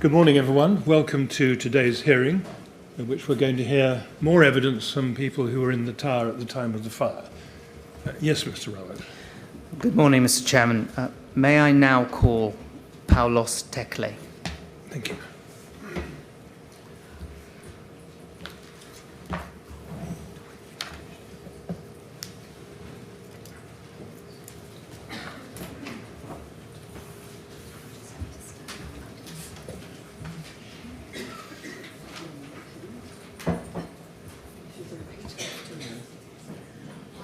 Good morning, everyone. Welcome to today's hearing, in which we're going to hear more evidence from people who were in the tower at the time of the fire. Yes, Mr. Rowland. Good morning, Mr. Chairman. May I now call Paulos Tekle? Thank you.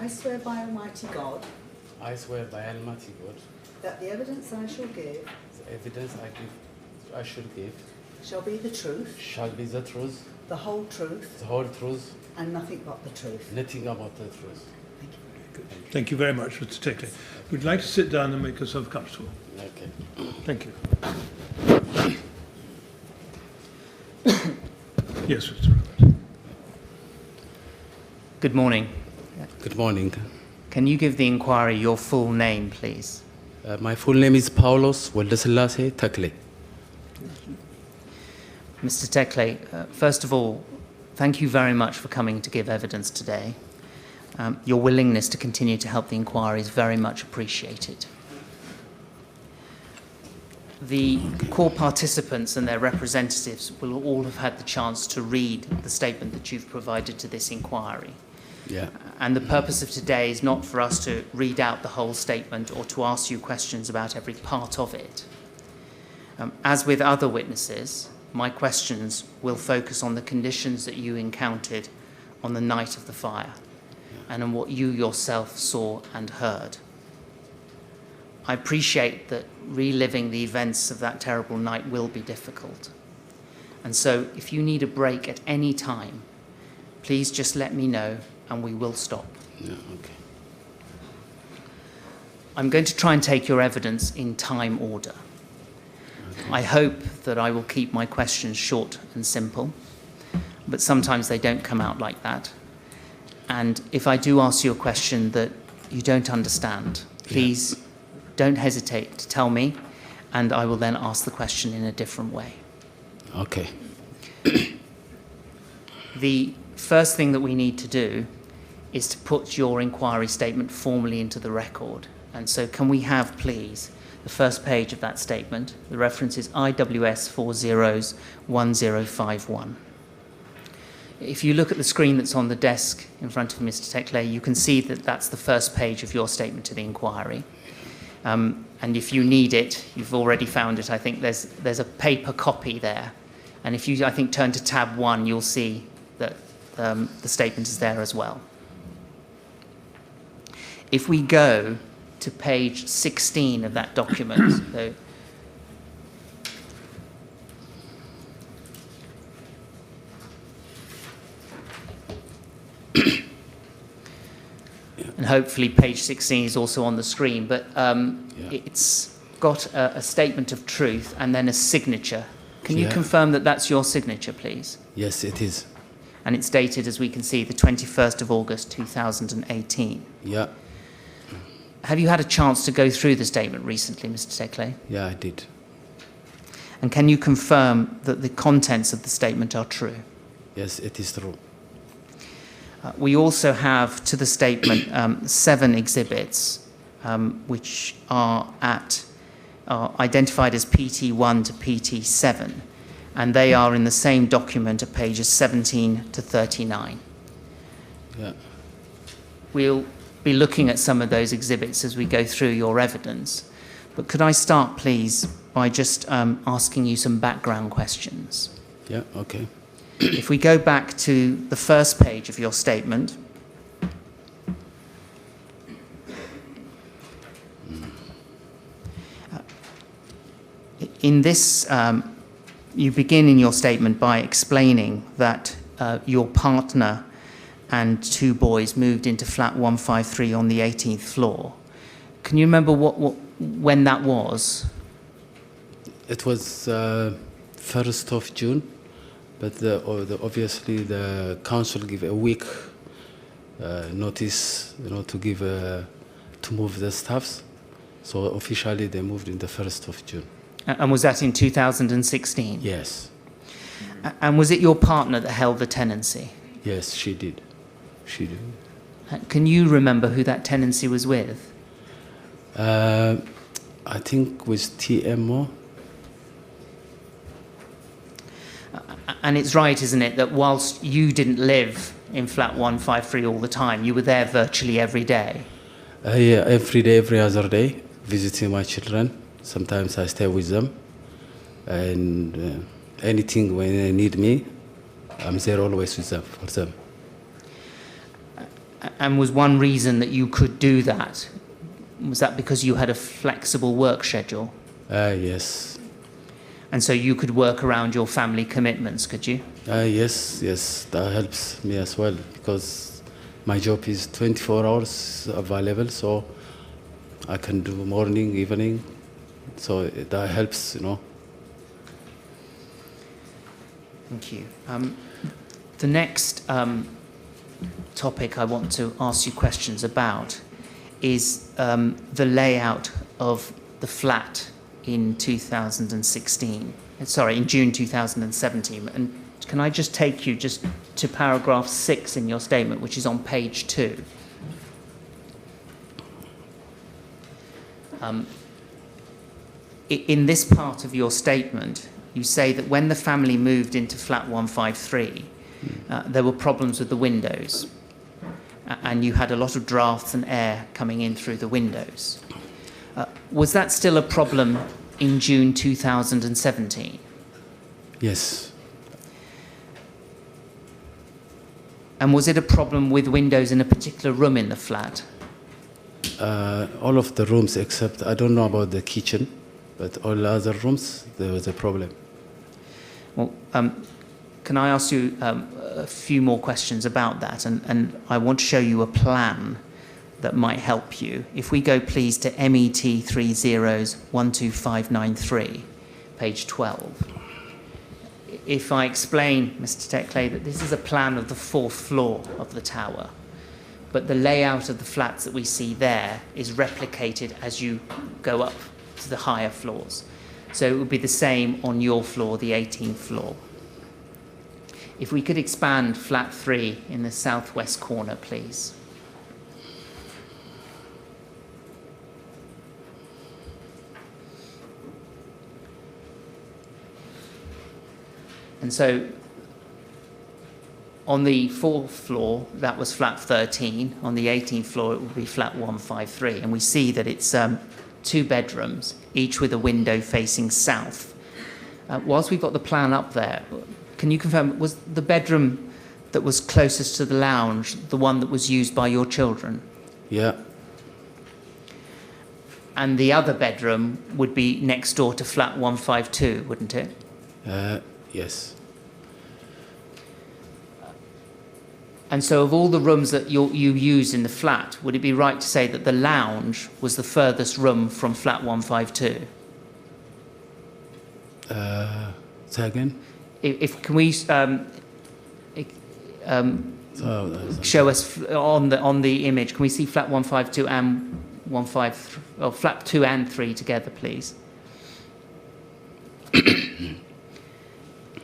I swear by Almighty God I swear by Almighty God that the evidence I shall give the evidence I should give shall be the truth, shall be the truth, the whole truth, the whole truth, and nothing but the truth. nothing about the truth. Thank you. Good. Thank you very much, Mr. Tekle. Would you like to sit down and make yourself comfortable? Okay. Thank you. Yes, Mr. Rowland. Good morning. Good morning. Can you give the inquiry your full name, please? My full name is Paulos Tekle. Mr. Tekle, first of all, thank you very much for coming to give evidence today. Your willingness to continue to help the inquiry is very much appreciated. The core participants and their representatives will all have had the chance to read the statement that you've provided to this inquiry. Yeah. And the purpose of today is not for us to read out the whole statement or to ask you questions about every part of it. As with other witnesses, my questions will focus on the conditions that you encountered on the night of the fire and on what you yourself saw and heard. I appreciate that reliving the events of that terrible night will be difficult. And so if you need a break at any time, please just let me know and we will stop. Yeah, okay. I'm going to try and take your evidence in time order. Okay. I hope that I will keep my questions short and simple, but sometimes they don't come out like that. And if I do ask you a question that you don't understand, please don't hesitate to tell me, and I will then ask the question in a different way. Okay. The first thing that we need to do is to put your inquiry statement formally into the record. And so can we have, please, the first page of that statement? The reference is IWS 401051. If you look at the screen that's on the desk in front of Mr. Tekle, you can see that that's the first page of your statement to the inquiry. And if you need it, you've already found it. I think there's a paper copy there. And if you, I think, turn to tab 1, you'll see that the statement is there as well. If we go to page 16 of that document, so and hopefully page 16 is also on the screen, but it's got a statement of truth and then a signature. Can you confirm that that's your signature, please? Yes, it is. And it's dated, as we can see, the 21st of August 2018. Yeah. Have you had a chance to go through the statement recently, Mr. Tekle? Yeah, I did. And can you confirm that the contents of the statement are true? Yes, it is true. We also have to the statement 7 exhibits, which are identified as PT1 to PT7, and they are in the same document at pages 17 to 39. Yeah. We'll be looking at some of those exhibits as we go through your evidence, but could I start, please, by just asking you some background questions? Yeah, okay. If we go back to the first page of your statement, in this, you begin in your statement by explaining that your partner and 2 boys moved into flat 153 on the 18th floor. Can you remember when that was? It was 1st of June, but obviously the council gave a week notice, to move the staffs. So officially they moved in the 1st of June. And was that in 2016? Yes. And was it your partner that held the tenancy? Yes, she did. She did. Can you remember who that tenancy was with? I think with TMO. And it's right, isn't it, that whilst you didn't live in flat 153 all the time, you were there virtually every day? Yeah, every day, every other day, visiting my children. Sometimes I stay with them. And anything when they need me, I'm there always with them, for them. And was one reason that you could do that, was that because you had a flexible work schedule? Yes. And so you could work around your family commitments, could you? Yes, that helps me as well, because my job is 24 hours available, so I can do morning, evening, so that helps, you know. Thank you. The next topic I want to ask you questions about is the layout of the flat in 2016. Sorry, in June 2017. And can I just take you just to paragraph 6 in your statement, which is on page 2. In this part of your statement, you say that when the family moved into flat 153, there were problems with the windows, and you had a lot of drafts and air coming in through the windows. Was that still a problem in June 2017? Yes. And was it a problem with windows in a particular room in the flat? All of the rooms except, I don't know about the kitchen, but all the other rooms, there was a problem. Well, can I ask you a few more questions about that? And I want to show you a plan that might help you. If we go, please, to MET 12593, page 12. If I explain, Mr. Tekle, that this is a plan of the 4th floor of the tower, but the layout of the flats that we see there is replicated as you go up to the higher floors. So it would be the same on your floor, the 18th floor. If we could expand flat 3 in the southwest corner, please. And so on the 4th floor, that was flat 13. On the 18th floor, it would be flat 153. And we see that it's 2 bedrooms, each with a window facing south. Whilst we've got the plan up there, can you confirm, was the bedroom that was closest to the lounge the one that was used by your children? Yeah. And the other bedroom would be next door to flat 152, wouldn't it? Yes. And so of all the rooms that you used in the flat, would it be right to say that the lounge was the furthest room from flat 152? Say again? Can we show us on the image, can we see flat 152 and 153, or flat 2 and 3 together, please?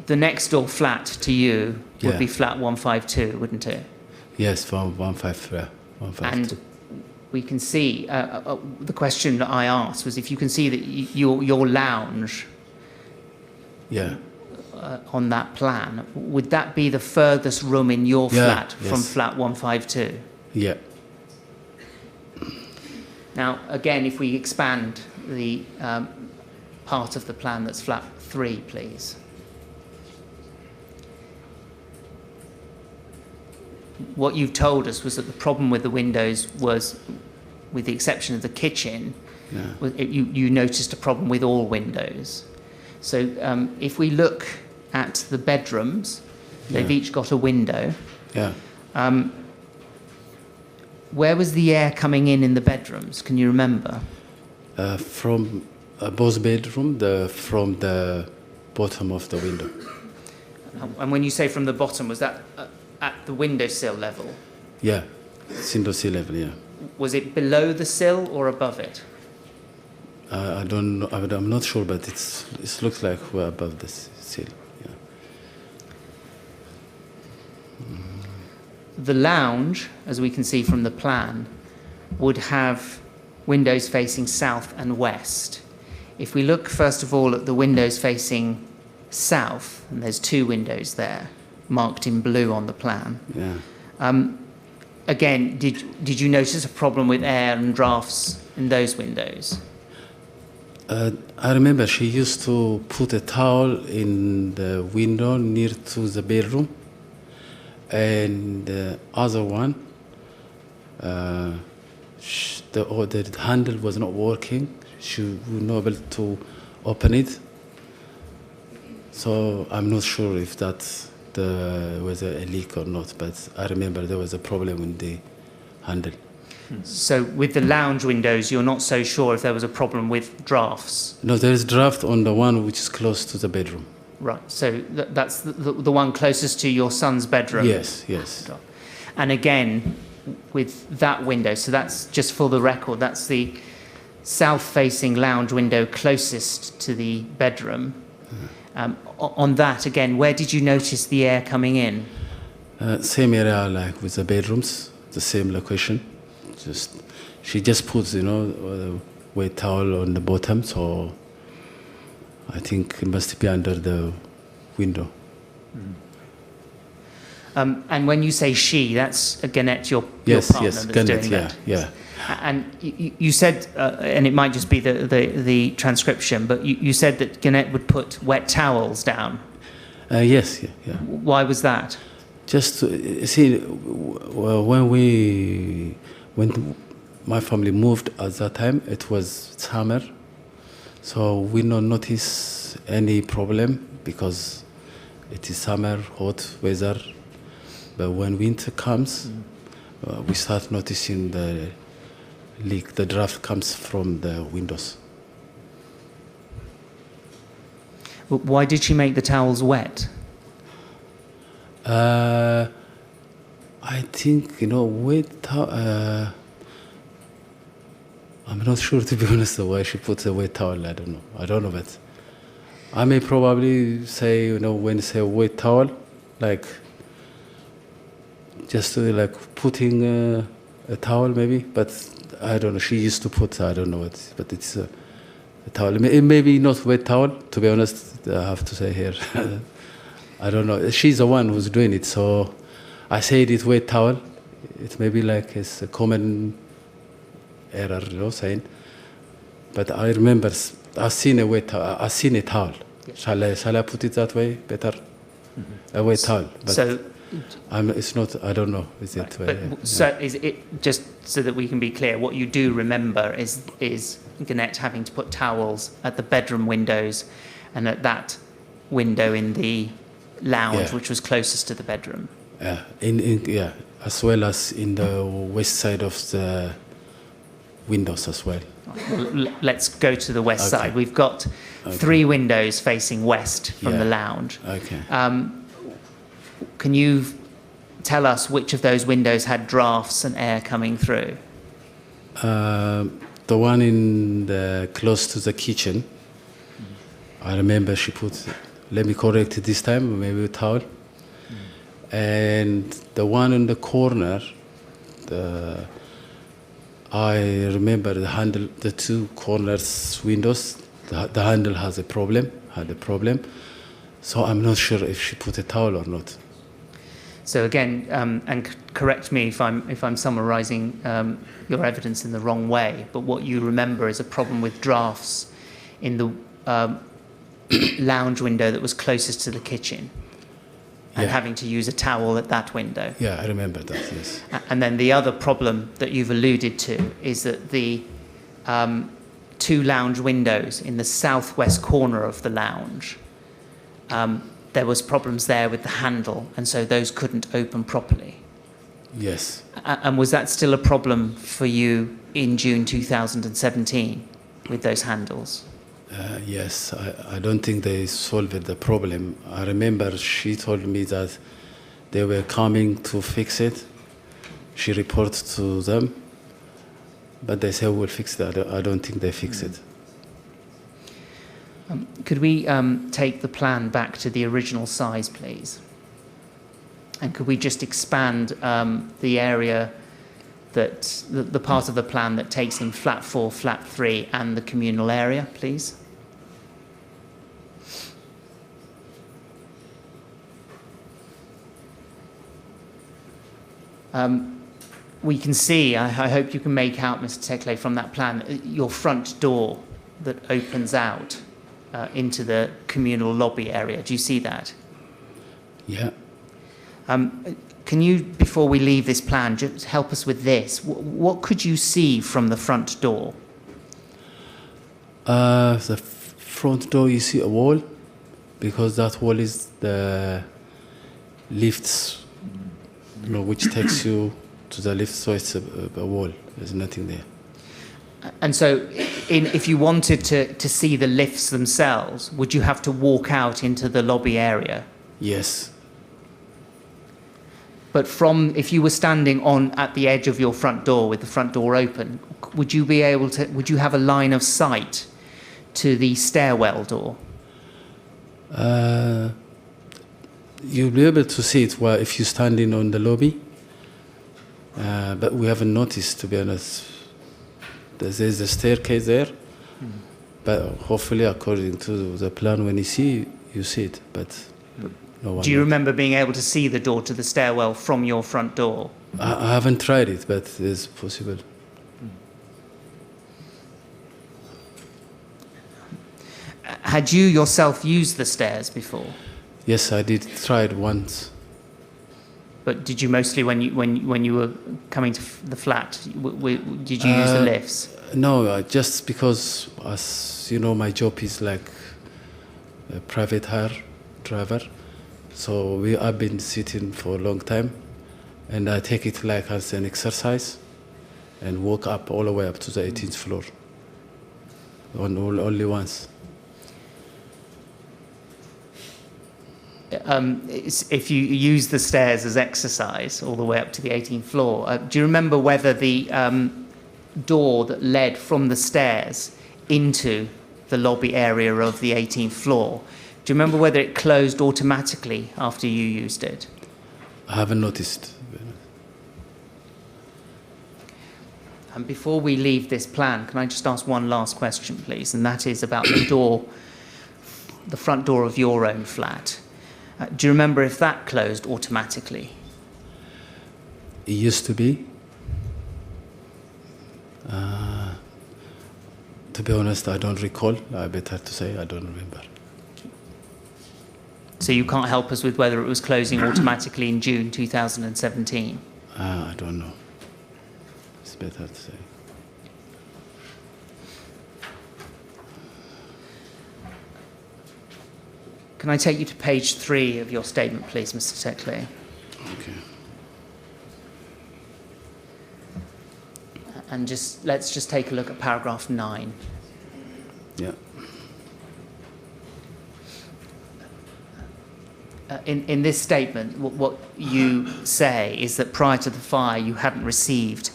The next door flat to you would be flat 152, wouldn't it? Yes, from 153. And we can see, the question that I asked was if you can see that your lounge on that plan, would that be the furthest room in your flat from flat 152? Yeah. Now, again, if we expand the part of the plan that's flat 3, please. What you've told us was that the problem with the windows was, with the exception of the kitchen, you noticed a problem with all windows. So if we look at the bedrooms, they've each got a window. Yeah. Where was the air coming in the bedrooms? Can you remember? From both bedroom, from the bottom of the window. And when you say from the bottom, was that at the windowsill level? Yeah, window sill level, yeah. Was it below the sill or above it? I don't know. I'm not sure, but it looks like we're above the sill. Yeah. The lounge, as we can see from the plan, would have windows facing south and west. If we look first of all at the windows facing south, and there's 2 windows there, marked in blue on the plan. Yeah. Again, did you notice a problem with air and drafts in those windows? I remember she used to put a towel in the window near to the bedroom, and the other one, the handle was not working. She was not able to open it. So I'm not sure if that was a leak or not, but I remember there was a problem with the handle. So with the lounge windows, you're not so sure if there was a problem with drafts? No, there is draft on the one which is close to the bedroom. Right, so that's the one closest to your son's bedroom? Yes, yes. And again, with that window, so that's just for the record, that's the south-facing lounge window closest to the bedroom. On that, again, where did you notice the air coming in? Same area like with the bedrooms, the same location. She just puts, a wet towel on the bottom, so I think it must be under the window. And when you say she, that's Gannett, your yes, partner, yes, that's Gannett, doing yeah, that. yeah. And you said, and it might just be the transcription, but you said that Gannett would put wet towels down. Yes, yeah, yeah. Why was that? Just to see, when my family moved at that time, it was summer, so we don't notice any problem because it is summer, hot weather. But when winter comes, we start noticing the leak. The draft comes from the windows. Why did she make the towels wet? I think, wet towel. I'm not sure, to be honest, why she puts a wet towel. I don't know, but I may probably say, when say wet towel, like just putting a towel maybe, but I don't know. She used to put, I don't know what, but it's a towel. It may be not wet towel, to be honest, I have to say here. I don't know. She's the one who's doing it, so I said it's wet towel. It may be like it's a common error, saying. But I remember I've seen a wet towel. I've seen a towel. Yeah. Shall I put it that way? Better, a wet towel. But so, it's not. I don't know. Is it? But so is it just so that we can be clear? What you do remember is Gannett having to put towels at the bedroom windows, and at that window in the lounge, which was closest to the bedroom. Yeah, as well as in the west side of the windows as well. Well, let's go to the west side. We've got 3 windows facing west from the lounge. Okay. Can you tell us which of those windows had drafts and air coming through? The one in the close to the kitchen. I remember she put. Let me correct it this time. Maybe a towel. And the one in the corner, I remember the handle, the 2 corners windows, the handle had a problem. So I'm not sure if she put a towel or not. So again, and correct me if I'm summarising your evidence in the wrong way, but what you remember is a problem with drafts in the lounge window that was closest to the kitchen, and having to use a towel at that window. Yeah, I remember that, yes. And then the other problem that you've alluded to is that the 2 lounge windows in the southwest corner of the lounge, there was problems there with the handle, and so those couldn't open properly. Yes. And was that still a problem for you in June 2017 with those handles? Yes, I don't think they solved the problem. I remember she told me that they were coming to fix it. She reported to them, but they said we'll fix that. I don't think they fixed it. Could we take the plan back to the original size, please? And could we just expand the area that the part of the plan that takes in flat 4, flat 3, and the communal area, please? We can see, I hope you can make out, Mr. Tekle, from that plan, your front door that opens out into the communal lobby area. Do you see that? Yeah. Can you, before we leave this plan, just help us with this? What could you see from the front door? The front door, you see a wall, because that wall is the lifts, which takes you to the lift, so it's a wall. There's nothing there. And so if you wanted to see the lifts themselves, would you have to walk out into the lobby area? Yes. But if you were standing at the edge of your front door with the front door open, would you have a line of sight to the stairwell door? You'll be able to see it if you're standing on the lobby. But we haven't noticed, to be honest. There's a staircase there, but hopefully, according to the plan, when you see it. But no one. Do you remember being able to see the door to the stairwell from your front door? I haven't tried it, but it's possible. Had you yourself used the stairs before? Yes, I did try it once. But did you mostly, when you were coming to the flat, did you use the lifts? No, just because, as you know, my job is like a private hire driver. So I've been sitting for a long time, and I take it like as an exercise, and walk up all the way up to the 18th floor. Only once. If you use the stairs as exercise all the way up to the 18th floor, do you remember whether the door that led from the stairs into the lobby area of the 18th floor, do you remember whether it closed automatically after you used it? I haven't noticed. And before we leave this plan, can I just ask one last question, please? And that is about the front door of your own flat. Do you remember if that closed automatically? It used to be. To be honest, I don't recall. I better to say I don't remember. So you can't help us with whether it was closing automatically in June 2017? I don't know. It's better to say. Can I take you to page 3 of your statement, please, Mr. Tekle? Okay. And let's just take a look at paragraph 9. Yeah. In this statement, what you say is that prior to the fire, you hadn't received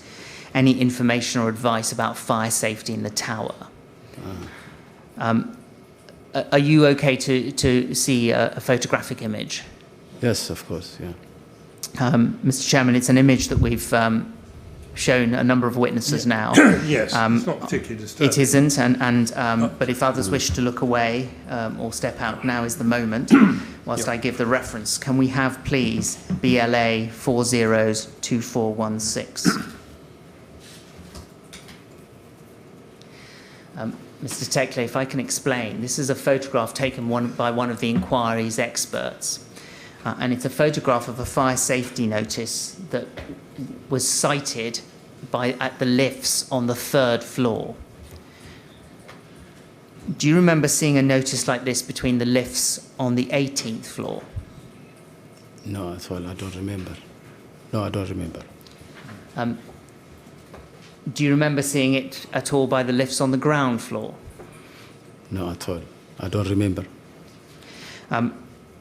any information or advice about fire safety in the tower. Are you okay to see a photographic image? Yes, of course, yeah. Mr. Chairman, it's an image that we've shown a number of witnesses now. Yes, it's not particularly disturbing. It isn't, but if others wish to look away or step out, now is the moment. Whilst I give the reference, can we have, please, BLA 402416? Mr. Tekle, if I can explain, this is a photograph taken by one of the inquiry's experts. And it's a photograph of a fire safety notice that was cited at the lifts on the 3rd floor. Do you remember seeing a notice like this between the lifts on the 18th floor? No, at all. I don't remember. No, I don't remember. Do you remember seeing it at all by the lifts on the ground floor? No, at all. I don't remember.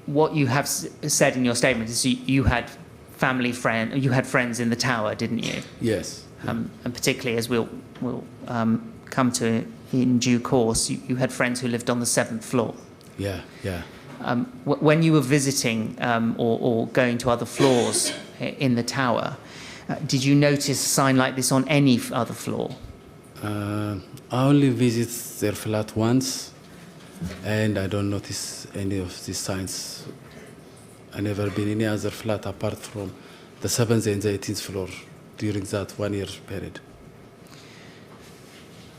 What you have said in your statement is you had friends in the tower, didn't you? Yes. And particularly, as we'll come to in due course, you had friends who lived on the 7th floor. Yeah, yeah. When you were visiting or going to other floors in the tower, did you notice a sign like this on any other floor? I only visit their flat once, and I don't notice any of these signs. I never been in any other flat apart from the 7th and the 18th floor during that 1 year period.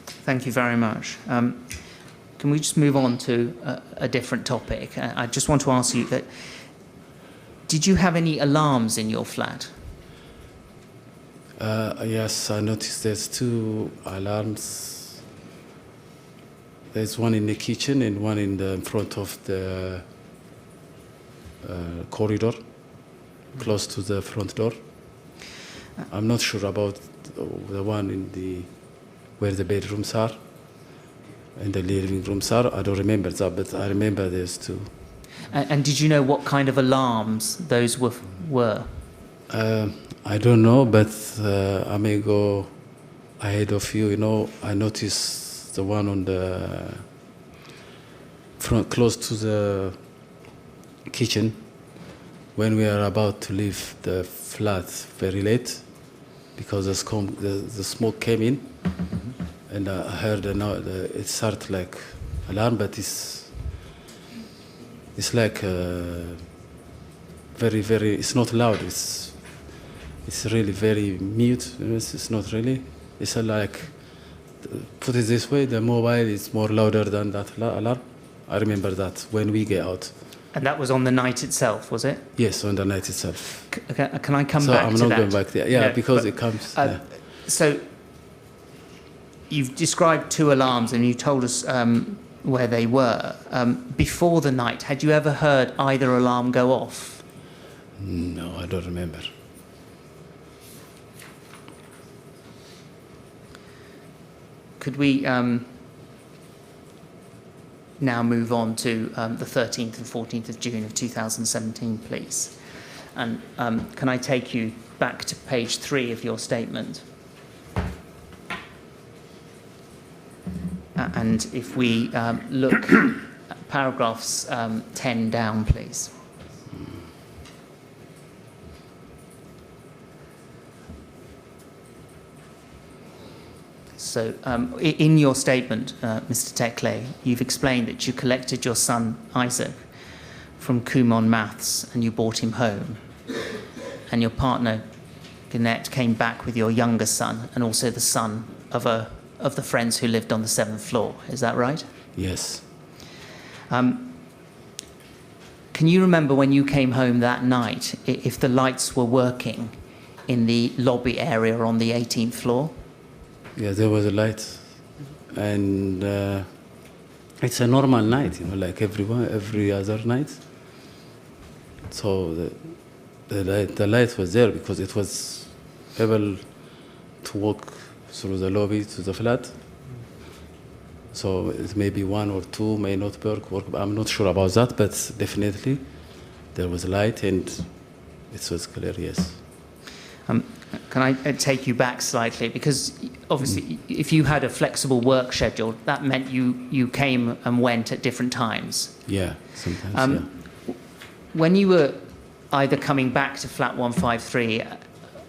Thank you very much. Can we just move on to a different topic? I just want to ask you that, did you have any alarms in your flat? Yes, I noticed there's 2 alarms. There's one in the kitchen and one in the front of the corridor, close to the front door. I'm not sure about the one in where the bedrooms are and the living rooms are. I don't remember that, but I remember there's 2. And did you know what kind of alarms those were? I don't know, but I may go ahead of you. You know, I noticed the one on the front, close to the kitchen, when we are about to leave the flat very late, because the smoke came in, and I heard it started like alarm, but it's like very, very. It's not loud. It's really very mute. It's not really. It's like, put it this way, the mobile is more louder than that alarm. I remember that when we get out. And that was on the night itself, was it? Yes, on the night itself. Can I come so back I'm to that? not going back there. Yeah, No, because but, it comes. So you've described 2 alarms and you told us where they were. Before the night, had you ever heard either alarm go off? No, I don't remember. Could we now move on to the 13th and 14th of June of 2017, please? And can I take you back to page 3 of your statement? And if we look at paragraphs 10 down, please. So in your statement, Mr. Tekle, you've explained that you collected your son, Isaac, from Kumon Maths and you brought him home. And your partner, Gannett, came back with your younger son and also the son of the friends who lived on the 7th floor. Is that right? Yes. Can you remember when you came home that night, if the lights were working in the lobby area on the 18th floor? Yeah, there was a light, and it's a normal night, you know, like every other night. So the light was there because it was able to walk through the lobby to the flat. So it may be 1 or 2 may not work. I'm not sure about that, but definitely there was light and it was clear. Yes. Can I take you back slightly? Because obviously, if you had a flexible work schedule, that meant you came and went at different times. Yeah, sometimes, yeah. When you were either coming back to flat 153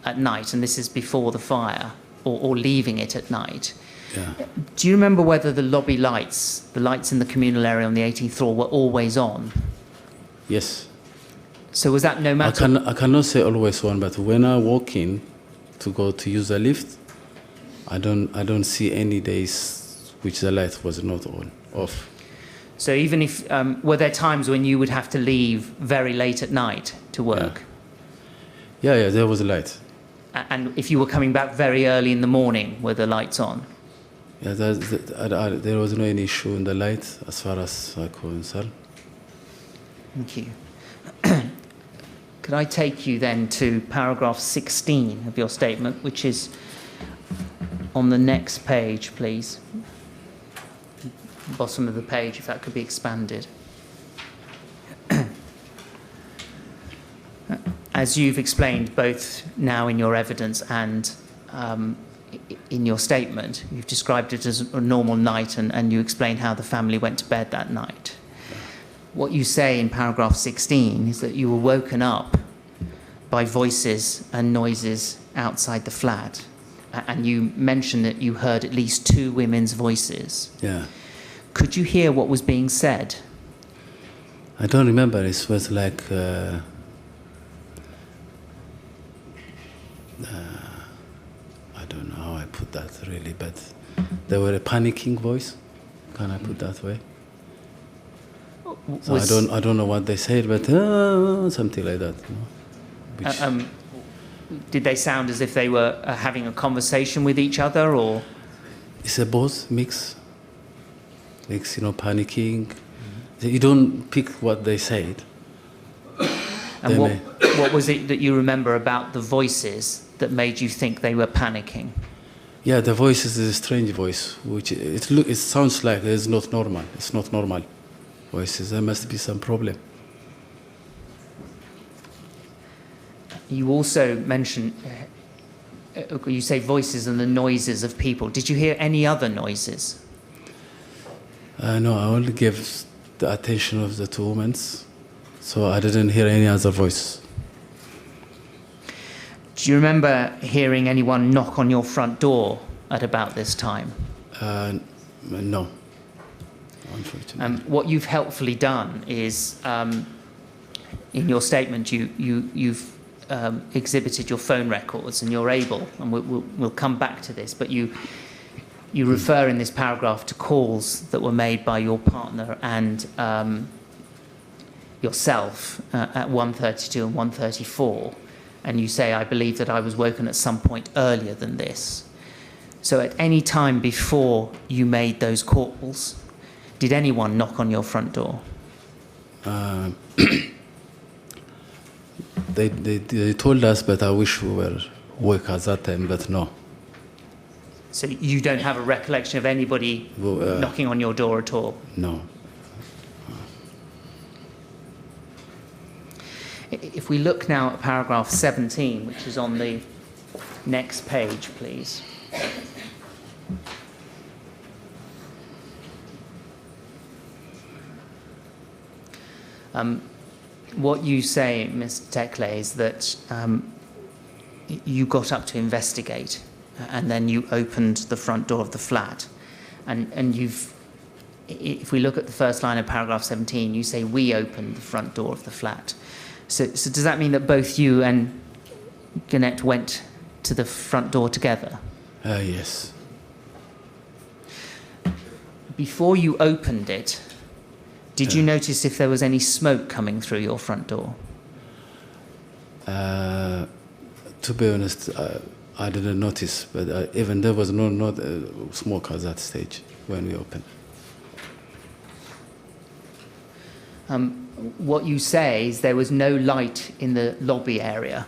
at night, and this is before the fire, or leaving it at night, yeah. Do you remember whether the lobby lights, the lights in the communal area on the 18th floor, were always on? Yes. So was that no matter... I cannot say always on, but when I walk in to go to use the lift, I don't see any days which the light was not on, off. So even if, were there times when you would have to leave very late at night to work? Yeah, there was a light. And if you were coming back very early in the morning, were the lights on? Yeah, there was no any issue in the light as far as I could tell. Thank you. Could I take you then to paragraph 16 of your statement, which is on the next page, please? Bottom of the page, if that could be expanded. As you've explained both now in your evidence and in your statement, you've described it as a normal night, and you explain how the family went to bed that night. What you say in paragraph 16 is that you were woken up by voices and noises outside the flat, and you mention that you heard at least 2 women's voices. Yeah. Could you hear what was being said? I don't remember. It was like I don't know how I put that really, but they were a panicking voice. Can I put that way? So I don't know what they said, but something like that. You know, which did they sound as if they were having a conversation with each other, or? it's a both mix, you know, panicking. You don't pick what they said. And what was it that you remember about the voices that made you think they were panicking? Yeah, the voice is a strange voice, which it sounds like it's not normal. It's not normal voices. There must be some problem. You also mention, you say voices and the noises of people. Did you hear any other noises? No, I only gave the attention of the 2 women, so I didn't hear any other voice. Do you remember hearing anyone knock on your front door at about this time? No, unfortunately. What you've helpfully done is, in your statement, you've exhibited your phone records, and you're able, and we'll come back to this, but you refer in this paragraph to calls that were made by your partner and yourself at 1:32 and 1:34, and you say, I believe that I was woken at some point earlier than this. So at any time before you made those calls, did anyone knock on your front door? They told us, but I wish we were awake at that time, but no. So you don't have a recollection of anybody knocking on your door at all? No. If we look now at paragraph 17, which is on the next page, please. What you say, Mr. Tekle, is that you got up to investigate, and then you opened the front door of the flat. And if we look at the first line of paragraph 17, you say, we opened the front door of the flat. So does that mean that both you and Gannett went to the front door together? Yes. Before you opened it, did you notice if there was any smoke coming through your front door? To be honest, I didn't notice, but even there was no smoke at that stage when we opened. What you say is there was no light in the lobby area.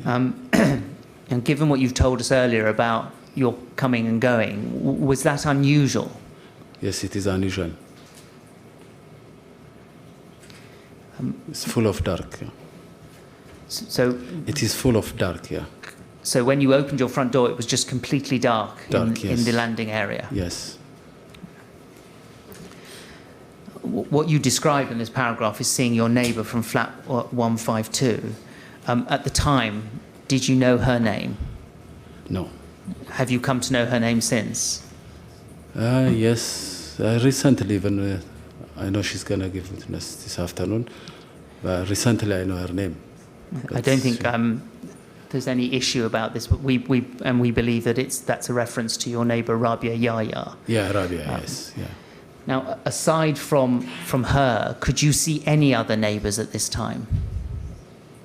And given what you've told us earlier about your coming and going, was that unusual? Yes, it is unusual. It's full of dark. Yeah. So it is full of dark. Yeah. So when you opened your front door, it was just completely dark, yes. in the landing area? Yes. What you describe in this paragraph is seeing your neighbour from flat 152. At the time, did you know her name? No. Have you come to know her name since? Yes. Recently, even I know she's going to give witness this afternoon, but recently I know her name. I don't think there's any issue about this, but we believe that that's a reference to your neighbour Rabia Yahya. Yeah, Rabia, yes. Yeah. Now, aside from her, could you see any other neighbours at this time?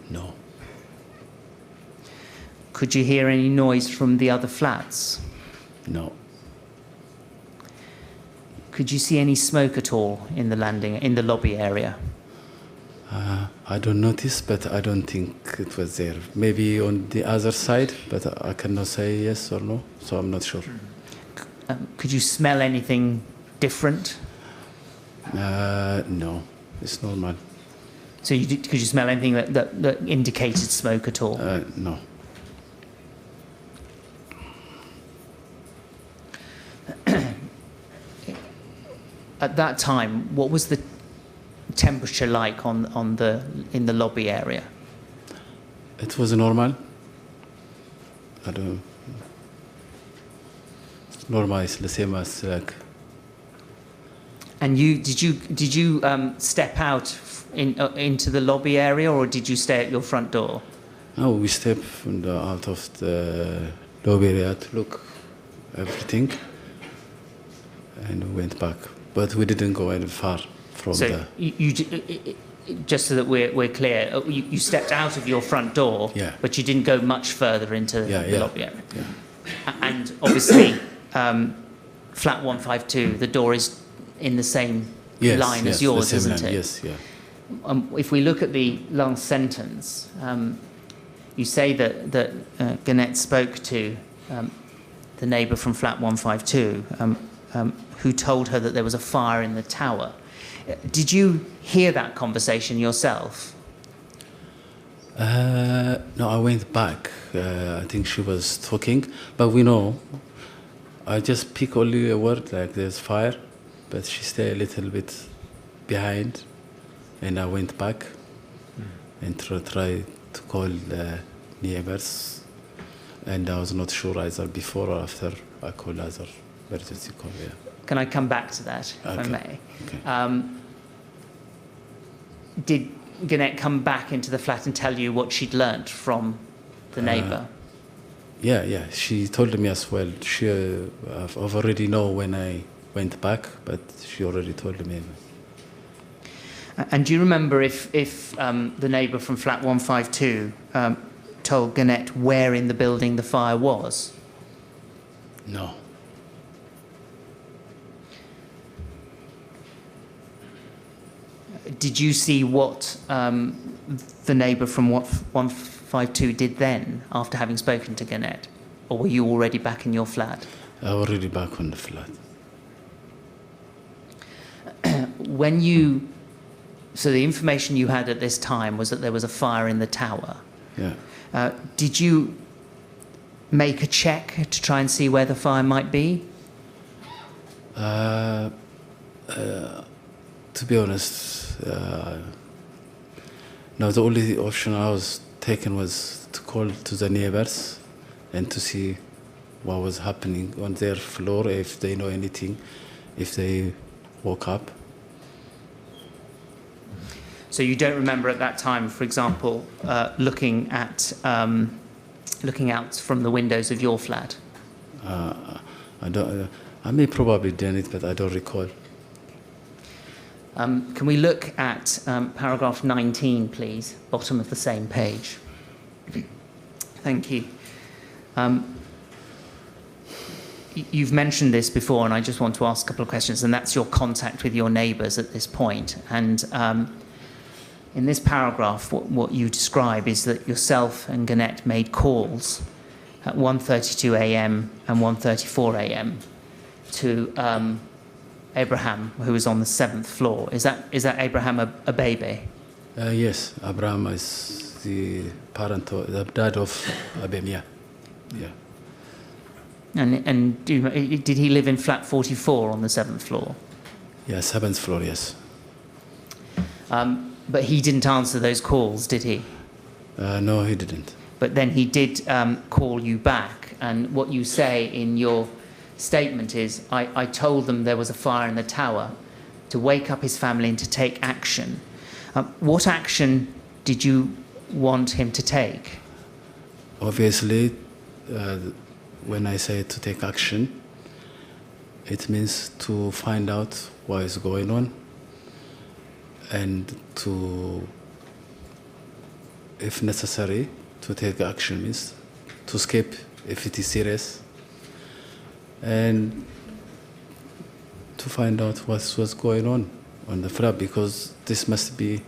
No. Could you hear any noise from the other flats? No. Could you see any smoke at all in the lobby area? I don't notice, but I don't think it was there. Maybe on the other side, but I cannot say yes or no, so I'm not sure. Could you smell anything different? No, it's normal. So could you smell anything that indicated smoke at all? No. at that time, what was the temperature like in the lobby area? It was normal. I don't. Normal is the same as like. And did you step out into the lobby area, or did you stay at your front door? No, we stepped out of the lobby area to look everything, and we went back. But we didn't go any far from So the. Just so that we're clear, you stepped out of your front door, Yeah. but you didn't go much further into the lobby area. Yeah. And obviously, flat 152, the door is in the same line as yours, the same isn't line. it? Yes, yeah. If we look at the last sentence, you say that Gannett spoke to the neighbour from flat 152, who told her that there was a fire in the tower. Did you hear that conversation yourself? No, I went back. I think she was talking, but we know. I just pick only a word like there's fire, but she stayed a little bit behind, and I went back and tried to call the neighbors, and I was not sure either before or after I called other emergency call. Yeah. Can I come back to that, if I may? Okay. Did Gannett come back into the flat and tell you what she'd learnt from the neighbour? Yeah. She told me as well. I've already know when I went back, but she already told me. And do you remember if the neighbour from flat 152 told Gannett where in the building the fire was? No. Did you see what the neighbour from 152 did then, after having spoken to Gannett? Or were you already back in your flat? I already back on the flat. So the information you had at this time was that there was a fire in the tower. Yeah. Did you make a check to try and see where the fire might be? To be honest, no, the only option I was taking was to call to the neighbors and to see what was happening on their floor, if they know anything, if they woke up. So you don't remember at that time, for example, looking out from the windows of your flat? I don't. I may probably done it, but I don't recall. Can we look at paragraph 19, please, bottom of the same page? Thank you. You've mentioned this before, and I just want to ask a couple of questions, and that's your contact with your neighbours at this point. And in this paragraph, what you describe is that yourself and Gannett made calls at 1:32 a.m. and 1:34 a.m. to Abraham, who was on the 7th floor. Is that Abraham a baby? Yes, Abraham is the parent, the dad of Abim. Yeah. And did he live in flat 44 on the 7th floor? Yeah, 7th floor. Yes. But he didn't answer those calls, did he? No, he didn't. But then he did call you back, and what you say in your statement is, I told them there was a fire in the tower, to wake up his family and to take action. What action did you want him to take? Obviously, when I say to take action, it means to find out what is going on and to, if necessary, to take action means to escape if it is serious, and to find out what's going on the flat, because this must be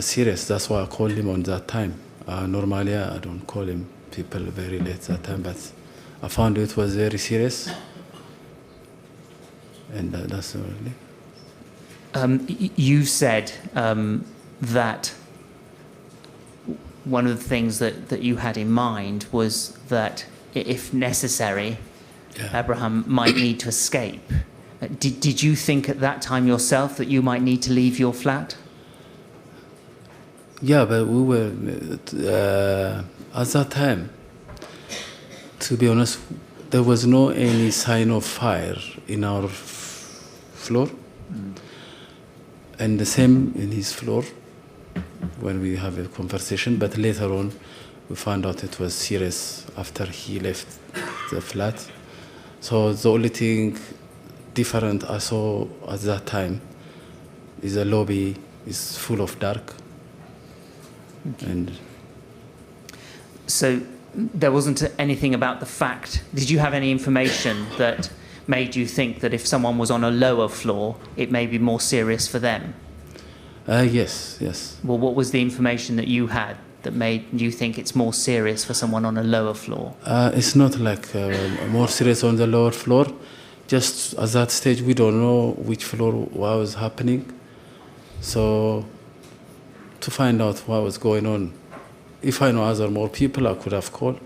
serious. That's why I called him on that time. Normally I don't call him people very late that time, but I found it was very serious, and that's really. You said that one of the things that you had in mind was that if necessary, Yeah. Abraham might need to escape. Did you think at that time yourself that you might need to leave your flat? Yeah, but we were at that time. To be honest, there was no any sign of fire in our floor, and the same in his floor when we have a conversation. But later on, we found out it was serious after he left the flat. So the only thing different I saw at that time is the lobby is full of dark. And so there wasn't anything about the fact. Did you have any information that made you think that if someone was on a lower floor, it may be more serious for them? yes. Well, what was the information that you had that made you think it's more serious for someone on a lower floor? It's not like more serious on the lower floor. Just at that stage, we don't know which floor what was happening. So to find out what was going on, if I know other more people, I could have called.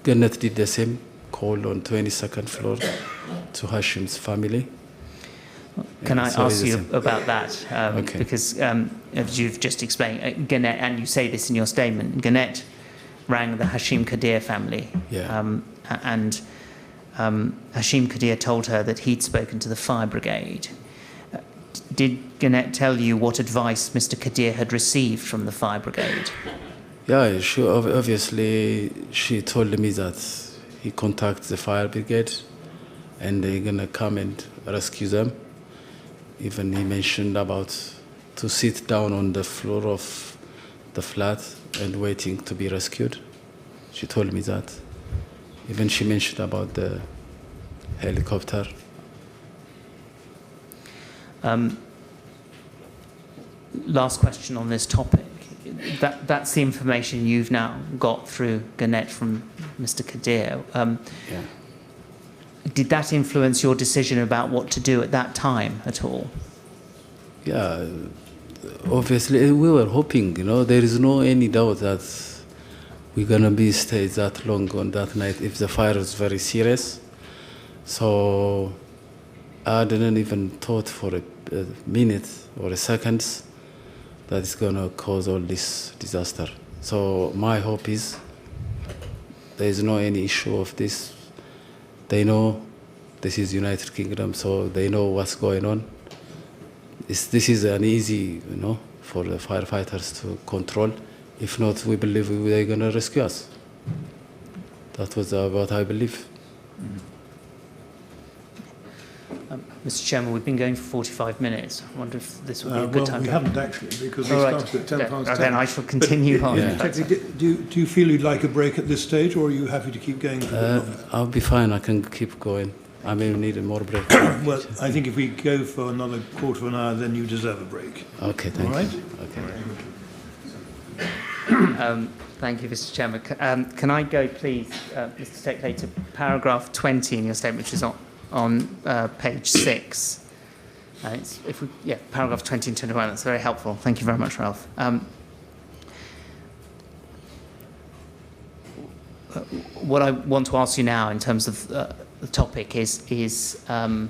Gannett did the same, called on 22nd floor to Hashim's family. Can I So ask it's you the same. about that? Okay. Because as you've just explained, Gannett, and you say this in your statement, Gannett rang the Hashim Kadir family. Yeah. And Hashim Kadir told her that he'd spoken to the fire brigade. Did Gannett tell you what advice Mr. Kadir had received from the fire brigade? Yeah, obviously she told me that he contacted the fire brigade and they're gonna come and rescue them. Even he mentioned about to sit down on the floor of the flat and waiting to be rescued. She told me that. Even she mentioned about the helicopter. Last question on this topic. That's the information you've now got through Gannett from Mr. Kadir. Yeah. Did that influence your decision about what to do at that time at all? Yeah, obviously we were hoping, there is no any doubt that we're gonna be stay that long on that night if the fire is very serious. So I didn't even thought for a minute or a second that it's gonna cause all this disaster. So my hope is there is no any issue of this. They know this is United Kingdom, so they know what's going on. This is an easy, for the firefighters to control. If not, we believe they're going to rescue us. That was what I believe. Mr. Chairman, we've been going for 45 minutes. I wonder if this would be a good time we to... haven't actually, because we All right. started at 10 past 10. Then I shall continue on. Yeah. Technically, do you feel you'd like a break at this stage, or are you happy to keep going for a bit longer? I'll be fine. I can keep going. I may need a more break. Well, I think if we go for another quarter of an hour, then you deserve a break. Okay, thank All right? you. Okay. Thank you, Mr. Chairman. Can I go, please, Mr. Tekle, to paragraph 20 in your statement, which is on page 6. Paragraph 20 and 21. That's very helpful. Thank you very much, Ralph. What I want to ask you now in terms of the topic is a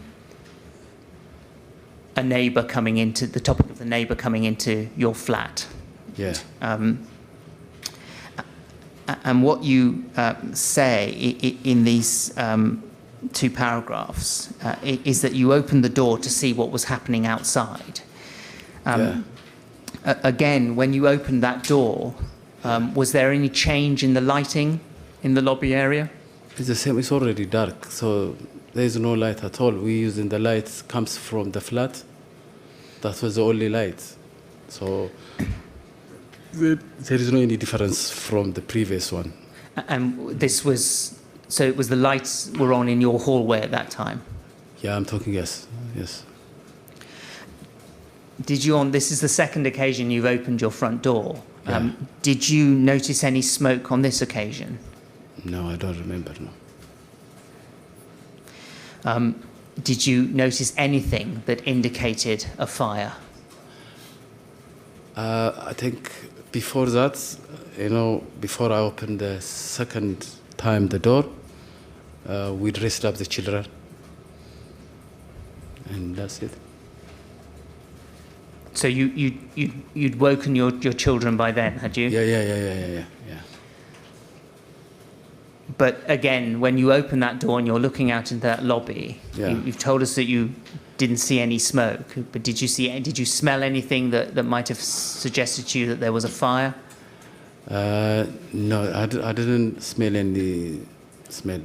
neighbour coming into the topic of the neighbour coming into your flat. Yeah. And what you say in these two paragraphs is that you opened the door to see what was happening outside. Again, when you opened that door, was there any change in the lighting in the lobby area? It's the same. It's already dark, so there is no light at all. We using the light comes from the flat. That was the only light. So there is no any difference from the previous one. And this was, so it was the lights were on in your hallway at that time? Yeah, I'm talking, yes. Did you, this is the second occasion you've opened your front door. Yeah. Did you notice any smoke on this occasion? No, I don't remember, no. Did you notice anything that indicated a fire? I think before that, before I opened the second time the door, we dressed up the children. and that's it. So you'd woken your children by then, had you? Yeah. But again, when you open that door and you're looking out into that lobby, Yeah. you've told us that you didn't see any smoke. But did you smell anything that might have suggested to you that there was a fire? No, I didn't smell any smell.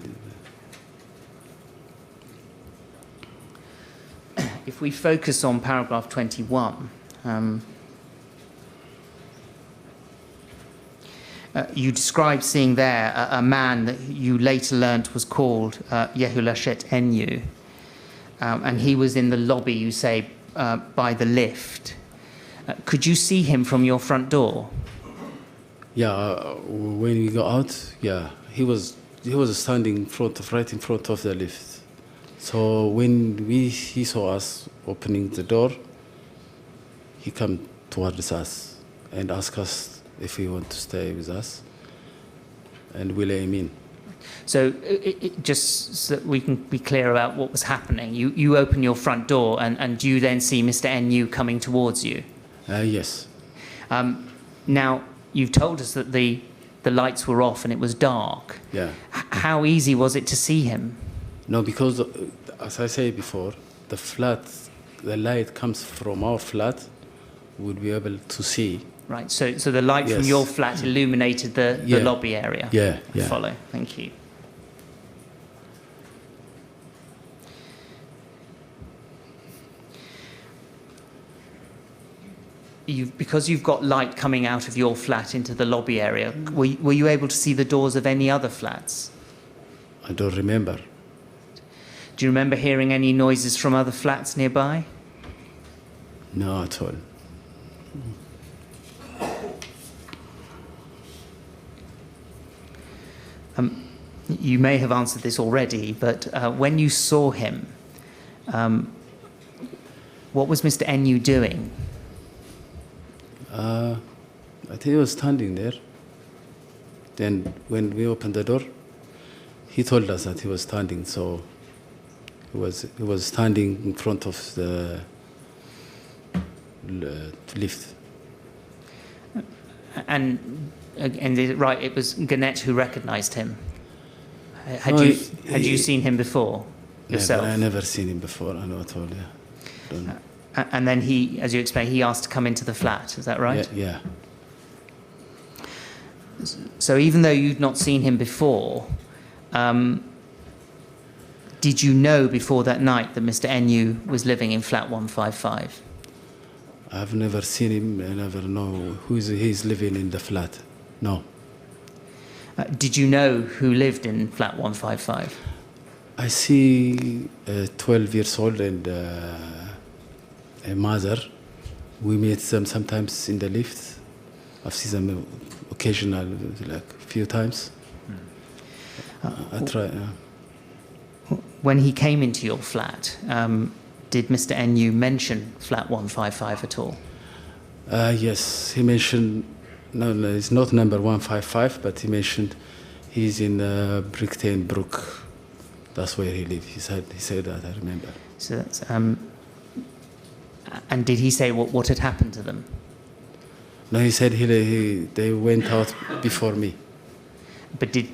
If we focus on paragraph 21, you describe seeing there a man that you later learnt was called Yehulashet Enyu, and he was in the lobby, you say, by the lift. Could you see him from your front door? Yeah, when we go out, yeah, he was standing right in front of the lift. So when he saw us opening the door, he came towards us and asked us if we want to stay with us, and we let him in. So just so that we can be clear about what was happening, you open your front door and you then see Mr. Enyu coming towards you? Yes. Now, you've told us that the lights were off and it was dark. Yeah. How easy was it to see him? No, because as I said before, the light comes from our flat. We'll be able to see. Right, so the light from Yes. your flat illuminated the Yeah. lobby area? Yeah. Follow, thank you. Because you've got light coming out of your flat into the lobby area, were you able to see the doors of any other flats? I don't remember. Do you remember hearing any noises from other flats nearby? No, at all. You may have answered this already, but when you saw him, what was Mr. Enyu doing? I think he was standing there. Then when we opened the door, he told us that he was standing. So he was standing in front of the lift. And is it right? It was Gannett who recognised him. Had No, you seen him before yourself? I never seen him before. I know at all. Yeah. Don't. And then he, as you explained, he asked to come into the flat. Is that right? Yeah. So even though you'd not seen him before, did you know before that night that Mr. Enyu was living in flat 155? I've never seen him. I never know he's living in the flat. No. Did you know who lived in flat 155? I see 12 years old and a mother. We meet them sometimes in the lift. I've seen them occasionally, like a few times. I try. When he came into your flat, did Mr. Enyu mention flat 155 at all? Yes, he mentioned. No, it's not number 155, but he mentioned he's in Bricktain Brook. That's where he lives. He said that. I remember. So that's, and did he say what had happened to them? No, he said they went out before me. But he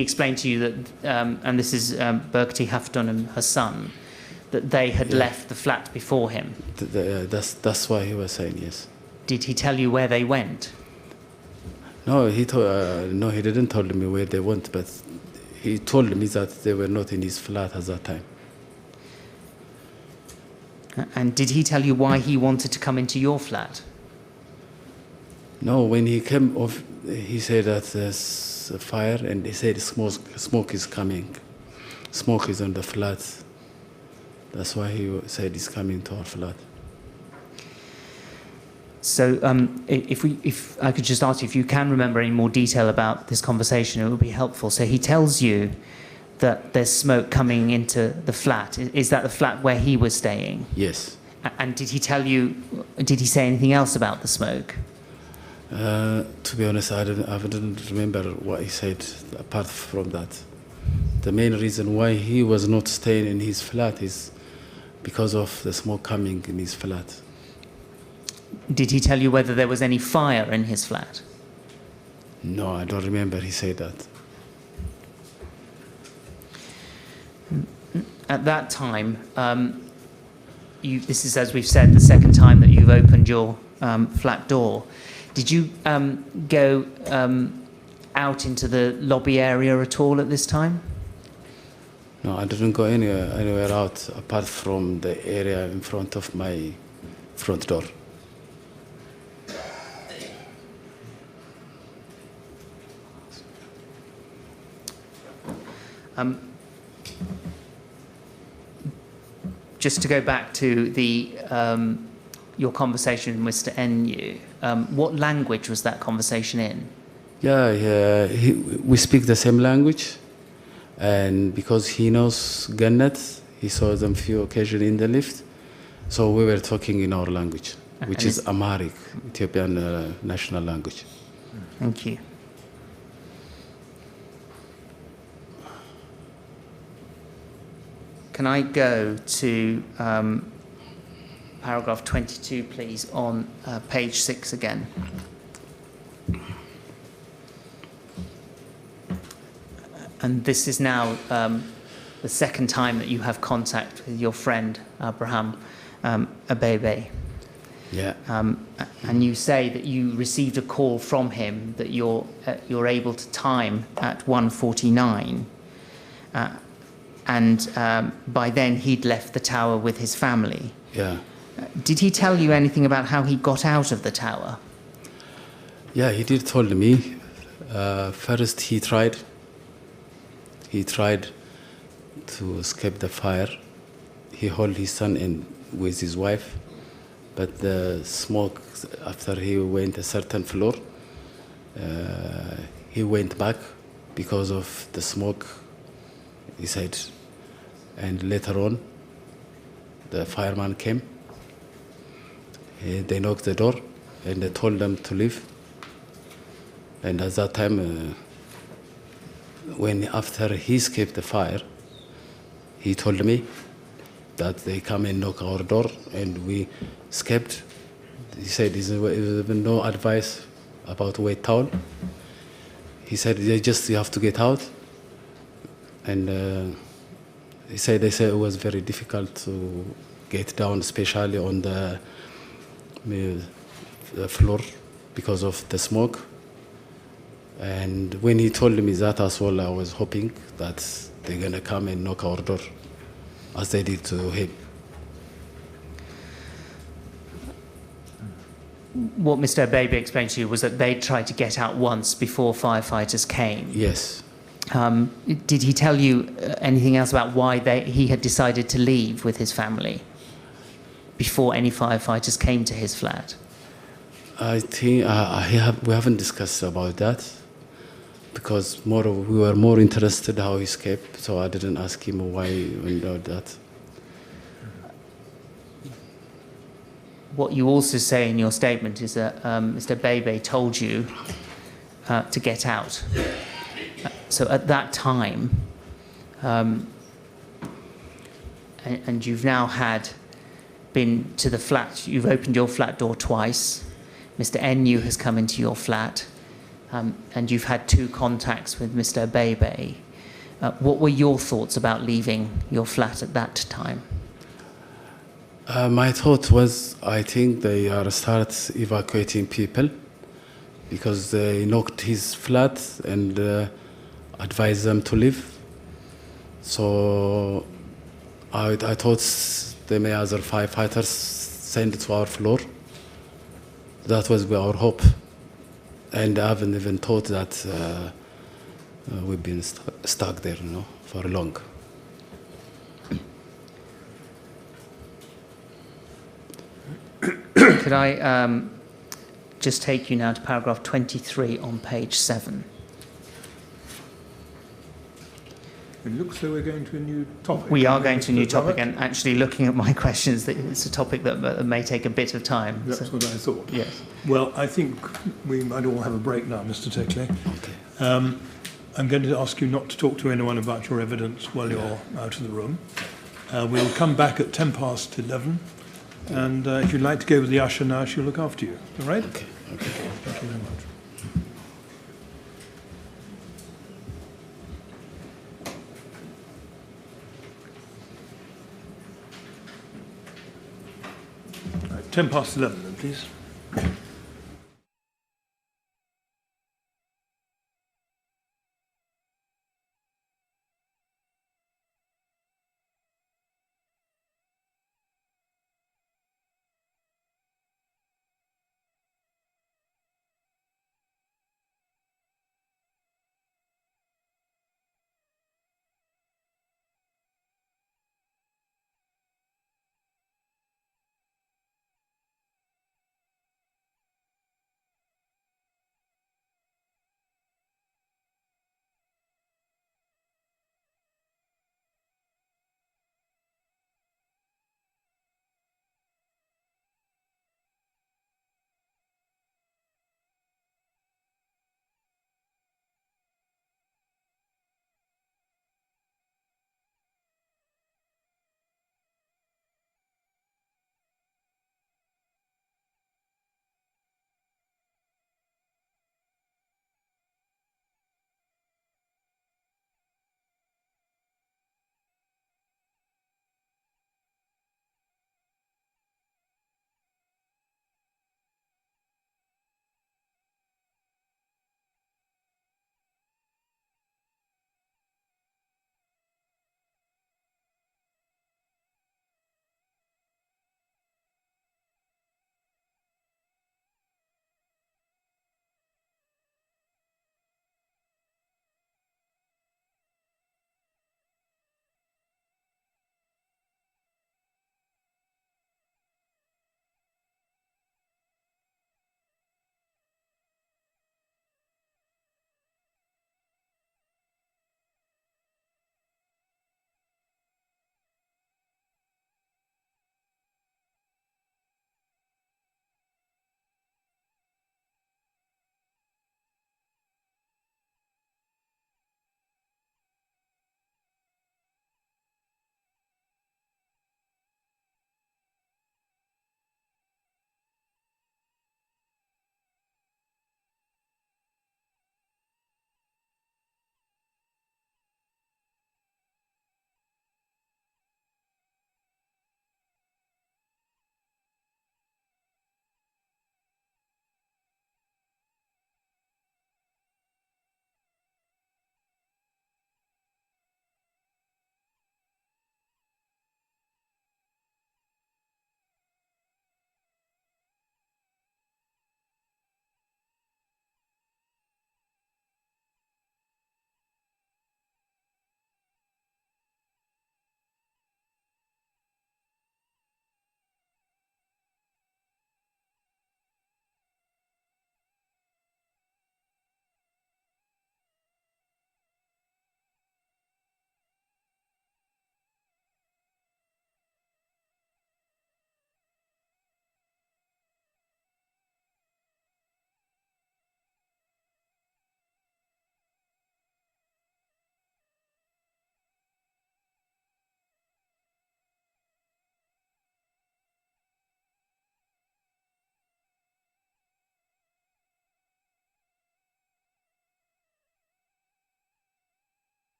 explained to you that, and this is Birgit Hafton and her son, that they had left the flat before him. That's why he was saying yes. Did he tell you where they went? No, he didn't tell me where they went, but he told me that they were not in his flat at that time. And did he tell you why he wanted to come into your flat? No, when he came off, he said that there's a fire, and he said smoke is coming. Smoke is on the flat. That's why he said he's coming to our flat. So if I could just ask you, if you can remember any more detail about this conversation, it would be helpful. So he tells you that there's smoke coming into the flat. Is that the flat where he was staying? Yes. And did he say anything else about the smoke? To be honest, I didn't remember what he said apart from that. the main reason why he was not staying in his flat is because of the smoke coming in his flat. Did he tell you whether there was any fire in his flat? No, I don't remember he said that. At that time, this is, as we've said, the second time that you've opened your flat door. Did you go out into the lobby area at all at this time? No, I didn't go anywhere out apart from the area in front of my front door. Just to go back to the your conversation with Mr. Enyu, what language was that conversation in? Yeah, we speak the same language, and because he knows Gannet, he saw them few occasions in the lift, so we were talking in our language, which is Amharic, Ethiopian national language. Thank you. Can I go to paragraph 22, please, on page 6 again? And this is now the second time that you have contact with your friend, Abraham Abebe. Yeah. And you say that you received a call from him that you're able to time at 1:49. And by then he'd left the tower with his family. Yeah. Did he tell you anything about how he got out of the tower? Yeah, he did told me. First he tried to escape the fire. He held his son in with his wife, but the smoke, after he went a certain floor, he went back because of the smoke, he said. And later on, the fireman came. They knocked the door and they told them to leave. And at that time, after he escaped the fire, he told me that they come and knock our door and we escaped. He said there's no advice about wet towel. He said you have to get out. And they said it was very difficult to get down, especially on the floor because of the smoke. And when he told me that as well, I was hoping that they're going to come and knock our door, as they did to him. What Mr. Abebe explained to you was that they tried to get out once before firefighters came. Yes. Did he tell you anything else about why he had decided to leave with his family before any firefighters came to his flat? I think we haven't discussed about that because we were more interested how he escaped, so I didn't ask him why he did that. What you also say in your statement is that Mr. Abebe told you to get out. So at that time, and you've now been to the flat, you've opened your flat door twice, Mr. Enyu has come into your flat, and you've had 2 contacts with Mr. Abebe. What were your thoughts about leaving your flat at that time? My thought was, I think they start evacuating people because they knocked his flat and advised them to leave. So I thought they may other firefighters send to our floor. That was our hope. And I haven't even thought that we've been stuck there, for long. Could I just take you now to paragraph 23 on page 7? It looks as though we're going to a new topic. We are going to a new topic, and actually looking at my questions, it's a topic that may take a bit of time. That's what I thought. Yes. Well, I think we might all have a break now, Mr. Tekle. Okay. I'm going to ask you not to talk to anyone about your evidence while you're out of the room. We'll come back at 11:10, and if you'd like to go with the usher now, she'll look after you. All right? Okay. Thank you very much. Right, 11:10 then, please.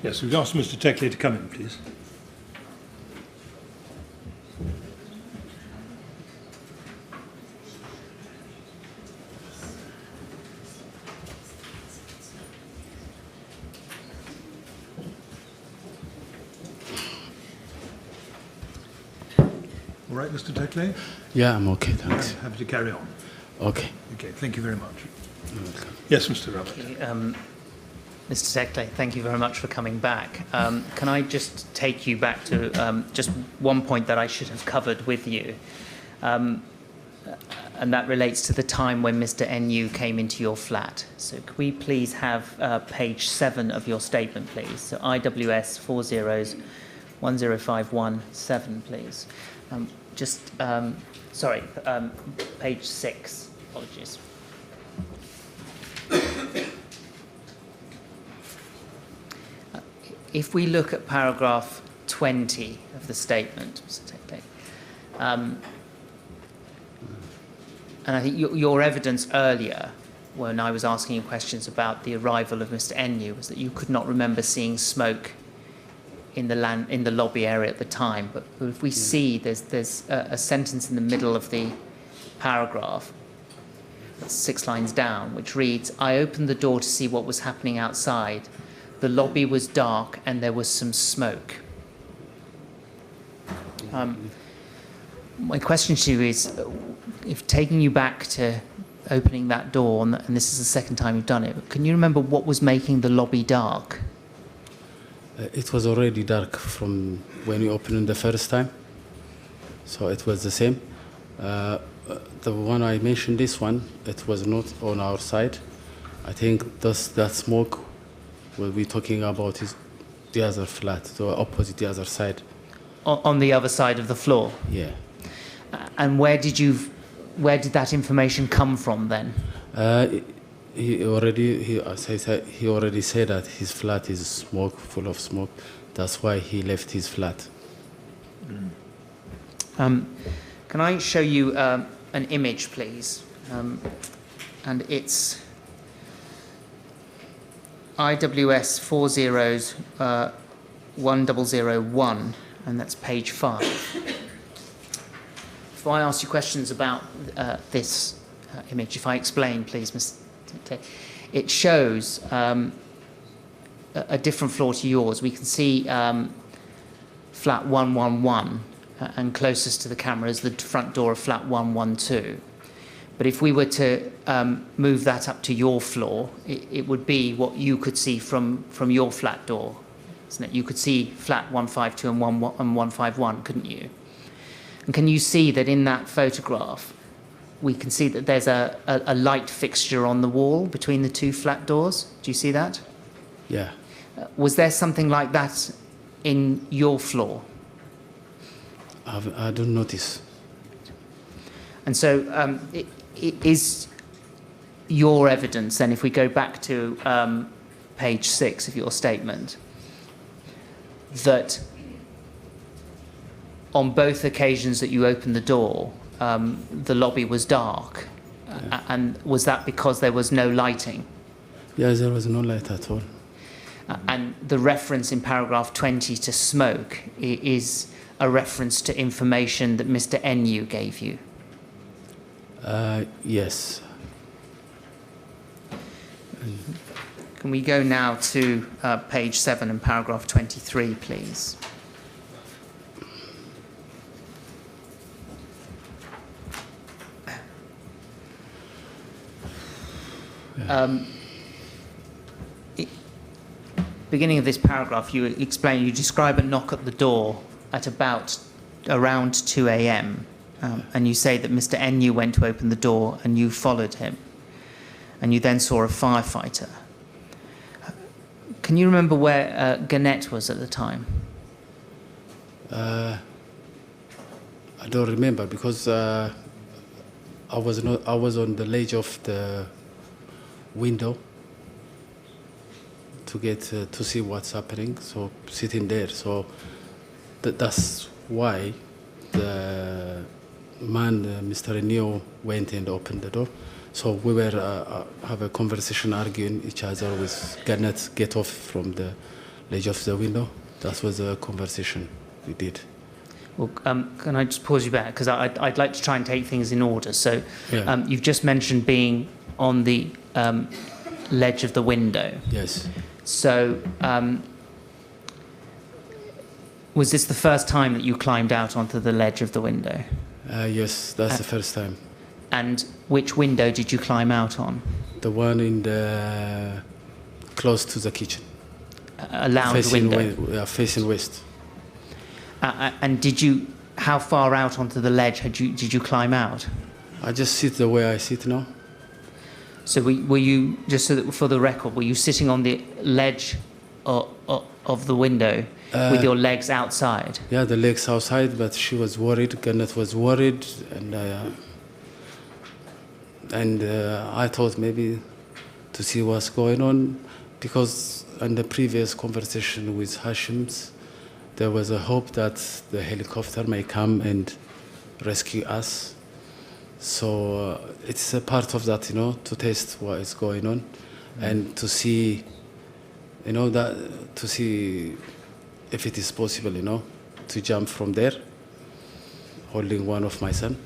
Yes, we've asked Mr. Tekle to come in, please. All right, Mr. Tekle? Yeah, I'm okay, thanks. Happy to carry on. Okay. Okay, thank you very much. You're welcome. Yes, Mr. Robert. Mr. Tekle, thank you very much for coming back. Can I just take you back to just one point that I should have covered with you? And that relates to the time when Mr. NU came into your flat. So could we please have page 7 of your statement, please? So IWS 40105117, please. Page 6. Apologies. If we look at paragraph 20 of the statement, Mr. Tekle, and I think your evidence earlier, when I was asking you questions about the arrival of Mr. NU, was that you could not remember seeing smoke in the lobby area at the time. But if we see there's a sentence in the middle of the paragraph, that's 6 lines down, which reads, "I opened the door to see what was happening outside. The lobby was dark and there was some smoke." My question to you is, if taking you back to opening that door, and this is the second time you've done it, can you remember what was making the lobby dark? It was already dark from when you opened the first time, so it was the same. The one I mentioned, this one, it was not on our side. I think that smoke what we're talking about is the other flat, so opposite the other side. On the other side of the floor? Yeah. And where did that information come from then? He already said that his flat is full of smoke. That's why he left his flat. Can I show you an image, please? And it's IWS 401001, and that's page 5. If I ask you questions about this image, if I explain, please, Mr. Tekle, it shows a different floor to yours. We can see flat 111, and closest to the camera is the front door of flat 112. But if we were to move that up to your floor, it would be what you could see from your flat door, isn't it? You could see flat 152 and 151, couldn't you? And can you see that in that photograph, we can see that there's a light fixture on the wall between the two flat doors? Do you see that? Yeah. Was there something like that in your floor? I don't notice. And so it is your evidence then, if we go back to page 6 of your statement, that on both occasions that you opened the door, the lobby was dark. Yeah. And was that because there was no lighting? Yeah, there was no light at all. And the reference in paragraph 20 to smoke is a reference to information that Mr. NU gave you? Yes. Can we go now to page 7 and paragraph 23, please? Beginning of this paragraph, you describe a knock at the door at around 2 a.m. And you say that Mr. NU went to open the door and you followed him. And you then saw a firefighter. Can you remember where Gannett was at the time? I don't remember because I was on the ledge of the window to get to see what's happening. So sitting there. So that's why the man, Mr. Neo, went and opened the door. So we were have a conversation, arguing each other with Gannett, get off from the ledge of the window. That was a conversation we did. Well, can I just pause you back? Because I'd like to try and take things in order. So Yeah. you've just mentioned being on the ledge of the window. Yes. So was this the first time that you climbed out onto the ledge of the window? Yes, that's the first time. And which window did you climb out on? The one in the close to the kitchen, A lounge window. facing west. And how far out onto the ledge did you climb out? I just sit the way I sit now. So were you, just so that for the record, were you sitting on the ledge of the window with your legs outside? Yeah, the legs outside, but she was worried. Kenneth was worried, and I thought maybe to see what's going on, because in the previous conversation with Hashim's, there was a hope that the helicopter may come and rescue us. So it's a part of that, to test what is going on, and to see, to see if it is possible, to jump from there, holding one of my son.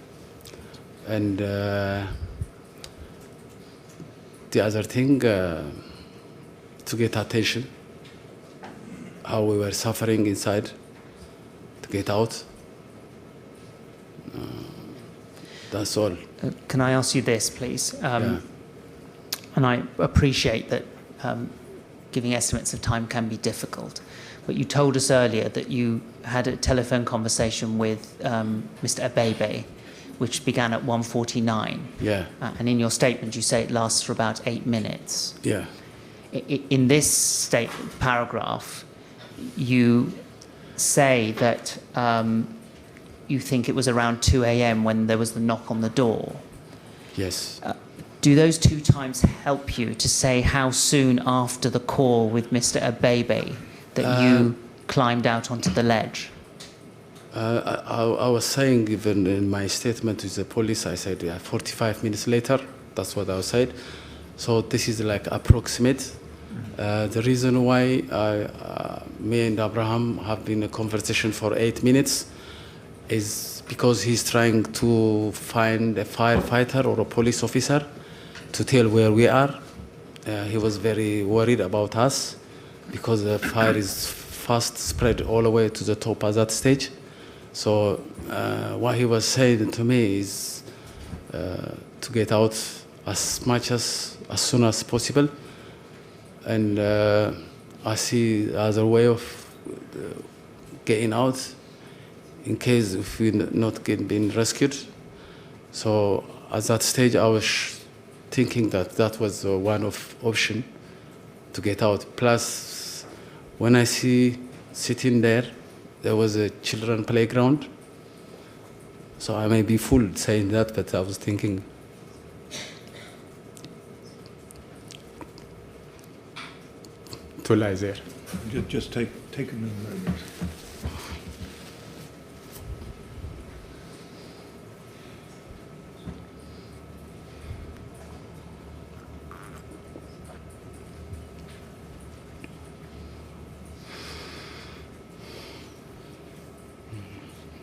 And the other thing, to get attention, how we were suffering inside, to get out. That's all. Can I ask you this, please? Yeah. And I appreciate that giving estimates of time can be difficult, but you told us earlier that you had a telephone conversation with Mr. Abebe, which began at 1:49. Yeah. And in your statement, you say it lasts for about 8 minutes. Yeah. In this paragraph, you say that you think it was around 2 a.m. when there was the knock on the door. Yes. Do those two times help you to say how soon after the call with Mr. Abebe that you climbed out onto the ledge? I was saying, even in my statement with the police, I said 45 minutes later. That's what I said. So this is like approximate. The reason why me and Abraham have been in a conversation for 8 minutes is because he's trying to find a firefighter or a police officer to tell where we are. He was very worried about us because the fire is fast spread all the way to the top at that stage. So what he was saying to me is to get out as soon as possible. And I see the other way of getting out in case if we're not being rescued. So at that stage, I was thinking that was one of option to get out. Plus, when I see sitting there was a children playground. So I may be fool saying that, but I was thinking. To lie there. Just take a moment.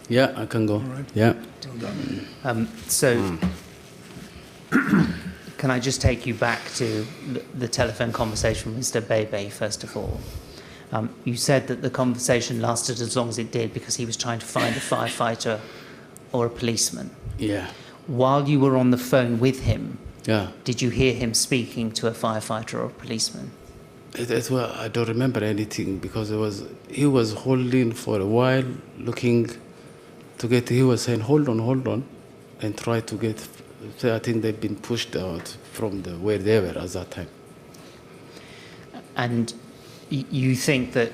Yeah, I can go. All right. Yeah. Well done. Can I just take you back to the telephone conversation with Mr. Bebe, first of all? You said that the conversation lasted as long as it did because he was trying to find a firefighter or a policeman. Yeah. While you were on the phone with him, Yeah. did you hear him speaking to a firefighter or a policeman? I don't remember anything because he was holding for a while, looking to get. He was saying, "Hold on," and try to get. I think they've been pushed out from where they were at that time. And you think that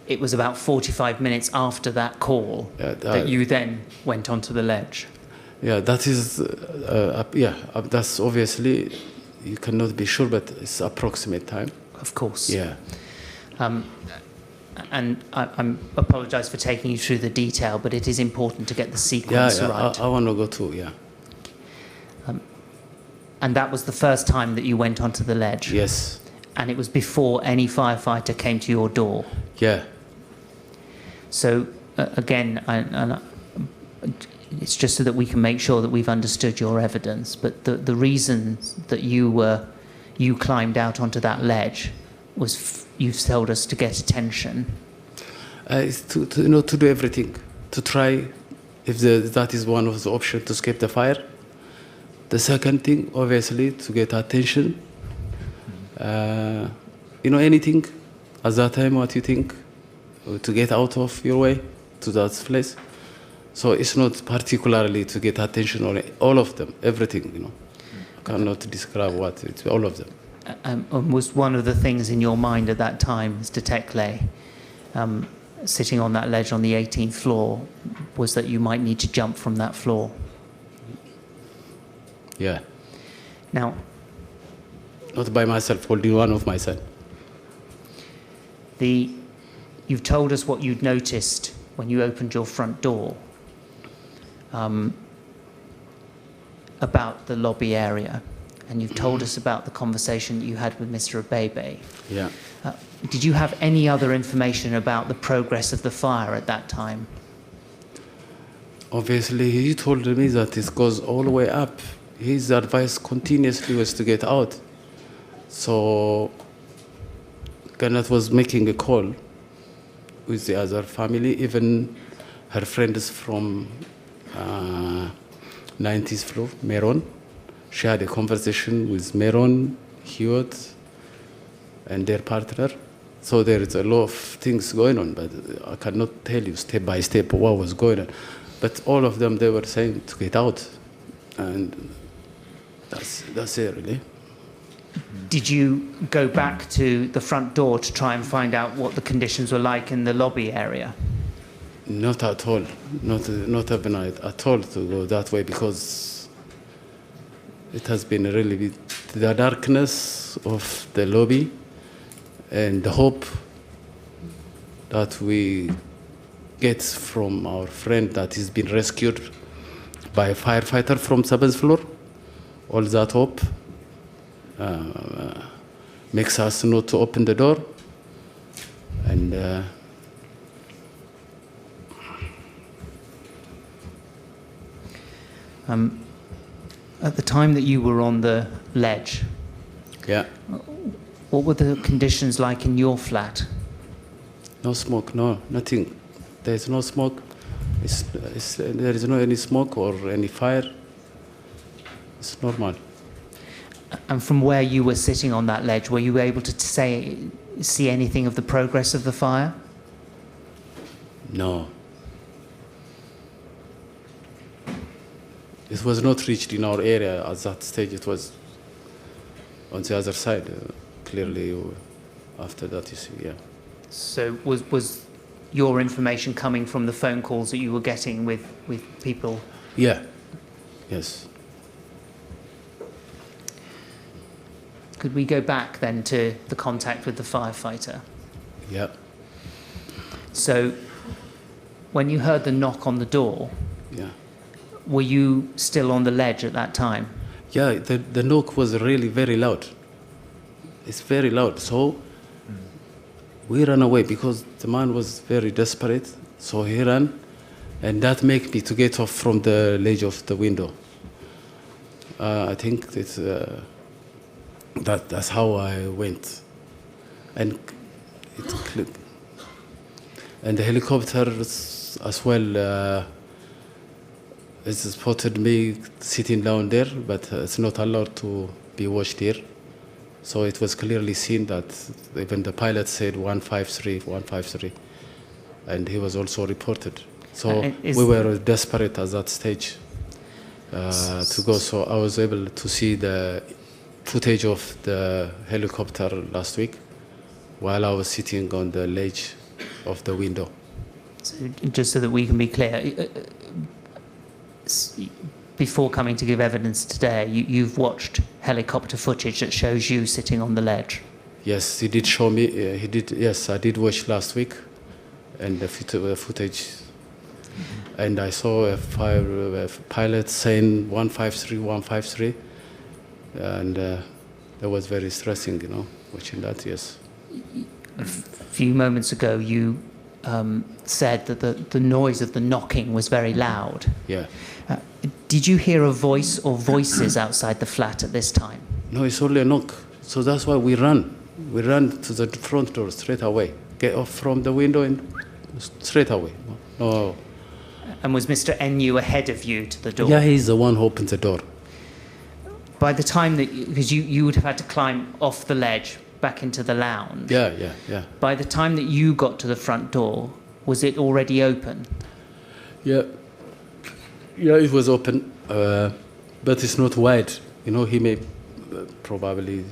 it was about 45 minutes after that call that you then went onto the ledge? Yeah, that is. That's obviously you cannot be sure, but it's approximate time. Of course. Yeah. And I apologise for taking you through the detail, but it is important to get the sequence right. I want to go too. Yeah. And that was the first time that you went onto the ledge? Yes. And it was before any firefighter came to your door. Yeah. So again, it's just so that we can make sure that we've understood your evidence. But the reason that you climbed out onto that ledge was, you've told us, to get attention. It's to do everything, to try if that is one of the options to escape the fire. The second thing, obviously, to get attention. Anything at that time, what you think, to get out of your way to that place. So it's not particularly to get attention on all of them, everything, I cannot describe what, it's all of them. And was one of the things in your mind at that time, Mr. Tekle, sitting on that ledge on the 18th floor, was that you might need to jump from that floor? Yeah. Now, not by myself, holding one of my son. You've told us what you'd noticed when you opened your front door about the lobby area, and you've told us about the conversation that you had with Mr. Abebe. Yeah. Did you have any other information about the progress of the fire at that time? Obviously, he told me that it goes all the way up. His advice continuously was to get out. So Kenneth was making a call with the other family, even her friends from 90th floor, Meron. She had a conversation with Meron, Hewitt, and their partner. So there is a lot of things going on, but I cannot tell you step by step what was going on. But all of them, they were saying to get out. And that's it, really. Did you go back to the front door to try and find out what the conditions were like in the lobby area? Not at all. Not even at all to go that way, because it has been really the darkness of the lobby and the hope that we get from our friend that has been rescued by a firefighter from 7th floor. All that hope makes us not to open the door. And at the time that you were on the ledge, yeah, what were the conditions like in your flat? no smoke, no, nothing. There's no smoke. There is no any smoke or any fire. It's normal. And from where you were sitting on that ledge, were you able to see anything of the progress of the fire? No. It was not reached in our area at that stage. It was on the other side. Clearly, after that, you see, yeah. So was your information coming from the phone calls that you were getting with people? Yeah. Yes. Could we go back then to the contact with the firefighter? Yeah. So when you heard the knock on the door, Yeah. were you still on the ledge at that time? Yeah, the knock was really very loud. It's very loud. So we ran away because the man was very desperate. So he ran, and that made me to get off from the ledge of the window. I think that's how I went. And the helicopter as well it spotted me sitting down there, but it's not allowed to be watched here. So it was clearly seen that even the pilot said 153, 153, and he was also reported. So we were desperate at that stage to go. So I was able to see the footage of the helicopter last week while I was sitting on the ledge of the window. So just so that we can be clear, before coming to give evidence today, you've watched helicopter footage that shows you sitting on the ledge? Yes, he did show me. He did. Yes, I did watch last week, and the footage. And I saw a pilot saying 153, 153, and the It was very stressing, watching that, yes. A few moments ago, you said that the noise of the knocking was very loud. Yeah. Did you hear a voice or voices outside the flat at this time? No, it's only a knock. So that's why we ran. We ran to the front door straight away. Get off from the window and straight away. No. And was Mr. NU ahead of you to the door? Yeah, he's the one who opened the door. By the time that, because you would have had to climb off the ledge back into the lounge. Yeah. By the time that you got to the front door, was it already open? Yeah, it was open, but it's not wide. He may probably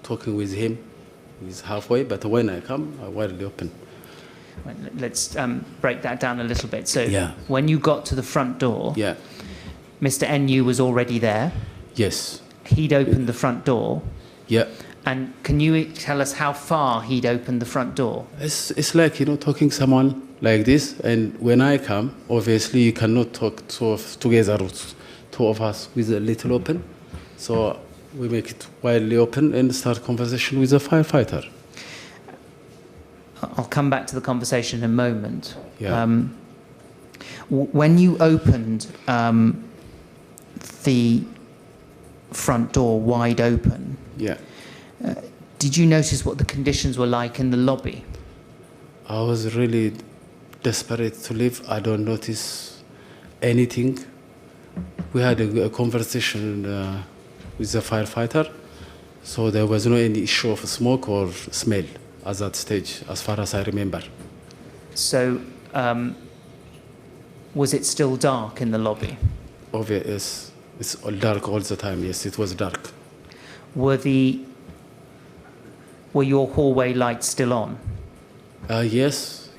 talking with him. He's halfway, but when I come, I widely open. Right, let's break that down a little bit. So Yeah. when you got to the front door, Yeah. Mr. NU was already there. Yes. He'd opened the front door. Yeah. And can you tell us how far he'd opened the front door? It's like, talking someone like this, and when I come, obviously you cannot talk together, two of us with a little open. So we make it widely open and start conversation with the firefighter. I'll come back to the conversation in a moment. Yeah. When you opened the front door wide open, Yeah. did you notice what the conditions were like in the lobby? I was really desperate to leave. I don't notice anything. We had a conversation with the firefighter, so there was no any issue of smoke or smell at that stage, as far as I remember. So, was it still dark in the lobby? Obvious, it's all dark all the time. Yes, it was dark. Were your hallway lights still on? Yes.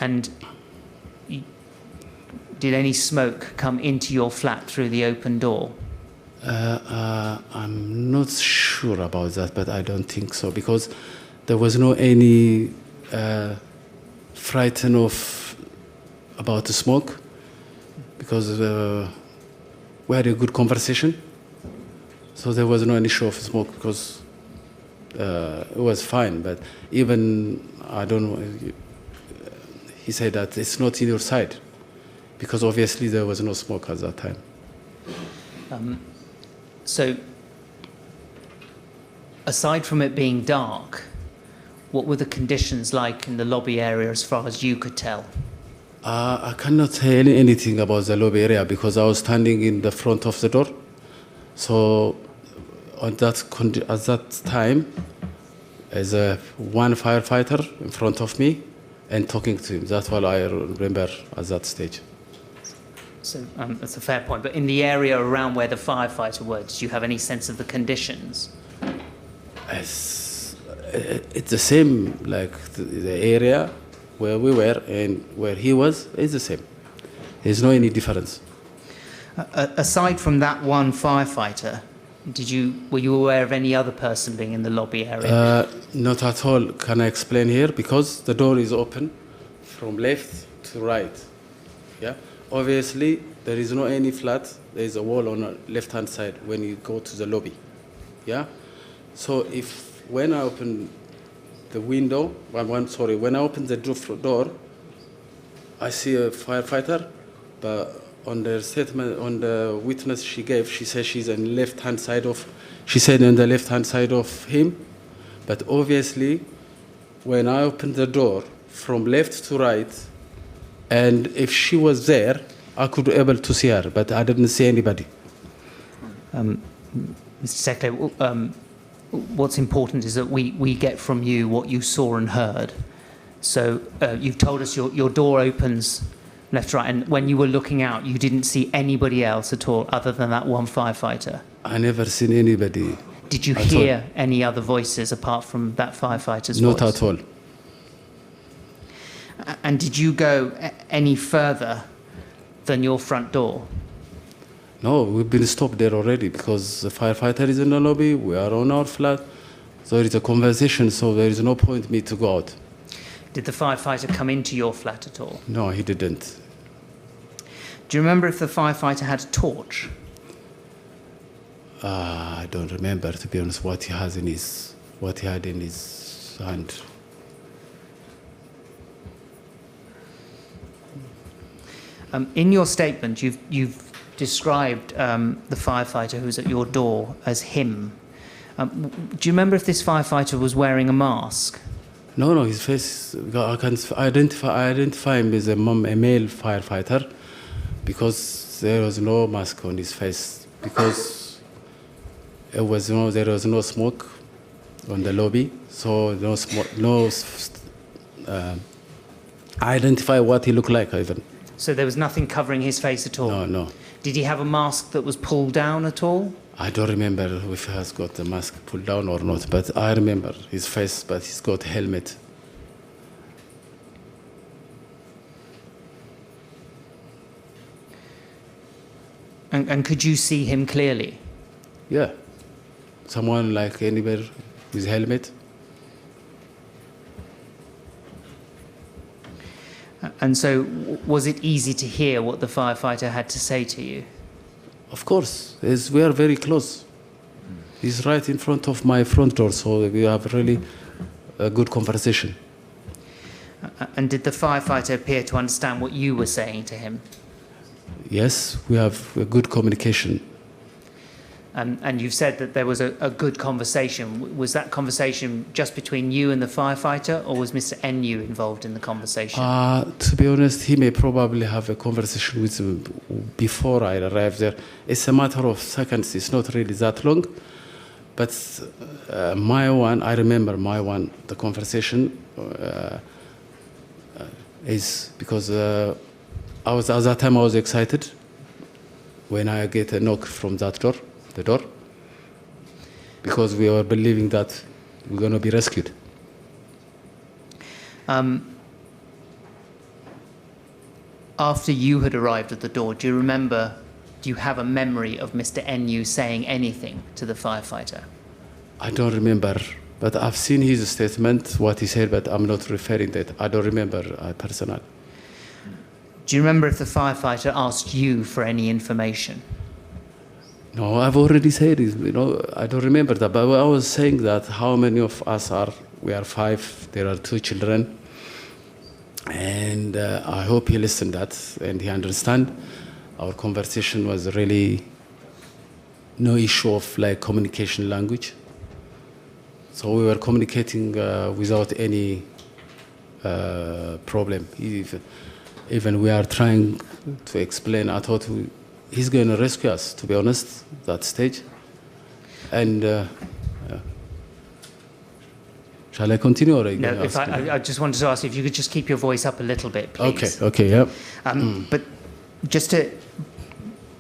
And did any smoke come into your flat through the open door? I'm not sure about that, but I don't think so, because there was no any frighten about the smoke, because we had a good conversation, so there was no any issue of smoke, because it was fine. But even, I don't know, he said that it's not in your side, because obviously there was no smoke at that time. So, aside from it being dark, what were the conditions like in the lobby area as far as you could tell? I cannot say anything about the lobby area because I was standing in the front of the door. So at that time, there's one firefighter in front of me and talking to him. That's what I remember at that stage. So that's a fair point. But in the area around where the firefighter was, did you have any sense of the conditions? It's the same, like the area where we were and where he was is the same. There's no any difference. Aside from that one firefighter, were you aware of any other person being in the lobby area? Not at all. Can I explain here? Because the door is open from left to right. Yeah. Obviously, there is no any flat. There is a wall on the left-hand side when you go to the lobby. Yeah. So when I open the window, when I open the door, I see a firefighter, but on the statement, on the witness she gave, she said she's on the left-hand side of him. But obviously, when I opened the door from left to right, and if she was there, I could be able to see her, but I didn't see anybody. Mr. Tekle, what's important is that we get from you what you saw and heard. So you've told us your door opens left, right, and when you were looking out, you didn't see anybody else at all other than that one firefighter? I never seen anybody. Did you hear any other voices apart from that firefighter's voice? Not at all. And did you go any further than your front door? No, we've been stopped there already because the firefighter is in the lobby, we are on our flat. There is a conversation, so there is no point me to go out. Did the firefighter come into your flat at all? No, he didn't. Do you remember if the firefighter had a torch? I don't remember, to be honest, what he had in his hand. In your statement, you've described the firefighter who's at your door as him. Do you remember if this firefighter was wearing a mask? No, his face, I can identify him as a male firefighter because there was no mask on his face, because there was no smoke on the lobby, so no smoke, I identify what he looked like even. So there was nothing covering his face at all? No. Did he have a mask that was pulled down at all? I don't remember if he has got the mask pulled down or not, but I remember his face, but he's got a helmet. And could you see him clearly? Yeah. Someone like anybody with a helmet. And so was it easy to hear what the firefighter had to say to you? Of course, we are very close. He's right in front of my front door, so we have really a good conversation. And did the firefighter appear to understand what you were saying to him? Yes, we have a good communication. And you've said that there was a good conversation. Was that conversation just between you and the firefighter, or was Mr. NU involved in the conversation? To be honest, he may probably have a conversation with him before I arrived there. It's a matter of seconds. It's not really that long. But I remember the conversation is because at that time I was excited when I get a knock from the door, because we were believing that we're going to be rescued. After you had arrived at the door, do you have a memory of Mr. NU saying anything to the firefighter? I don't remember, but I've seen his statement, what he said, but I'm not referring that. I don't remember personally. Do you remember if the firefighter asked you for any information? No, I've already said it. I don't remember that. But I was saying that how many of us are? We are 5. There are 2 children, and I hope he listened that and he understand. Our conversation was really no issue of communication language. So we were communicating without any problem. Even we are trying to explain. I thought he's going to rescue us, to be honest, that stage. And shall I continue? Or No, I just wanted to ask if you could just keep your voice up a little bit, please. Okay, yeah. But just to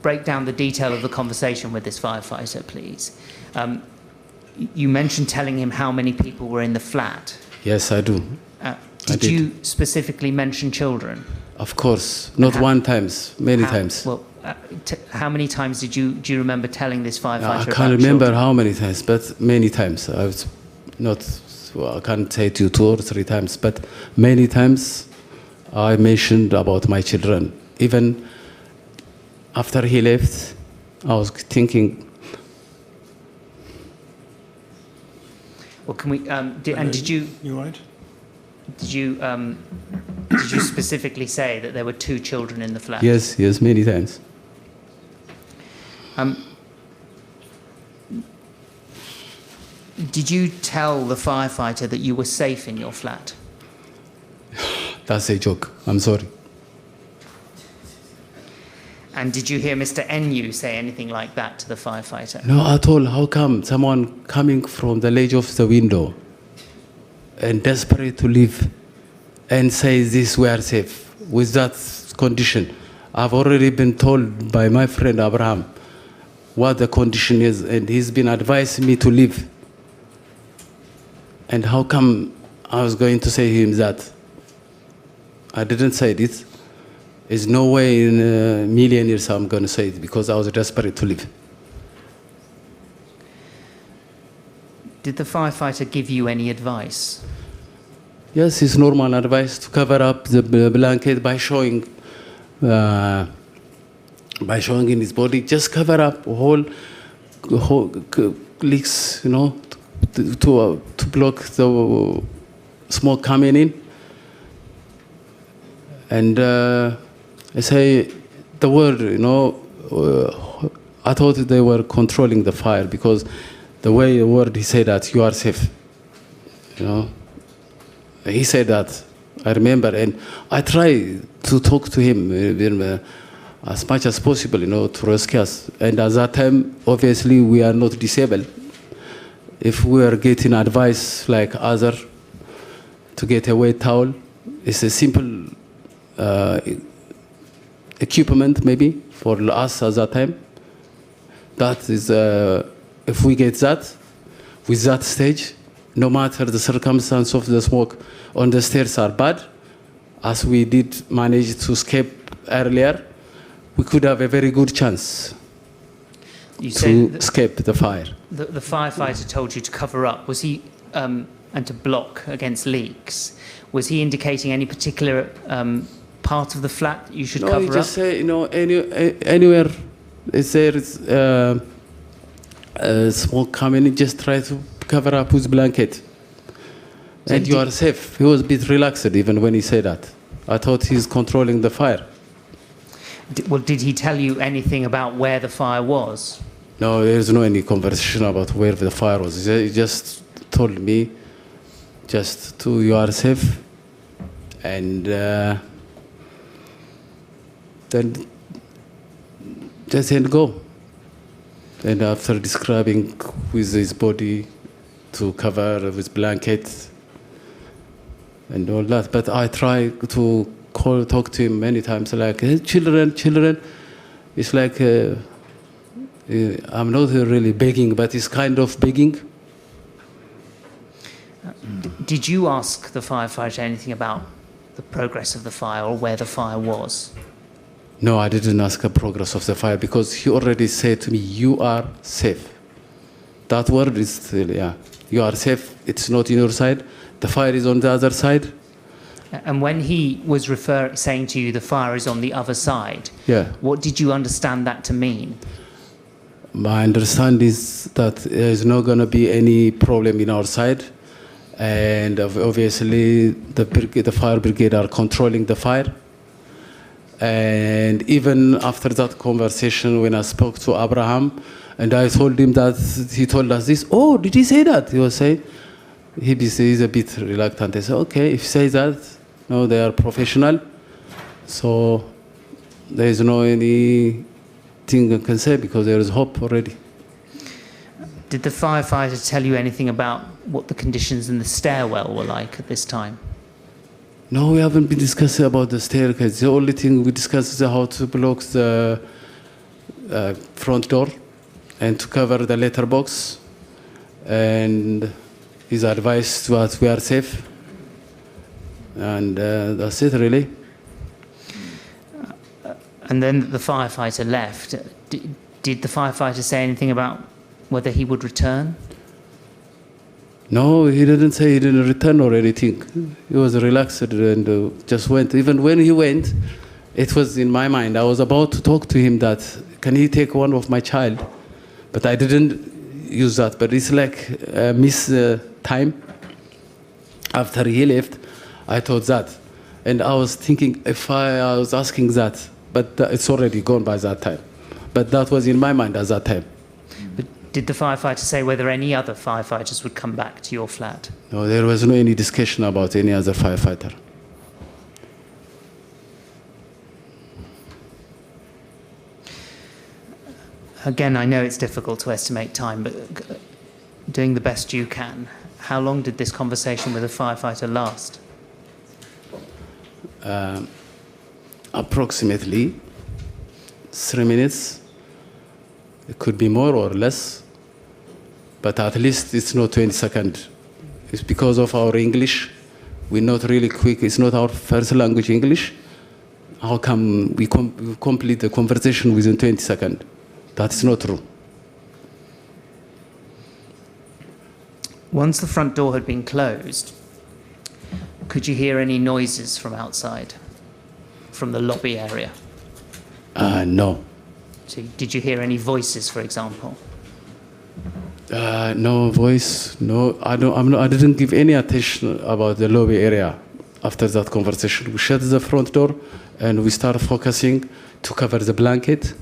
break down the detail of the conversation with this firefighter, please. You mentioned telling him how many people were in the flat. Yes, I do. Did you specifically mention children? Of course, not one times, many times. Well, how many times do you remember telling this firefighter about I can't remember children? how many times, but many times. I can't say to you 2 or 3 times, but many times I mentioned about my children. Even after he left, I was thinking. Well, can we? Did you? You all right? Did you specifically say that there were 2 children in the flat? Yes, many times. Did you tell the firefighter that you were safe in your flat? That's a joke. I'm sorry. And did you hear Mr. NU say anything like that to the firefighter? No, at all. How come someone coming from the ledge of the window and desperate to leave and say this, we are safe with that condition? I've already been told by my friend Abraham what the condition is, and he's been advising me to leave. And how come I was going to say to him that? I didn't say it. There's no way in a million years I'm going to say it, because I was desperate to leave. Did the firefighter give you any advice? Yes, it's normal advice to cover up the blanket by showing in his body. Just cover up whole leaks, you know, to block the smoke coming in. And I say the word, you know, I thought they were controlling the fire because the way the word he said that you are safe, you know. He said that, I remember, and I try to talk to him as much as possible, you know, to rescue us. And at that time, obviously, we are not disabled. If we are getting advice like other to get a wet towel, it's a simple equipment maybe for us at that time. That is, if we get that, with that stage, no matter the circumstance of the smoke on the stairs are bad, as we did manage to escape earlier, we could have a very good chance to escape the fire. The firefighter told you to cover up. Was he, and to block against leaks, was he indicating any particular part of the flat that you should cover up? No, he just say, you know, anywhere there is smoke coming in, just try to cover up with blanket. So and you are safe. He was a bit relaxed even when he said that. I thought he's controlling the fire. Well, did he tell you anything about where the fire was? No, there's no any conversation about where the fire was. He just told me, just to you are safe, and then just let go. And after describing with his body to cover with blanket and all that, but I try to talk to him many times, like, hey, children. It's like, I'm not really begging, but it's kind of begging. Did you ask the firefighter anything about the progress of the fire or where the fire was? No, I didn't ask the progress of the fire because he already said to me, you are safe. That word is still, yeah. You are safe. It's not on your side. The fire is on the other side. And when he was saying to you, the fire is on the other side, yeah. What did you understand that to mean? My understanding is that there's not going to be any problem in our side. And obviously, the fire brigade are controlling the fire. And even after that conversation, when I spoke to Abraham, and I told him that he told us this, oh, did he say that? He was saying, he's a bit reluctant. I said, okay, if he says that, no, they are professional. So there is no anything I can say because there is hope already. Did the firefighter tell you anything about what the conditions in the stairwell were like at this time? No, we haven't been discussing about the staircase. The only thing we discussed is how to block the front door and to cover the letterbox. And his advice to us, we are safe. And that's it, really. And then the firefighter left. Did the firefighter say anything about whether he would return? No, he didn't say he didn't return or anything. He was relaxed and just went. Even when he went, it was in my mind. I was about to talk to him that, can he take one of my child? But I didn't use that. But it's like miss time. After he left, I thought that. And I was thinking if I was asking that, but it's already gone by that time. But that was in my mind at that time. But did the firefighter say whether any other firefighters would come back to your flat? No, there was no any discussion about any other firefighter. Again, I know it's difficult to estimate time, but doing the best you can, how long did this conversation with the firefighter last? Approximately 3 minutes. It could be more or less, but at least it's not 20 seconds. It's because of our English. We're not really quick. It's not our first language, English. How come we complete the conversation within 20 seconds? That's not true. Once the front door had been closed, could you hear any noises from outside, from the lobby area? No. So did you hear any voices, for example? No voice, no. I didn't give any attention about the lobby area. After that conversation, we shut the front door and we started focusing to cover the blanket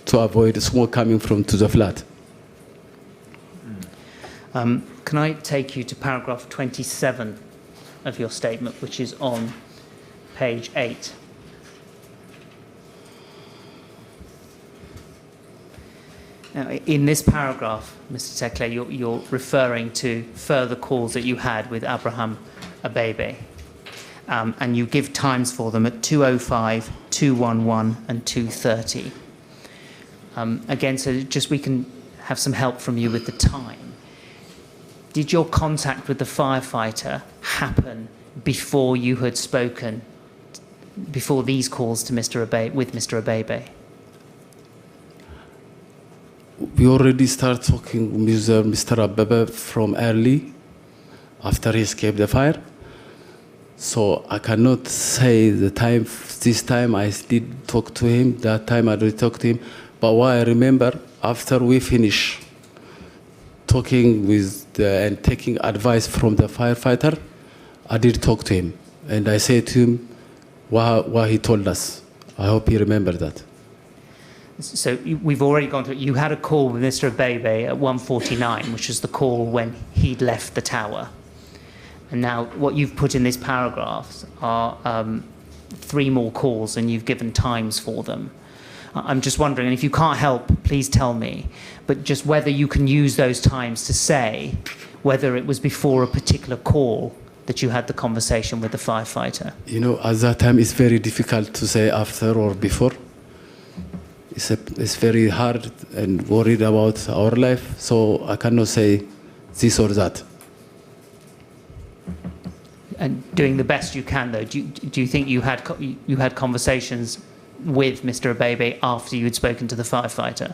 to avoid smoke coming from to the flat. Can I take you to paragraph 27 of your statement, which is on page 8? Now, in this paragraph, Mr. Tekle, you're referring to further calls that you had with Abraham Abebe, and you give times for them at 2:05, 2:11, and 2:30. Again, so just we can have some help from you with the time. Did your contact with the firefighter happen before you had spoken, before these calls to Mr. Abebe? We already started talking with Mr. Abebe from early, after he escaped the fire. So I cannot say the time, this time I did talk to him, that time I did talk to him. But what I remember, after we finish talking with and taking advice from the firefighter, I did talk to him. And I said to him what he told us. I hope he remembered that. So we've already gone through it. You had a call with Mr. Abebe at 1:49, which was the call when he'd left the tower. And now what you've put in this paragraph are 3 more calls, and you've given times for them. I'm just wondering, and if you can't help, please tell me, but just whether you can use those times to say whether it was before a particular call that you had the conversation with the firefighter. You know, at that time, it's very difficult to say after or before. It's very hard and worried about our life, so I cannot say this or that. And doing the best you can, though, do you think you had conversations with Mr. Abebe after you had spoken to the firefighter?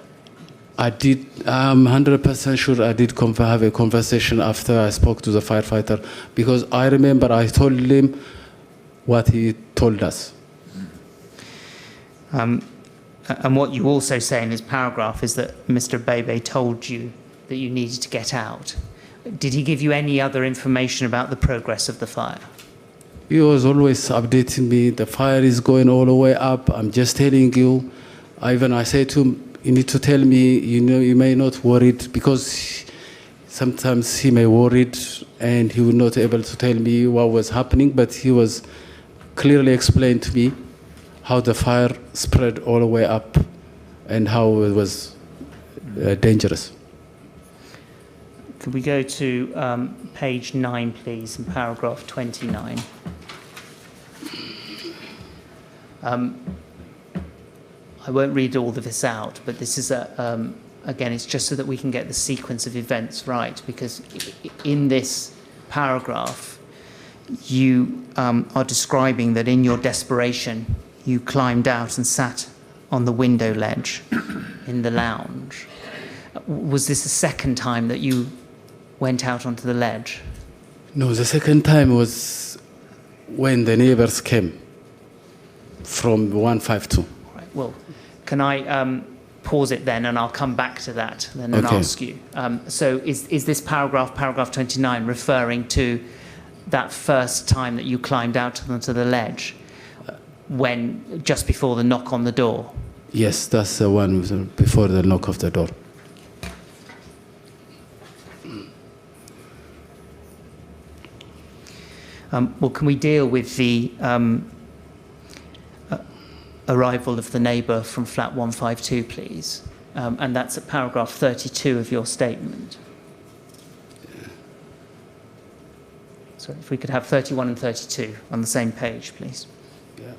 I did. I'm 100% sure I did have a conversation after I spoke to the firefighter, because I remember I told him what he told us. And what you also say in this paragraph is that Mr. Abebe told you that you needed to get out. Did he give you any other information about the progress of the fire? He was always updating me. The fire is going all the way up. I'm just telling you. I said to him, you need to tell me, you know, you may not worried, because sometimes he may worried and he was not able to tell me what was happening, but he was clearly explained to me how the fire spread all the way up and how it was dangerous. Could we go to page 9, please, in paragraph 29? I won't read all of this out, but this is, again, it's just so that we can get the sequence of events right, because in this paragraph, you are describing that in your desperation, you climbed out and sat on the window ledge in the lounge. Was this the second time that you went out onto the ledge? No, the second time was when the neighbors came from 152. Right, well, can I pause it then, and I'll come back to that then and ask you. So is this paragraph 29, referring to that first time that you climbed out onto the ledge, when just before the knock on the door? Yes, that's the one before the knock of the door. Well, can we deal with the arrival of the neighbour from flat 152, please? And that's at paragraph 32 of your statement. Sorry, if we could have 31 and 32 on the same page, please. Yeah.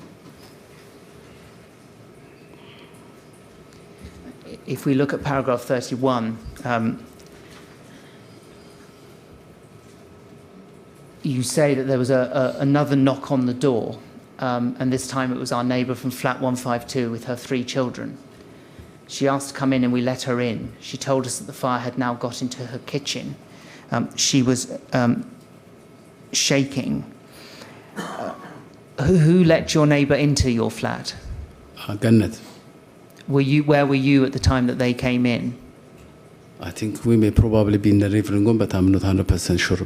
If we look at paragraph 31, you say that there was another knock on the door, and this time it was our neighbour from flat 152 with her 3 children. She asked to come in and we let her in. She told us that the fire had now got into her kitchen. She was shaking. Who let your neighbour into your flat? Gannet. Where were you at the time that they came in? I think we may probably be in the living room, but I'm not 100% sure.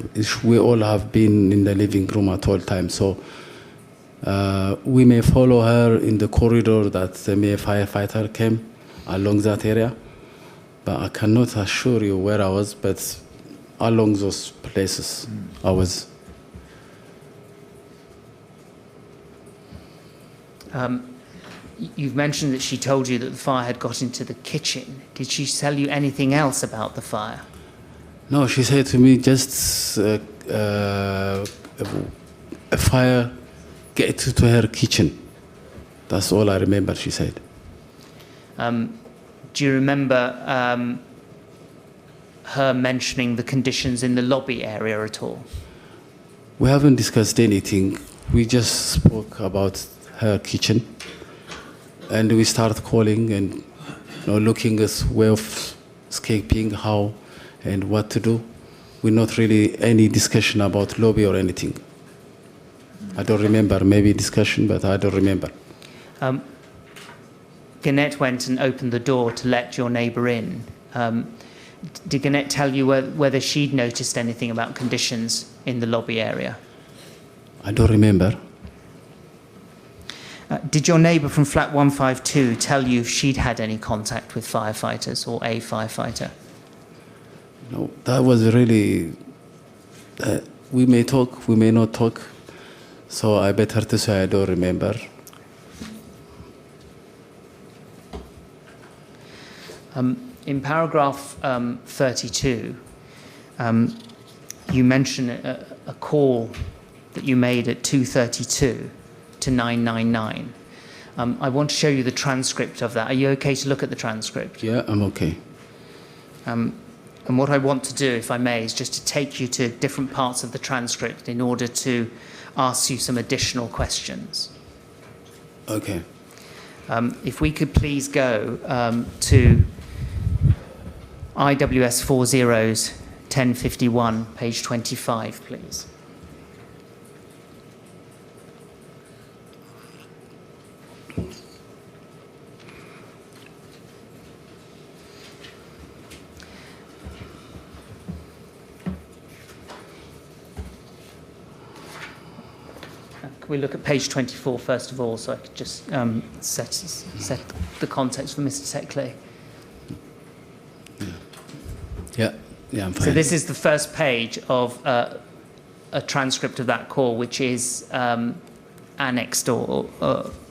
We all have been in the living room at all times, so we may follow her in the corridor that the firefighter came along that area, but I cannot assure you where I was, but along those places I was. You've mentioned that she told you that the fire had got into the kitchen. Did she tell you anything else about the fire? No, she said to me, just a fire get to her kitchen. That's all I remember, she said. Do you remember her mentioning the conditions in the lobby area at all? We haven't discussed anything. We just spoke about her kitchen. And we started calling and looking at way of escaping, how and what to do. We're not really any discussion about lobby or anything. I don't remember, maybe discussion, but I don't remember. Gannett went and opened the door to let your neighbour in. Did Gannett tell you whether she'd noticed anything about conditions in the lobby area? I don't remember. Did your neighbour from flat 152 tell you if she'd had any contact with firefighters or a firefighter? No, that was really... we may talk, we may not talk. So I better to say I don't remember. In paragraph 32, you mention a call that you made at 2:32 to 999. I want to show you the transcript of that. Are you okay to look at the transcript? Yeah, I'm okay. And what I want to do, if I may, is just to take you to different parts of the transcript in order to ask you some additional questions. Okay. If we could please go to IWS 40's 1051, page 25, please. Can we look at page 24 first of all, so I could just set the context for Mr. Tekle? Yeah, I'm fine. So this is the first page of a transcript of that call, which is annexed or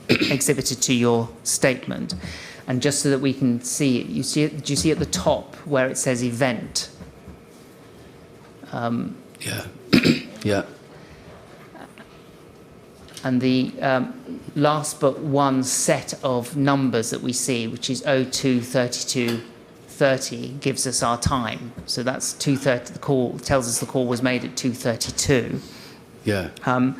exhibited to your statement. And just so that we can see it, do you see at the top where it says event? Yeah, yeah. And the last but one set of numbers that we see, which is 02 32 30, gives us our time. So that's 2:30. The call tells us the call was made at 2:32. Yeah. Can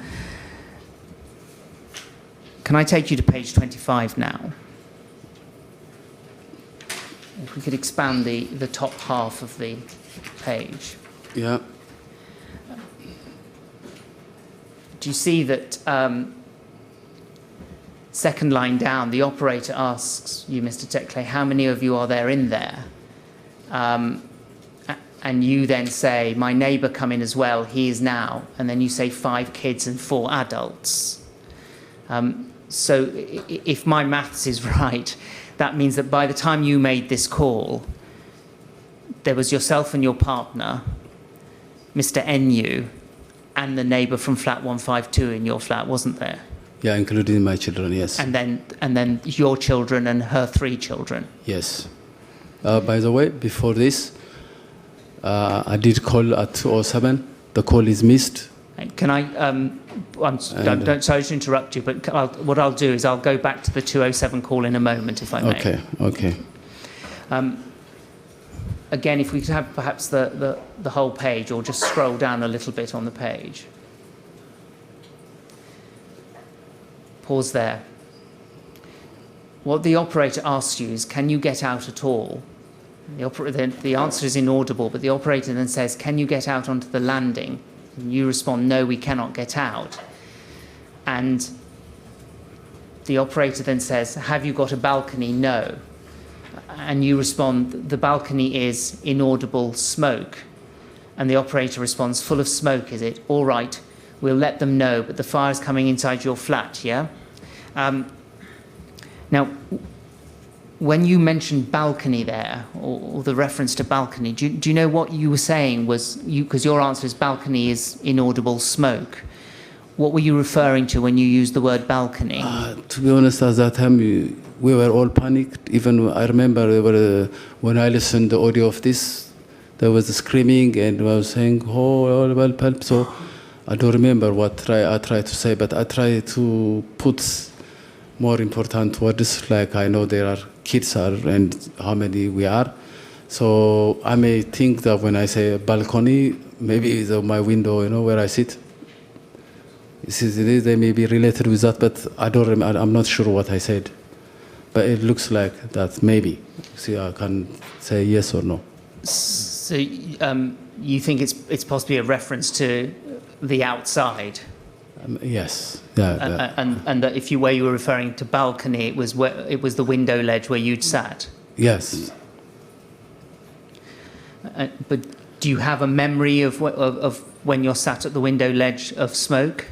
I take you to page 25 now? If we could expand the top half of the page. Yeah. Do you see that second line down, the operator asks you, Mr. Tekle, how many of you are there in there? And you then say, my neighbour come in as well, he is now. And then you say 5 kids and 4 adults. So if my maths is right, that means that by the time you made this call, there was yourself and your partner, Mr. NU, and the neighbour from flat 152 in your flat, wasn't there? Yeah, including my children, yes. And then your children and her 3 children. Yes. By the way, before this, I did call at 2:07. The call is missed. Can I? Sorry to interrupt you, but what I'll do is I'll go back to the 2:07 call in a moment, if I may. Okay. Okay. Again, if we could have perhaps the whole page, or just scroll down a little bit on the page. Pause there. What the operator asks you is, can you get out at all? The answer is inaudible, but the operator then says, can you get out onto the landing? And you respond, no, we cannot get out. And the operator then says, have you got a balcony? No. and you respond, the balcony is inaudible smoke. And the operator responds, full of smoke, is it? All right, we'll let them know, but the fire's coming inside your flat, yeah? Now, when you mentioned balcony there, or the reference to balcony, do you know what you were saying was, because your answer is balcony is inaudible smoke. What were you referring to when you used the word balcony? To be honest, at that time, we were all panicked. Even I remember when I listened to the audio of this, there was screaming and I was saying, oh, well, help. So I don't remember what I tried to say, but I tried to put more important words, like I know there are kids and how many we are. So I may think that when I say balcony, maybe it's my window, where I sit. They may be related with that, but I'm not sure what I said. But it looks like that maybe. See, I can say yes or no. So you think it's possibly a reference to the outside? Yes. Yeah. And that if you were referring to balcony, it was the window ledge where you'd sat. Yes. But do you have a memory of when you're sat at the window ledge of smoke?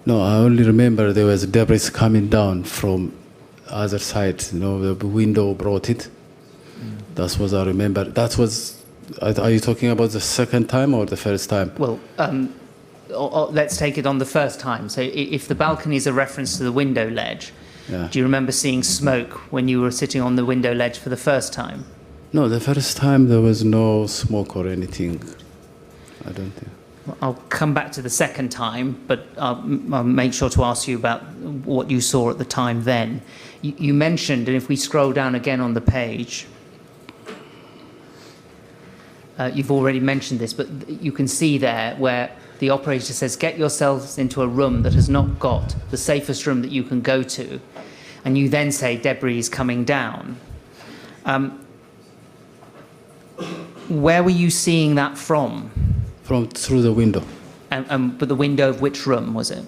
No, I only remember there was debris coming down from other side. The window brought it. That's what I remember. That was. Are you talking about the second time or the first time? Well, let's take it on the first time. So if the balcony is a reference to the window ledge, do you remember seeing smoke when you were sitting on the window ledge for the first time? No, the first time there was no smoke or anything. I don't think. I'll come back to the second time, but I'll make sure to ask you about what you saw at the time then. You mentioned, and if we scroll down again on the page, you've already mentioned this, but you can see there where the operator says, get yourselves into a room that has not got the safest room that you can go to, and you then say debris is coming down. Where were you seeing that from? Through the window. But the window of which room was it?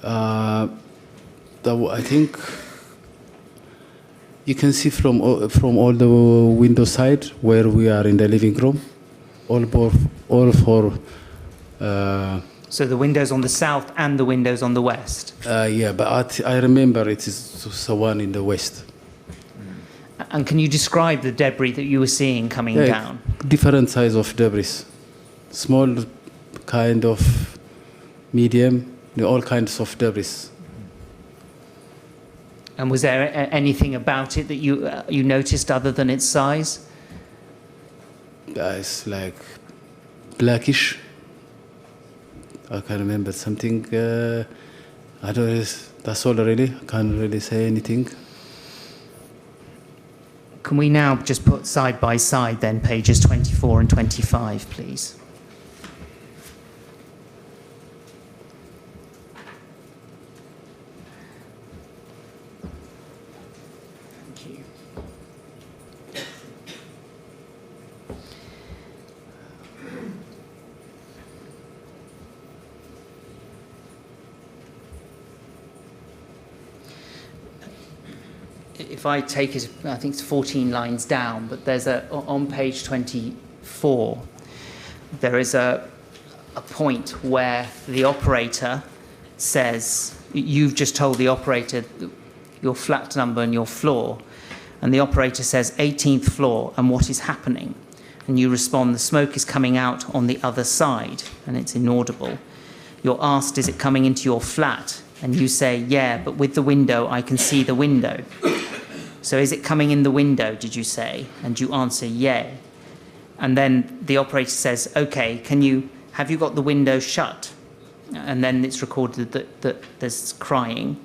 I think you can see from all the window side where we are in the living room, all four. So the windows on the south and the windows on the west. Yeah, but I remember it is the one in the west. And can you describe the debris that you were seeing coming down? Different size of debris. Small, kind of, medium, all kinds of debris. And was there anything about it that you noticed other than its size? It's like blackish. I can remember something. I don't. That's all really. I can't really say anything. Can we now just put side by side then pages 24 and 25, please? If I take it, I think it's 14 lines down, but there's on page 24, there is a point where the operator says, you've just told the operator your flat number and your floor, and the operator says 18th floor and what is happening, and you respond, the smoke is coming out on the other side, and it's inaudible. You're asked, is it coming into your flat? And you say, yeah, but with the window, I can see the window. So is it coming in the window, did you say? And you answer, yeah. And then the operator says, okay, have you got the window shut? And then it's recorded that there's crying.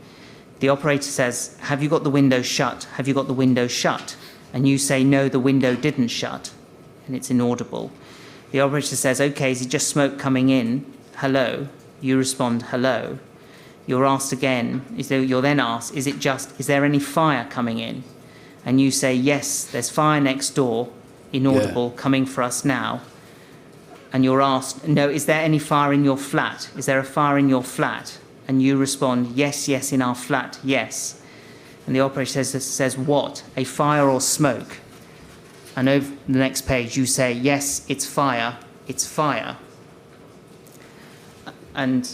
The operator says, have you got the window shut? Have you got the window shut? And you say, no, the window didn't shut. And it's inaudible. The operator says, okay, is it just smoke coming in? Hello. You respond, hello. You're asked again, you're then asked, is there any fire coming in? And you say, yes, there's fire next door, inaudible, coming for us now. And you're asked, no, is there any fire in your flat? Is there a fire in your flat? And you respond, yes, in our flat, yes. And the operator says what? A fire or smoke? And over the next page you say, yes, it's fire, it's fire. And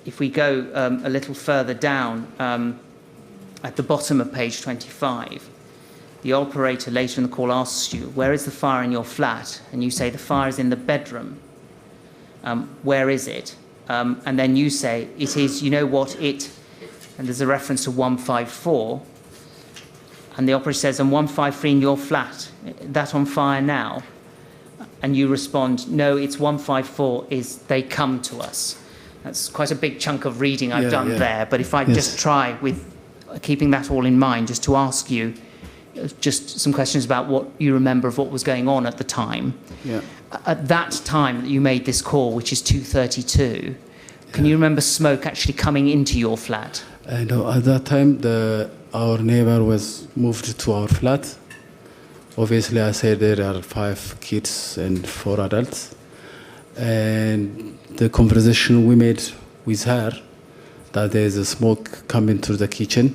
if we go a little further down, at the bottom of page 25, the operator later in the call asks you, where is the fire in your flat? And you say, the fire is in the bedroom. Where is it? And then you say, it is, you know what, it, and there's a reference to 154. And the operator says, and 153 in your flat, that on fire now? And you respond, no, it's 154, is they come to us. That's quite a big chunk of reading I've done there, but if I just try with keeping that all in mind, just to ask you just some questions about what you remember of what was going on at the time. Yeah. At that time that you made this call, which is 2:32, can you remember smoke actually coming into your flat? No, at that time, our neighbor was moved to our flat. Obviously, I said there are 5 kids and 4 adults. And the conversation we made with her, that there's a smoke coming to the kitchen.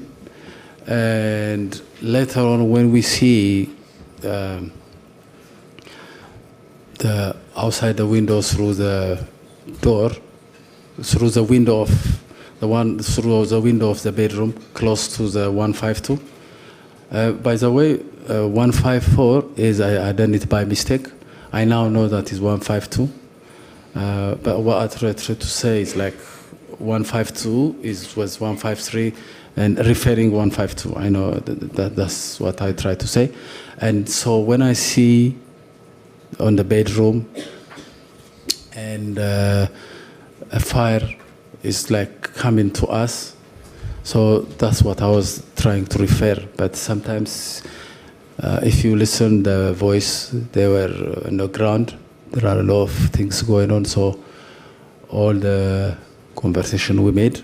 And later on, when we see the outside the window through the door, through the window of through the window of the bedroom, close to the 152. By the way, 154 is I done it by mistake. I now know that is 152. But what I try to say is like 152 was 153 and referring 152. I know that's what I try to say. And so when I see on the bedroom and a fire is like coming to us, so that's what I was trying to refer. But sometimes if you listen the voice, they were on the ground. There are a lot of things going on, so all the conversation we made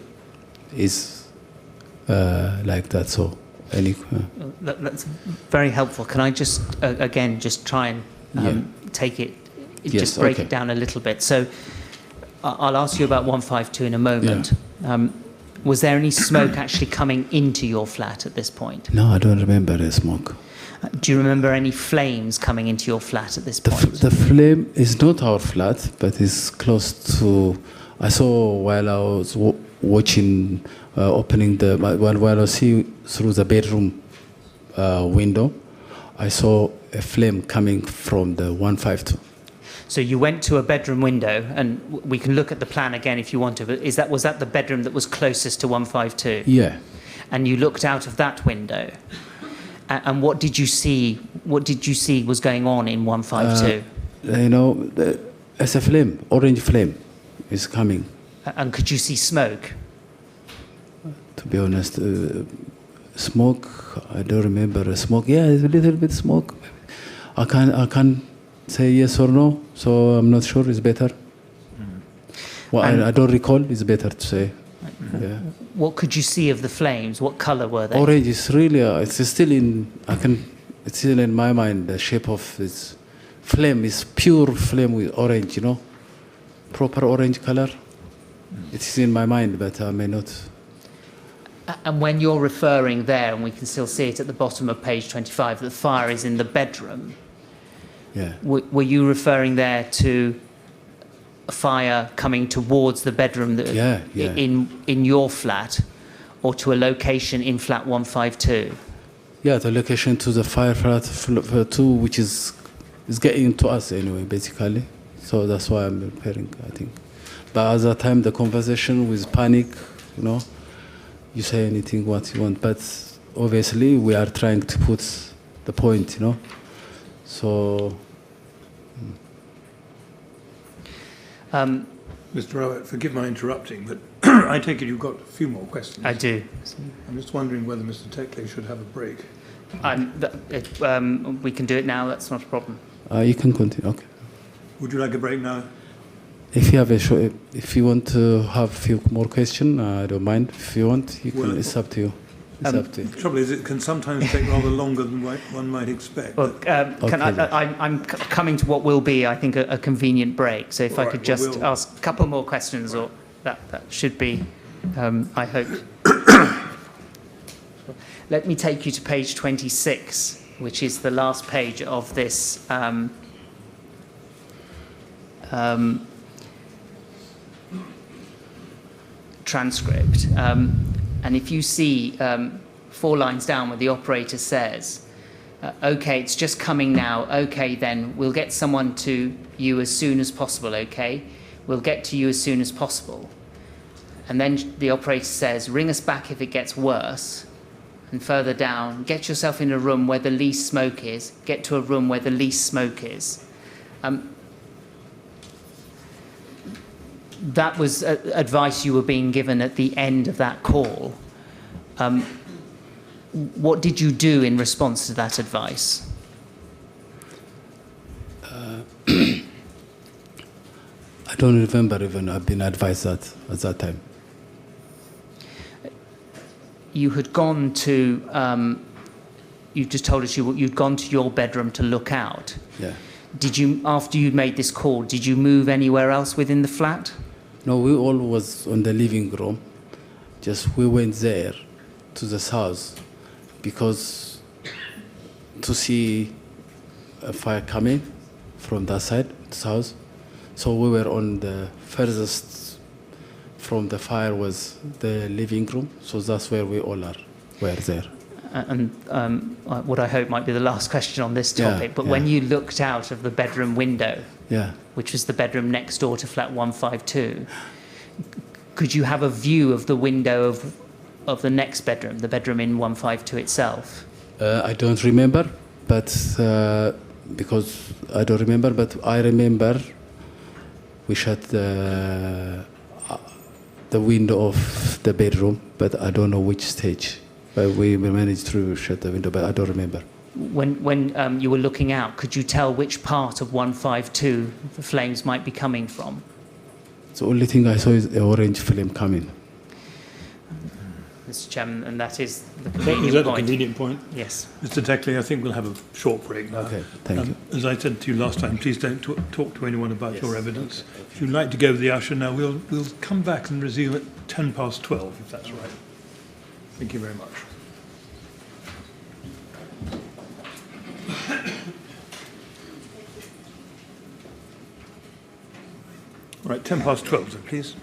is like that. So, that's very helpful. Can I just again just try and take it, just break it down a little bit? So, I'll ask you about 152 in a moment. Yeah. Was there any smoke actually coming into your flat at this point? No, I don't remember the smoke. Do you remember any flames coming into your flat at this point? The flame is not our flat, but it's close to. I saw while I was watching, opening while I see through the bedroom window, I saw a flame coming from the 152. So you went to a bedroom window, and we can look at the plan again if you want to. But was that the bedroom that was closest to 152? Yeah. And you looked out of that window. And what did you see? What did you see was going on in 152? As a flame, orange flame, is coming. And could you see smoke? To be honest, smoke. I don't remember smoke. Yeah, it's a little bit smoke. I can't say yes or no, so I'm not sure. It's better. Well, I don't recall. It's better to say. Yeah. What could you see of the flames? What color were they? Orange is really. It's still in. It's still in my mind. The shape of this flame is pure flame with orange. Proper orange color. It is in my mind, but I may not. And when you're referring there, and we can still see it at the bottom of page 25, that the fire is in the bedroom. Yeah. Were you referring there to a fire coming towards the bedroom in your flat, or to a location in flat 152? Yeah, the location to the Firefighter 2, which is getting to us anyway, basically. So that's why I'm repairing, I think. But at that time, the conversation with panic, you say anything what you want. But obviously, we are trying to put the point, So. Mr. Rowett, forgive my interrupting, but I take it you've got a few more questions. I do. I'm just wondering whether Mr. Tekle should have a break. We can do it now, that's not a problem. You can continue, okay. Would you like a break now? If you have if you want to have a few more questions, I don't mind. If you want, it's up to you. The trouble is, it can sometimes take rather longer than one might expect. Well, I'm coming to what will be, I think, a convenient break. So if I could just ask a couple more questions, or That should be, I hope. Let me take you to page 26, which is the last page of this transcript. And if you see 4 lines down where the operator says, okay, it's just coming now, okay, then we'll get someone to you as soon as possible, okay? We'll get to you as soon as possible. And then the operator says, ring us back if it gets worse. And further down, get yourself in a room where the least smoke is, get to a room where the least smoke is. That was advice you were being given at the end of that call. What did you do in response to that advice? I don't remember even I've been advised that at that time. You had gone to, you just told us you'd gone to your bedroom to look out. Yeah. Did you, after you made this call, did you move anywhere else within the flat? No, we all was on the living room. Just we went there to this house because to see a fire coming from that side, this house. So we were on the furthest from the fire was the living room. So that's where we all were there. And what I hope might be the last question on this topic, but when you looked out of the bedroom window, which was the bedroom next door to flat 152, could you have a view of the window of the next bedroom, the bedroom in 152 itself? I don't remember, but because I don't remember, but I remember we shut the window of the bedroom, but I don't know which stage. But we managed to shut the window, but I don't remember. When you were looking out, could you tell which part of 152 the flames might be coming from? The only thing I saw is the orange flame coming. Mr. Chairman, and that is the convenient point. Is that the convenient point? Yes. Mr. Tekle, I think we'll have a short break now. Okay, thank you. As I said to you last time, please don't talk to anyone about your evidence. If you'd like to go with the usher now, we'll come back and resume at 12:10, if that's right. Thank you very much. All right, 12:10, then, please.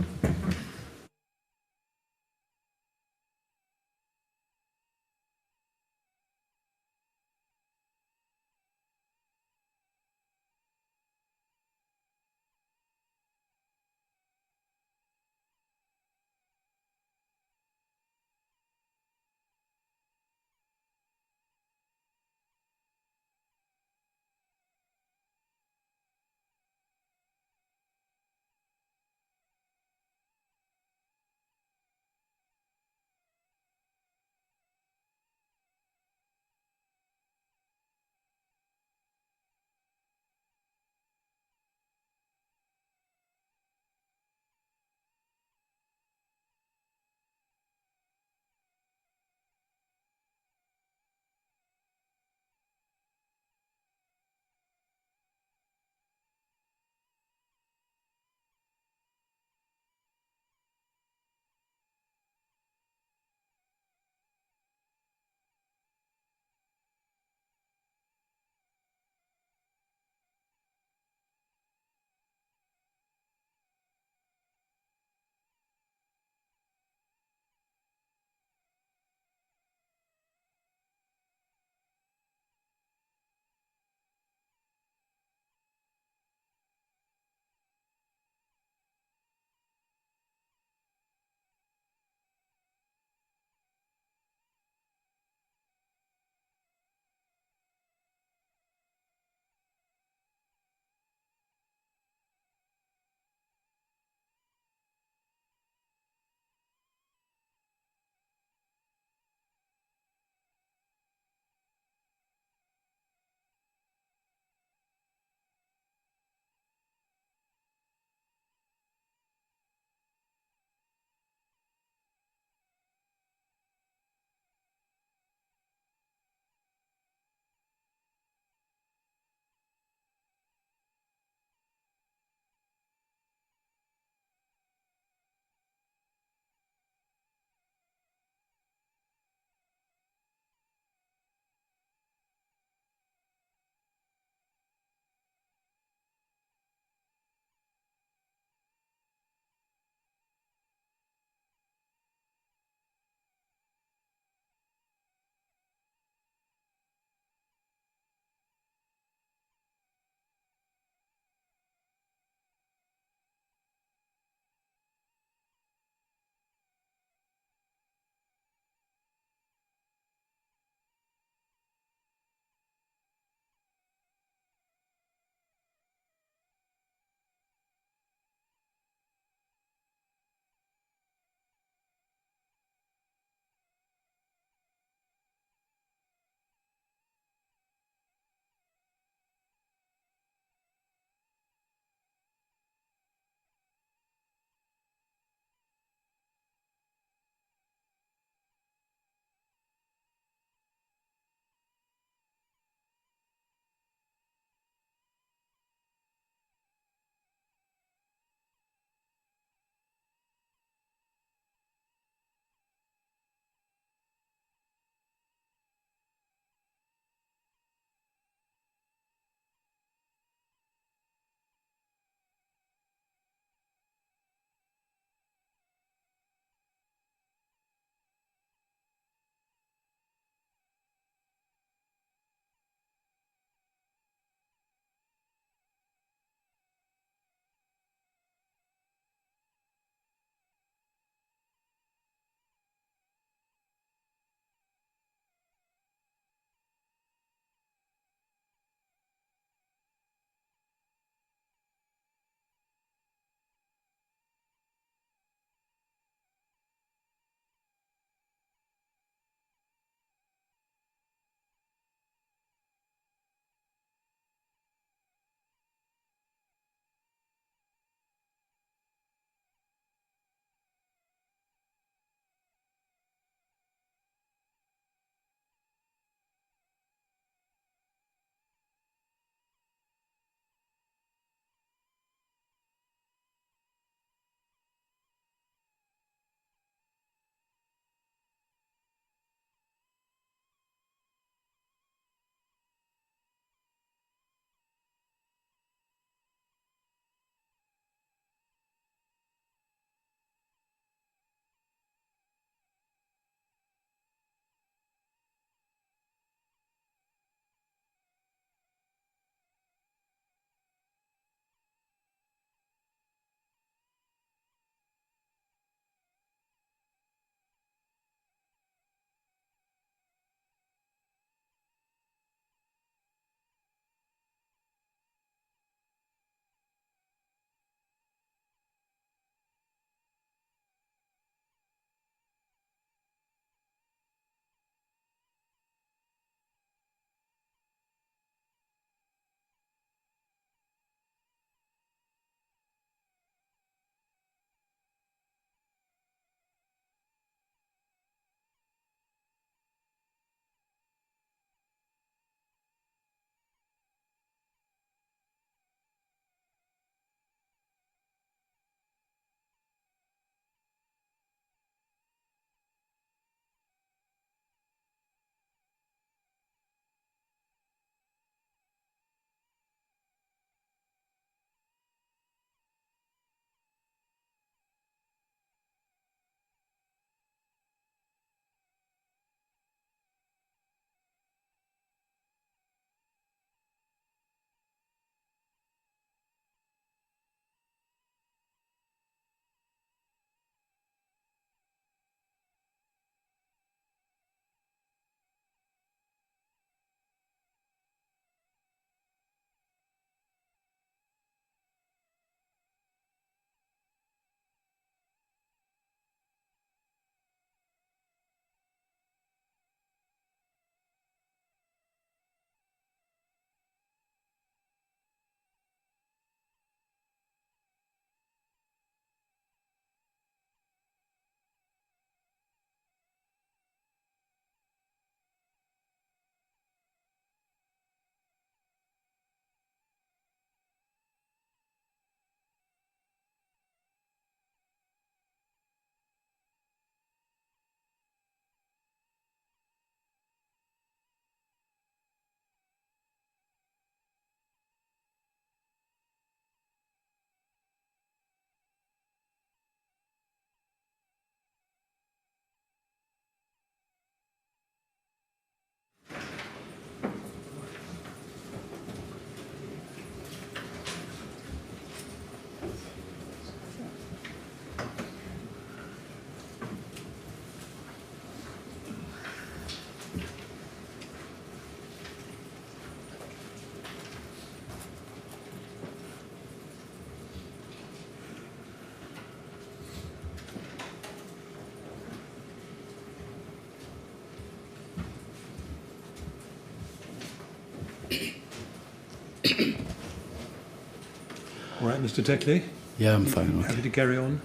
All right, Mr. Tekle, Yeah, I'm fine. happy to carry on?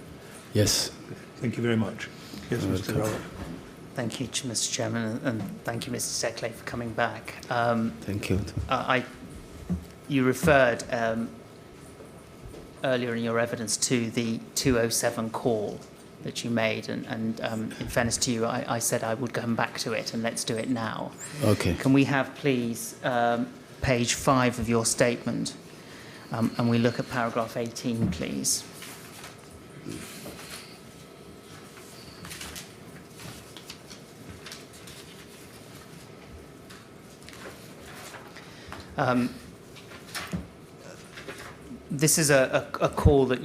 Yes. Thank you very much. Yes, Mr. welcome. Rawat. Thank you, Mr. Chairman, and thank you, Mr. Tekle, for coming back. Thank you. You referred earlier in your evidence to the 207 call that you made, and in fairness to you, I said I would come back to it, and let's do it now. Okay. Can we have, please, page 5 of your statement, and we look at paragraph 18, please. This is a call that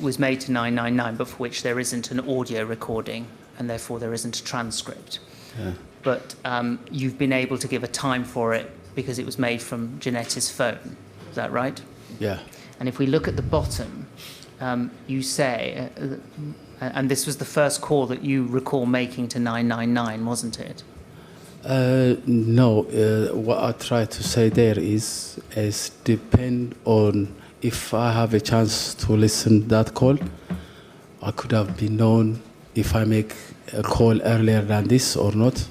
was made to 999, but for which there isn't an audio recording, and therefore there isn't a transcript. Yeah. But you've been able to give a time for it because it was made from Jeanette's phone. Is that right? Yeah. And if we look at the bottom, you say, and this was the first call that you recall making to 999, wasn't it? No. What I try to say there is depend on if I have a chance to listen that call. I could have been known if I make a call earlier than this or not.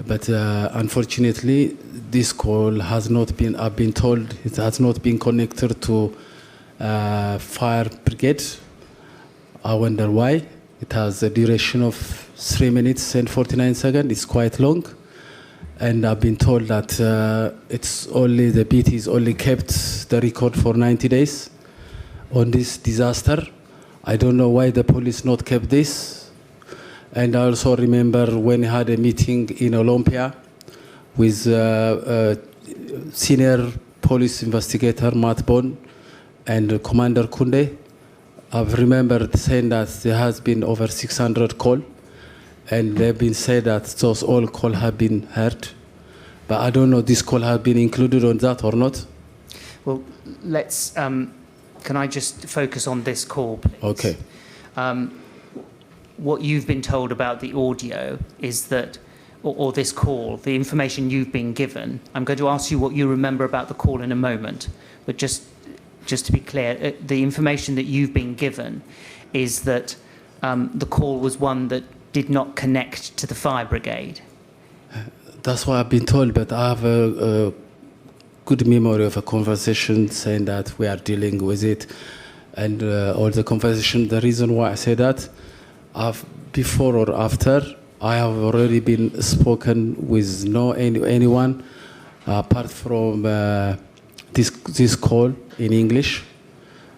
But unfortunately, this call has not been, I've been told it has not been connected to fire brigade. I wonder why. It has a duration of 3 minutes and 49 seconds. It's quite long. And I've been told that it's only, the BT's only kept the record for 90 days on this disaster. I don't know why the police not kept this. And I also remember when I had a meeting in Olympia with senior police investigator Matt Bond and Commander Kunde. I've remembered saying that there has been over 600 calls, and they've been said that those all calls have been heard. But I don't know this call has been included on that or not. Well, let's, can I just focus on this call, please? Okay. What you've been told about the audio is that, or this call, the information you've been given, I'm going to ask you what you remember about the call in a moment, but just to be clear, the information that you've been given is that the call was one that did not connect to the fire brigade. That's what I've been told, but I have a good memory of a conversation saying that we are dealing with it, and all the conversation. The reason why I say that, before or after, I have already been spoken with anyone apart from this call in English.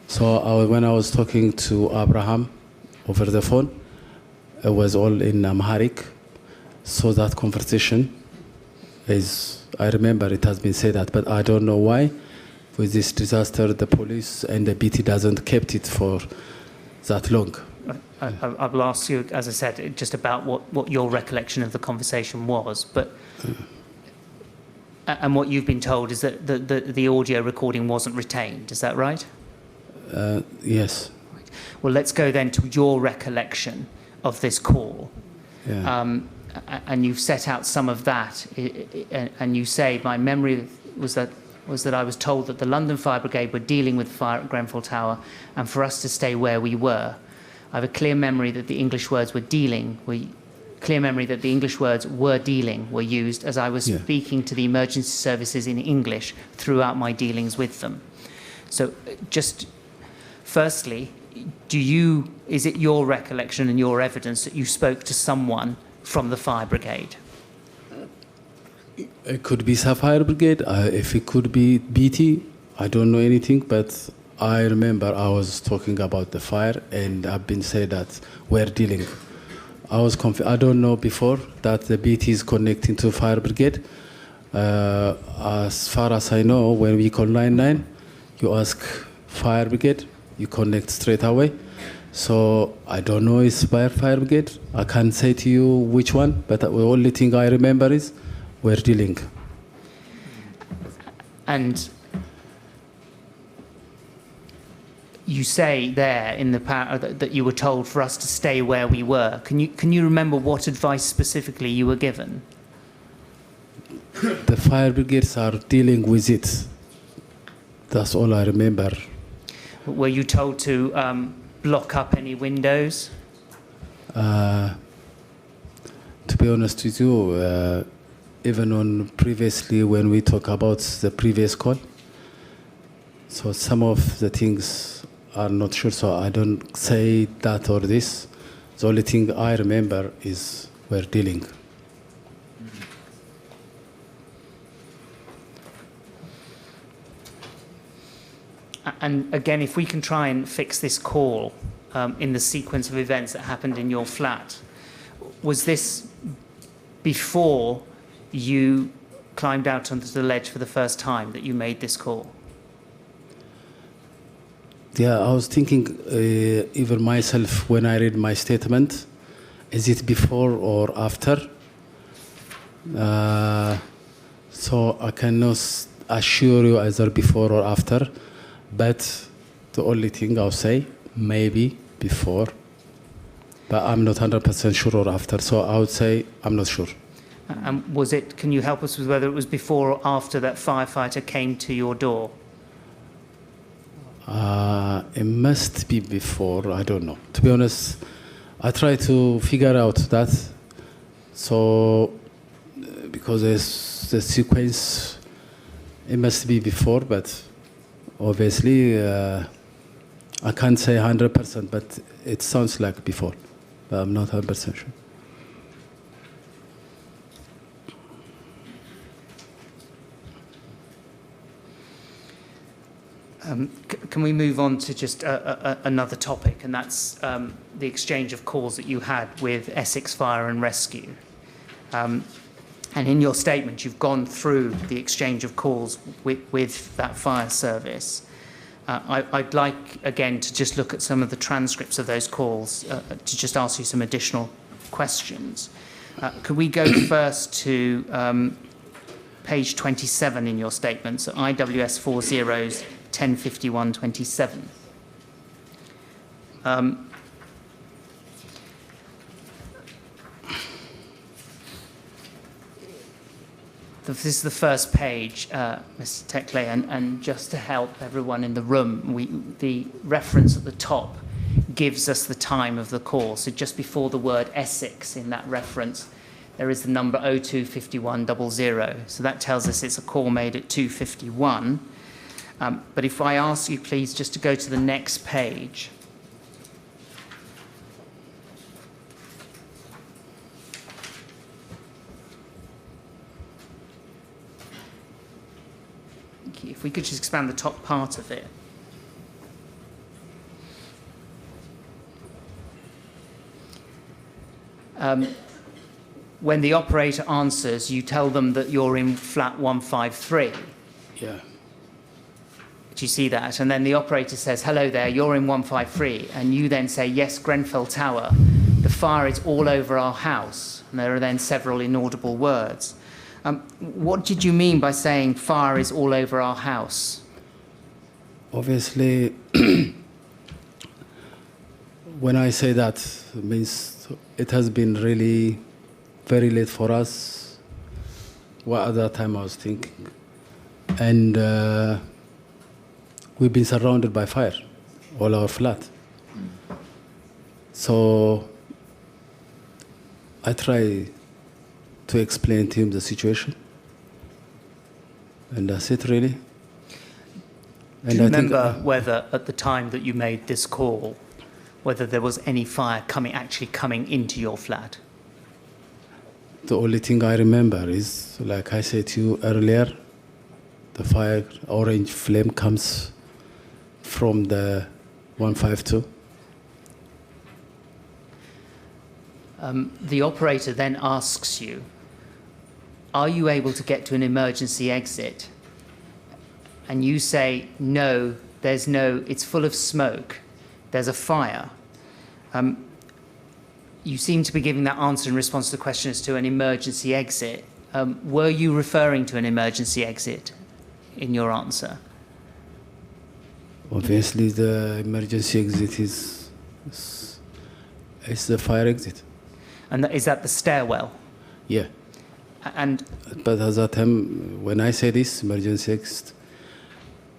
So when I was talking to Abraham over the phone, it was all in Amharic. So that conversation is, I remember it has been said that, but I don't know why. With this disaster, the police and the BT doesn't kept it for that long. I will ask you, as I said, just about what your recollection of the conversation was, but and what you've been told is that the audio recording wasn't retained. Is that right? Yes. Well, let's go then to your recollection of this call. Yeah. And you've set out some of that, and you say my memory was that I was told that the London Fire Brigade were dealing with the fire at Grenfell Tower, and for us to stay where we were. I have a clear memory that the English words were dealing. Were used as I was speaking to the emergency services in English throughout my dealings with them. So, just firstly, is it your recollection and your evidence that you spoke to someone from the fire brigade? It could be Fire Brigade. If it could be BT, I don't know anything, but I remember I was talking about the fire, and I've been said that we're dealing. I was I don't know before that the BT is connecting to Fire Brigade. As far as I know, when we call 99, you ask Fire Brigade, you connect straight away. So I don't know it's Fire Brigade. I can't say to you which one, but the only thing I remember is we're dealing. And you say there in the that you were told for us to stay where we were. Can you remember what advice specifically you were given? the fire brigades are dealing with it. That's all I remember. Were you told to block up any windows? To be honest with you, even on previously when we talk about the previous call, so some of the things are not sure, so I don't say that or this. The only thing I remember is we're dealing. And again, if we can try and fix this call in the sequence of events that happened in your flat, was this before you climbed out onto the ledge for the first time that you made this call? Yeah, I was thinking, even myself, when I read my statement, is it before or after? So I cannot assure you either before or after, but the only thing I'll say, maybe before, but I'm not 100% sure or after, so I would say I'm not sure. And was it, can you help us with whether it was before or after that firefighter came to your door? It must be before, I don't know. To be honest, I try to figure out that. So, because there's the sequence, it must be before, but obviously, I can't say 100%, but it sounds like before, but I'm not 100% sure. Can we move on to just another topic, and that's the exchange of calls that you had with Essex Fire and Rescue. And in your statement, you've gone through the exchange of calls with that fire service. I'd like, again, to just look at some of the transcripts of those calls to just ask you some additional questions. Could we go first to page 27 in your statement, so IWS 40s 1051-27. This is the first page, Mr. Tekle, and just to help everyone in the room, the reference at the top gives us the time of the call. So just before the word Essex in that reference, there is the number 025100. So that tells us it's a call made at 2:51. But if I ask you, please, just to go to the next page. Thank you. If we could just expand the top part of it. When the operator answers, you tell them that you're in flat 153. Yeah. Do you see that? And then the operator says, hello there, you're in 153. And you then say, yes, Grenfell Tower. The fire is all over our house. And there are then several inaudible words. What did you mean by saying fire is all over our house? Obviously, when I say that, it means it has been really very late for us. What at that time I was thinking. And we've been surrounded by fire, all our flat. So I try to explain to him the situation. And that's it, really. Do you remember whether, at the time that you made this call, whether there was any fire actually coming into your flat? The only thing I remember is, like I said to you earlier, the fire, orange flame comes from the 152. The operator then asks you, are you able to get to an emergency exit? And you say, no, it's full of smoke, there's a fire. You seem to be giving that answer in response to the question as to an emergency exit. Were you referring to an emergency exit in your answer? Obviously, the emergency exit is the fire exit. And is that the stairwell? Yeah. And But at that time, when I say this, emergency exit,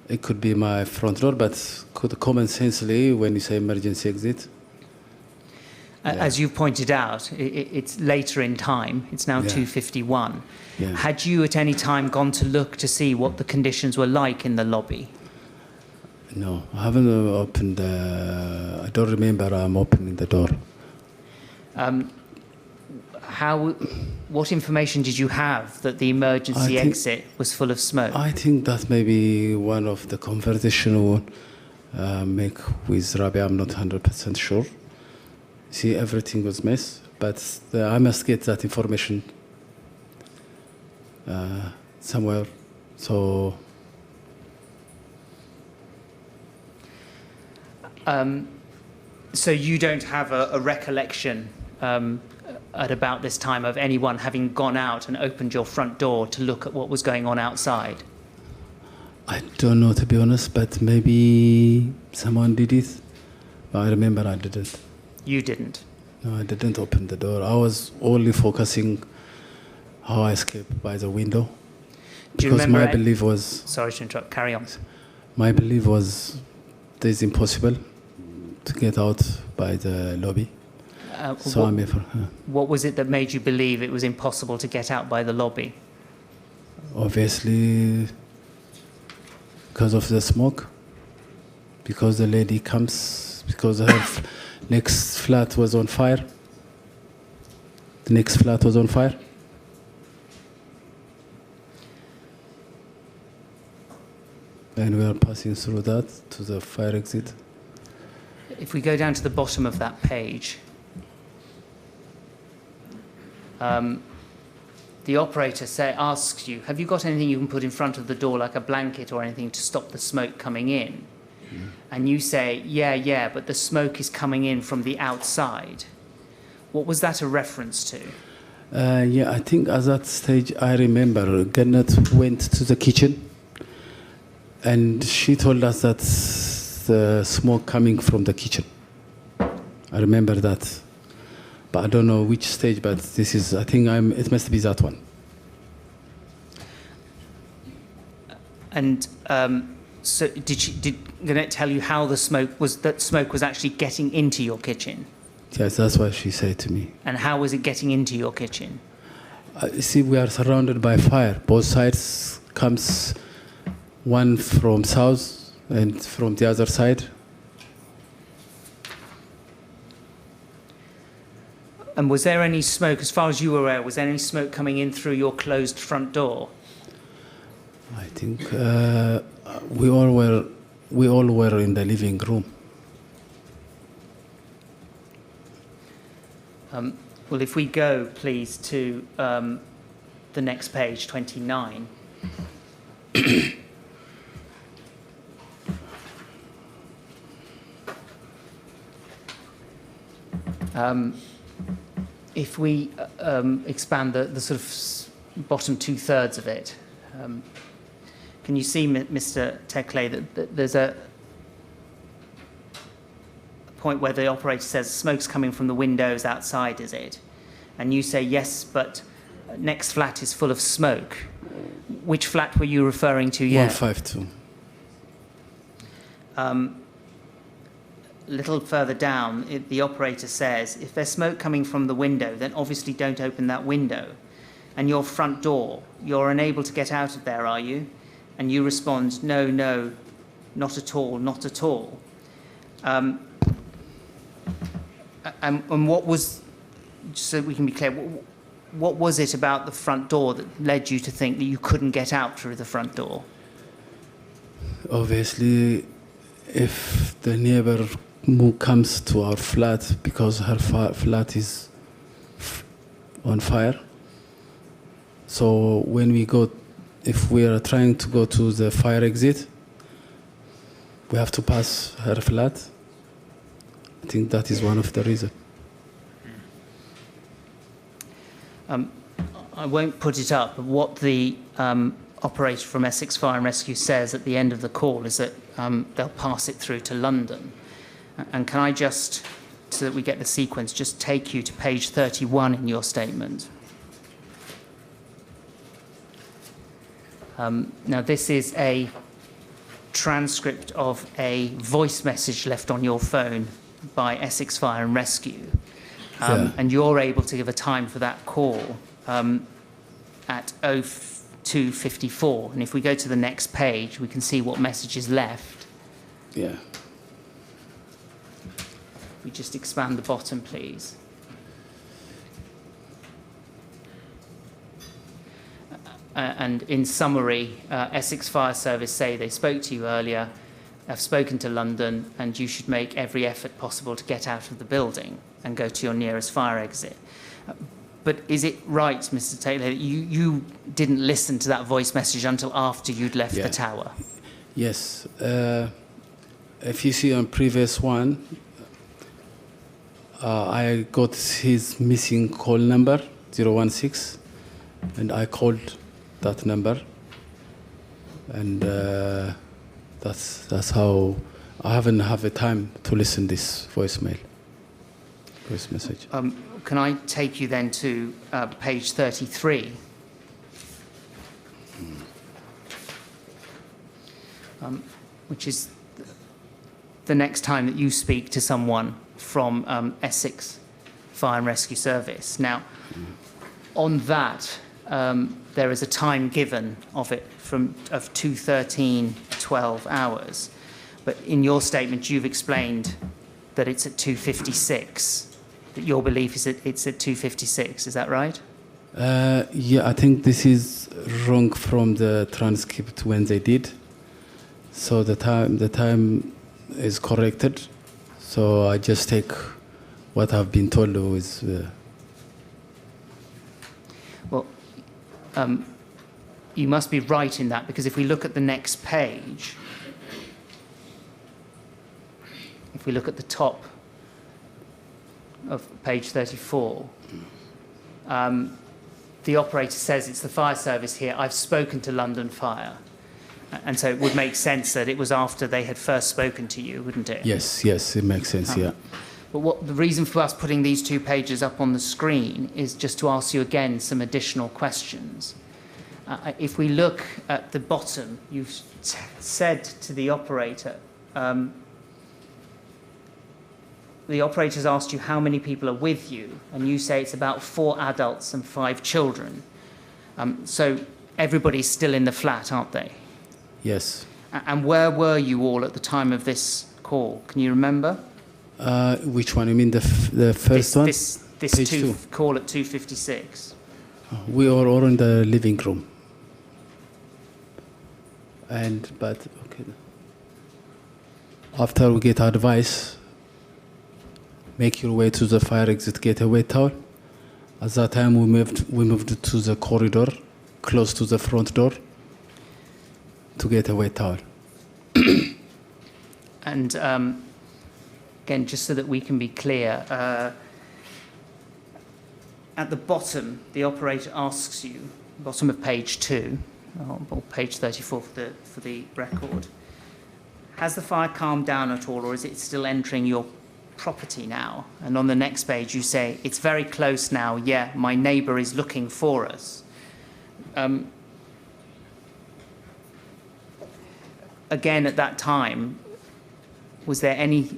it could be my front door, but common sensely, when you say emergency exit, as you've pointed out, it's later in time. It's now Yeah. 2:51. Yeah. Had you at any time gone to look to see what the conditions were like in the lobby? no, I haven't opened. I don't remember I'm opening the door. What information did you have that the emergency I think- exit was full of smoke? I think that may be one of the conversation we'll make with Rabia. I'm not 100% sure. See, everything was mess, but I must get that information somewhere. So So you don't have a recollection at about this time of anyone having gone out and opened your front door to look at what was going on outside? I don't know, to be honest, but maybe someone did it. But I remember I didn't. You didn't. No, I didn't open the door. I was only focusing how I escaped by the window. Do you Because remember? my belief was, Sorry to interrupt. Carry on. my belief was it's impossible to get out by the lobby. So I'm here for, What was it that made you believe it was impossible to get out by the lobby? obviously because of the smoke, because the lady comes, because her next flat was on fire. The next flat was on fire. And we are passing through that to the fire exit. If we go down to the bottom of that page, the operator asks you, have you got anything you can put in front of the door, like a blanket or anything, to stop the smoke coming in? And you say, yeah, but the smoke is coming in from the outside. What was that a reference to? Yeah, I think at that stage I remember Gannat went to the kitchen and she told us that the smoke coming from the kitchen. I remember that. But I don't know which stage, but this is, I think it must be that one. And so did Gannett tell you how that smoke was actually getting into your kitchen? Yes, that's what she said to me. And how was it getting into your kitchen? You see, we are surrounded by fire. Both sides comes, one from south and from the other side. And was there any smoke, as far as you were aware, was there any smoke coming in through your closed front door? I think we all were in the living room. Well, if we go, please, to the next page, 29. If we expand the sort of bottom two-thirds of it, can you see, Mr. Tekle, that there's a point where the operator says smoke's coming from the windows outside, is it? And you say yes, but next flat is full of smoke. Which flat were you referring to? Yeah. 152. A little further down, the operator says, if there's smoke coming from the window, then obviously don't open that window. And your front door, you're unable to get out of there, are you? And you respond, no, not at all, not at all. And what was, just so we can be clear, what was it about the front door that led you to think that you couldn't get out through the front door? Obviously, if the neighbor comes to our flat because her flat is on fire, so when we go, if we are trying to go to the fire exit, we have to pass her flat. I think that is one of the reasons. I won't put it up, but what the operator from Essex Fire and Rescue says at the end of the call is that they'll pass it through to London. And can I just, so that we get the sequence, just take you to page 31 in your statement? Now, this is a transcript of a voice message left on your phone by Essex Fire and Rescue. And you're able to give a time for that call at 02:54. And if we go to the next page, we can see what message is left. Yeah. We just expand the bottom, please. And in summary, Essex Fire Service say they spoke to you earlier, have spoken to London, and you should make every effort possible to get out of the building and go to your nearest fire exit. But is it right, Mr. Taylor, that you didn't listen to that voice message until after you'd left the tower? Yes. If you see on previous one, I got his missing call number, 016, and I called that number. And that's how I haven't have a time to listen this voice message. Can I take you then to page 33? Which is the next time that you speak to someone from Essex Fire and Rescue Service. Now, on that, there is a time given of 2:13, 12 hours. But in your statement, you've explained that it's at 2:56. That your belief is that it's at 2:56. Is that right? Yeah, I think this is wrong from the transcript when they did. So the time is corrected. So I just take what I've been told is. Well, you must be right in that, because if we look at the next page, if we look at the top of page 34, the operator says it's the fire service here. I've spoken to London Fire. And so it would make sense that it was after they had first spoken to you, wouldn't it? Yes, it makes sense, yeah. But the reason for us putting these 2 pages up on the screen is just to ask you again some additional questions. If we look at the bottom, you've said to the operator, the operator's asked you how many people are with you, and you say it's about 4 adults and 5 children. So everybody's still in the flat, aren't they? Yes. And where were you all at the time of this call? Can you remember? Which one? You mean the first one? This call at 2:56. We are all in the living room. But okay. After we get advice, make your way to the fire exit, get a wet towel. At that time, we moved to the corridor, close to the front door, to get a wet towel. And again, just so that we can be clear, at the bottom, the operator asks you, bottom of page 2, or page 34 for the record, has the fire calmed down at all, or is it still entering your property now? And on the next page, you say, it's very close now, yeah, my neighbour is looking for us. Again, at that time, was there any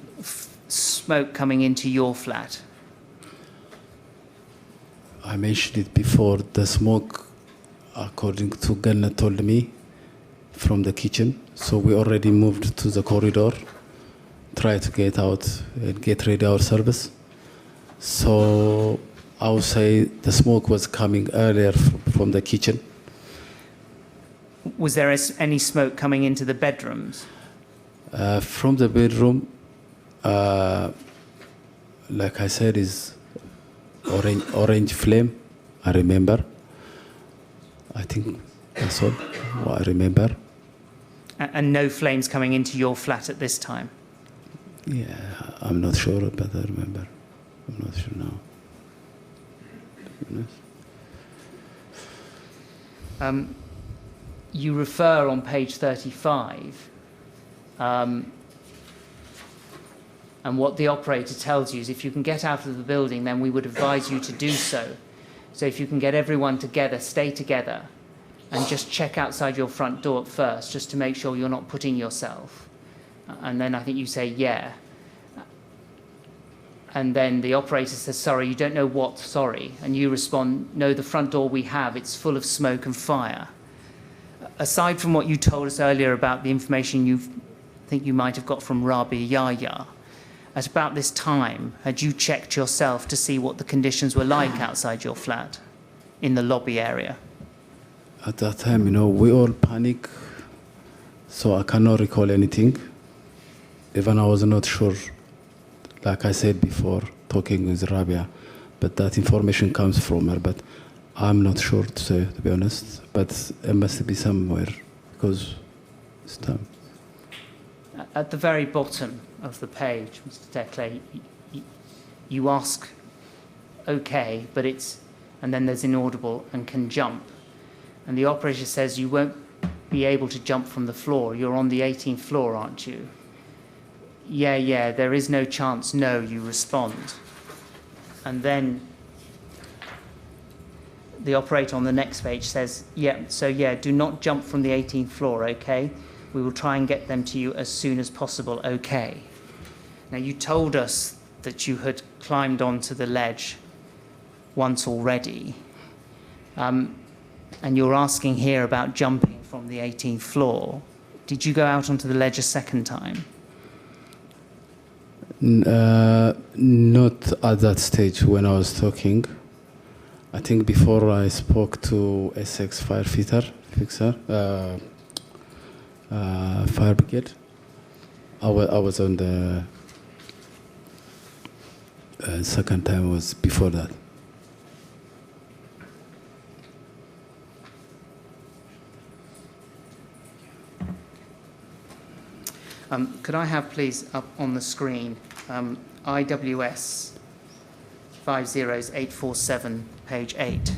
smoke coming into your flat? I mentioned it before. The smoke, according to Ghana, told me from the kitchen. So we already moved to the corridor, try to get out and get ready our service. So I would say the smoke was coming earlier from the kitchen. Was there any smoke coming into the bedrooms? From the bedroom, like I said, is orange flame, I remember. I think that's all what I remember. And no flames coming into your flat at this time? Yeah, I'm not sure, but I remember. I'm not sure now. You refer on page 35, and what the operator tells you is if you can get out of the building, then we would advise you to do so. So if you can get everyone together, stay together, and just check outside your front door at first, just to make sure you're not putting yourself. And then I think you say, yeah. And then the operator says, sorry, you don't know what, sorry. And you respond, no, the front door we have, it's full of smoke and fire. Aside from what you told us earlier about the information you think you might have got from Rabia Yahya, at about this time, had you checked yourself to see what the conditions were like outside your flat, in the lobby area? At that time, we all panic, so I cannot recall anything. Even I was not sure, like I said before, talking with Rabia, but that information comes from her, but I'm not sure to say, to be honest, but it must be somewhere, because it's time. At the very bottom of the page, Mr. Tekle, you ask, okay, but it's, and then there's inaudible and can jump. And the operator says you won't be able to jump from the floor. You're on the 18th floor, aren't you? Yeah, there is no chance, no, you respond. And then the operator on the next page says, do not jump from the 18th floor, okay? We will try and get them to you as soon as possible, okay? Now, you told us that you had climbed onto the ledge once already. And you're asking here about jumping from the 18th floor. Did you go out onto the ledge a second time? Not at that stage when I was talking. I think before I spoke to Essex Firefighter, fire brigade, I was on the second time was before that. Could I have, please, up on the screen, IWS 50847, page 8.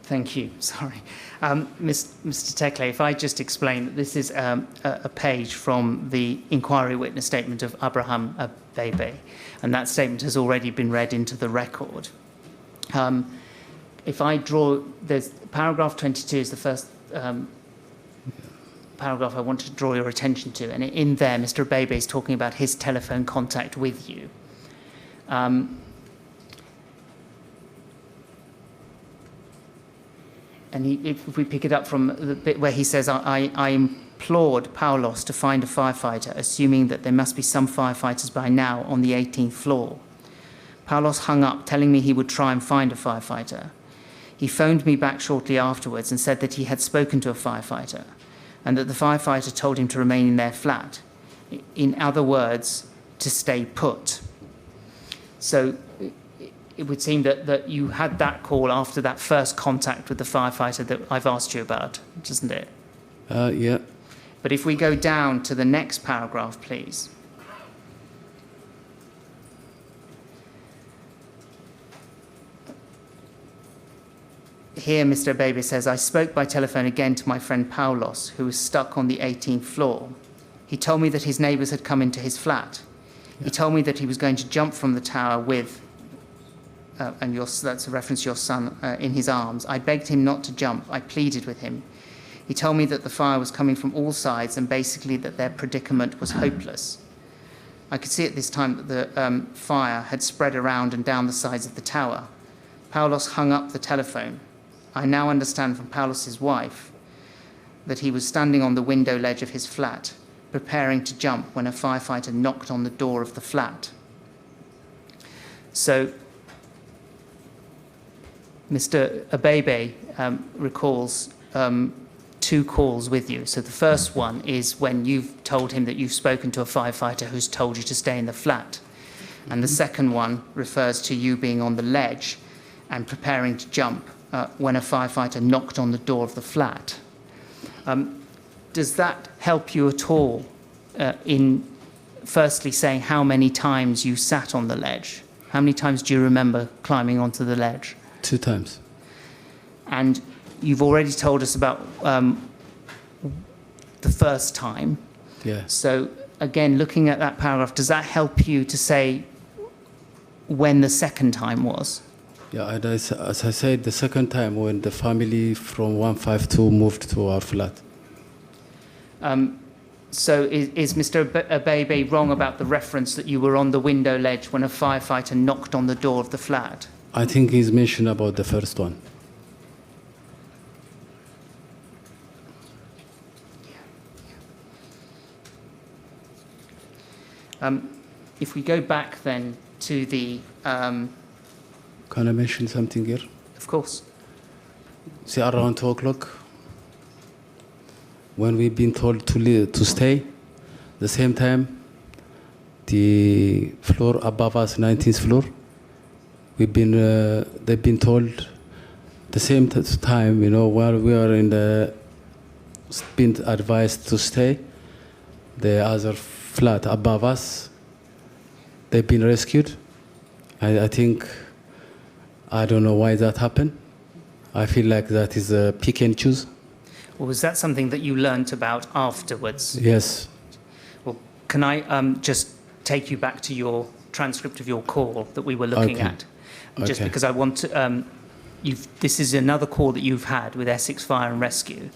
Thank you. Sorry. Mr. Tekle, if I just explain that this is a page from the inquiry witness statement of Abraham Abebe, and that statement has already been read into the record. If I draw, there's paragraph 22 is the first paragraph I want to draw your attention to, and in there, Mr. Abebe is talking about his telephone contact with you. And if we pick it up from the bit where he says, I implored Paulos to find a firefighter, assuming that there must be some firefighters by now on the 18th floor. Paulos hung up, telling me he would try and find a firefighter. He phoned me back shortly afterwards and said that he had spoken to a firefighter and that the firefighter told him to remain in their flat. In other words, to stay put. So it would seem that you had that call after that first contact with the firefighter that I've asked you about, doesn't it? Yeah. But if we go down to the next paragraph, please. Here, Mr. Abebe says, I spoke by telephone again to my friend Paulos, who was stuck on the 18th floor. He told me that his neighbours had come into his flat. Yeah. He told me that he was going to jump from the tower with and that's a reference to your son, in his arms. I begged him not to jump. I pleaded with him. He told me that the fire was coming from all sides and basically that their predicament was hopeless. I could see at this time that the fire had spread around and down the sides of the tower. Paulos hung up the telephone. I now understand from Paulos' wife that he was standing on the window ledge of his flat, preparing to jump when a firefighter knocked on the door of the flat. So Mr. Abebe recalls two calls with you. So the first one is when you've told him that you've spoken to a firefighter who's told you to stay in the flat. And the second one refers to you being on the ledge and preparing to jump when a firefighter knocked on the door of the flat. Does that help you at all in firstly saying how many times you sat on the ledge? How many times do you remember climbing onto the ledge? 2 times. And you've already told us about the first time. Yeah. So again, looking at that paragraph, does that help you to say when the second time was? Yeah, and as I said, the second time when the family from 152 moved to our flat. So is Mr. Abebe wrong about the reference that you were on the window ledge when a firefighter knocked on the door of the flat? I think he's mentioned about the first one. If we go back then to the... Can I mention something here? Of course. See, around 2 o'clock, when we've been told to stay, the same time, the floor above us, 19th floor, they've been told the same time, while we are been advised to stay, the other flat above us, they've been rescued. I think, I don't know why that happened. I feel like that is a pick and choose. Or was that something that you learnt about afterwards? Yes. Well, can I just take you back to your transcript of your call that we were looking at? Just Okay. because I want to... this is another call that you've had with Essex Fire and Rescue,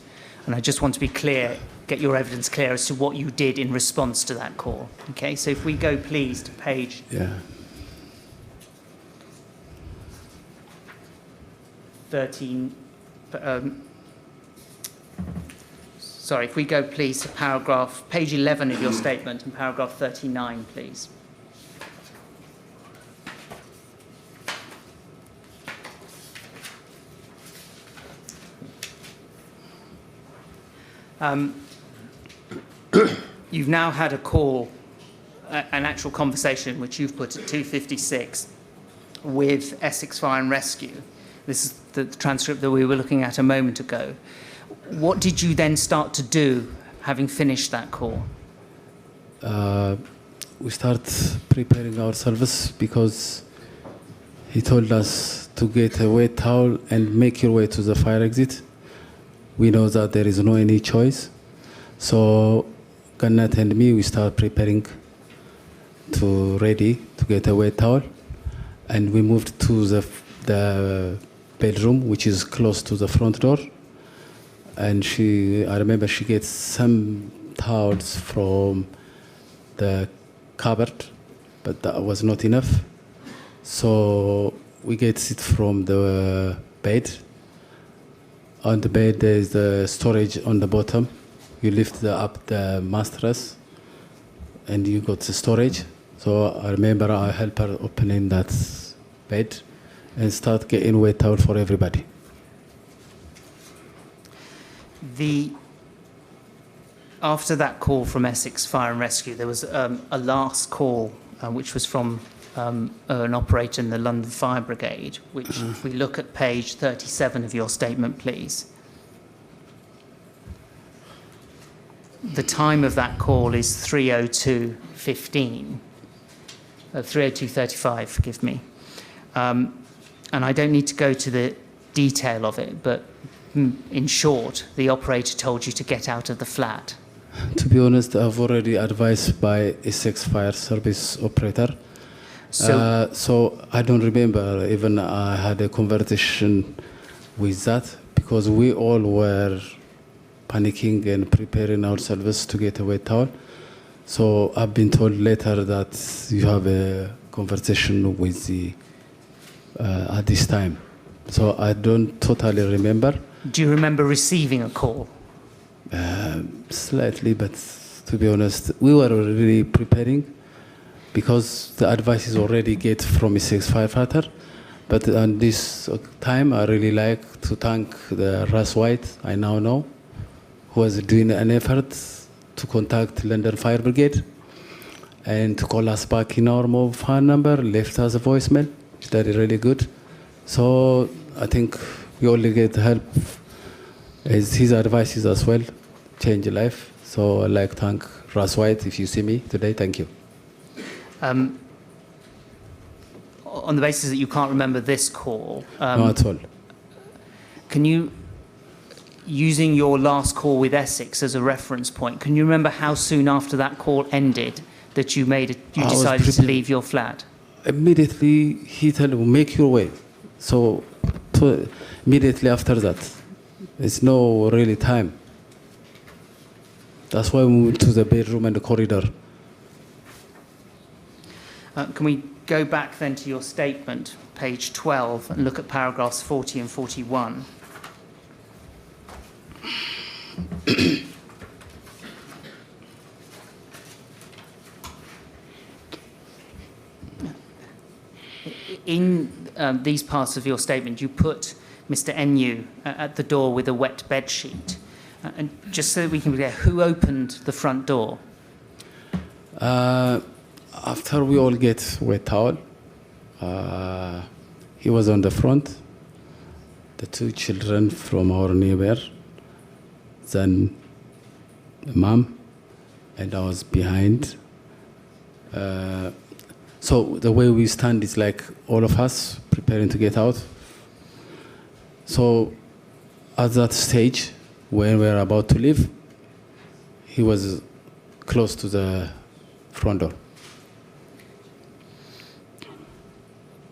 and I just want to be clear, get your evidence clear as to what you did in response to that call. Okay, so if we go, please, to page... Yeah. 13... sorry, if we go, please, to page 11 of your statement and paragraph 39, please. You've now had a call, an actual conversation, which you've put at 2:56 with Essex Fire and Rescue. This is the transcript that we were looking at a moment ago. What did you then start to do, having finished that call? We start preparing ourselves because he told us to get a wet towel and make your way to the fire exit. We know that there is no any choice. So Gannat and me, we start preparing ready to get a wet towel. And we moved to the bedroom, which is close to the front door. And I remember she gets some towels from the cupboard, but that was not enough. So we get it from the bed. On the bed, there is the storage on the bottom. You lift up the mattress, and you got the storage. So I remember I helped her opening that bed and start getting wet towel for everybody. After that call from Essex Fire and Rescue, there was a last call, which was from an operator in the London Fire Brigade, which, if we look at page 37 of your statement, please. The time of that call is 3:02:15, 3:02:35, forgive me. And I don't need to go to the detail of it, but in short, the operator told you to get out of the flat. To be honest, I've already advised by Essex Fire Service operator. So I don't remember even I had a conversation with that because we all were panicking and preparing ourselves to get a wet towel. So I've been told later that you have a conversation with the at this time. So I don't totally remember. Do you remember receiving a call? Slightly, but to be honest, we were really preparing because the advice is already get from a firefighter. But on this time, I really like to thank the Ras White, I now know, who was doing an effort to contact London Fire Brigade and to call us back in our mobile phone number, left us a voicemail, which is really good. So I think we only get help as his advices as well, change life. So I'd like to thank Ras White, if you see me today, thank you. On the basis that you can't remember this call, Not at all. can you, using your last call with Essex as a reference point, can you remember how soon after that call ended that you decided to leave your flat? Immediately he told me, make your way. So immediately after that, it's no really time. That's why we moved to the bedroom and the corridor. Can we go back then to your statement, page 12, and look at paragraphs 40 and 41? In these parts of your statement, you put Mr. Enyu at the door with a wet bed sheet. And just so that we can be clear, who opened the front door? After we all get wet towel, he was on the front, the two children from our neighbor, then mom, and I was behind. So the way we stand is like all of us preparing to get out. So at that stage, when we were about to leave, he was close to the front door.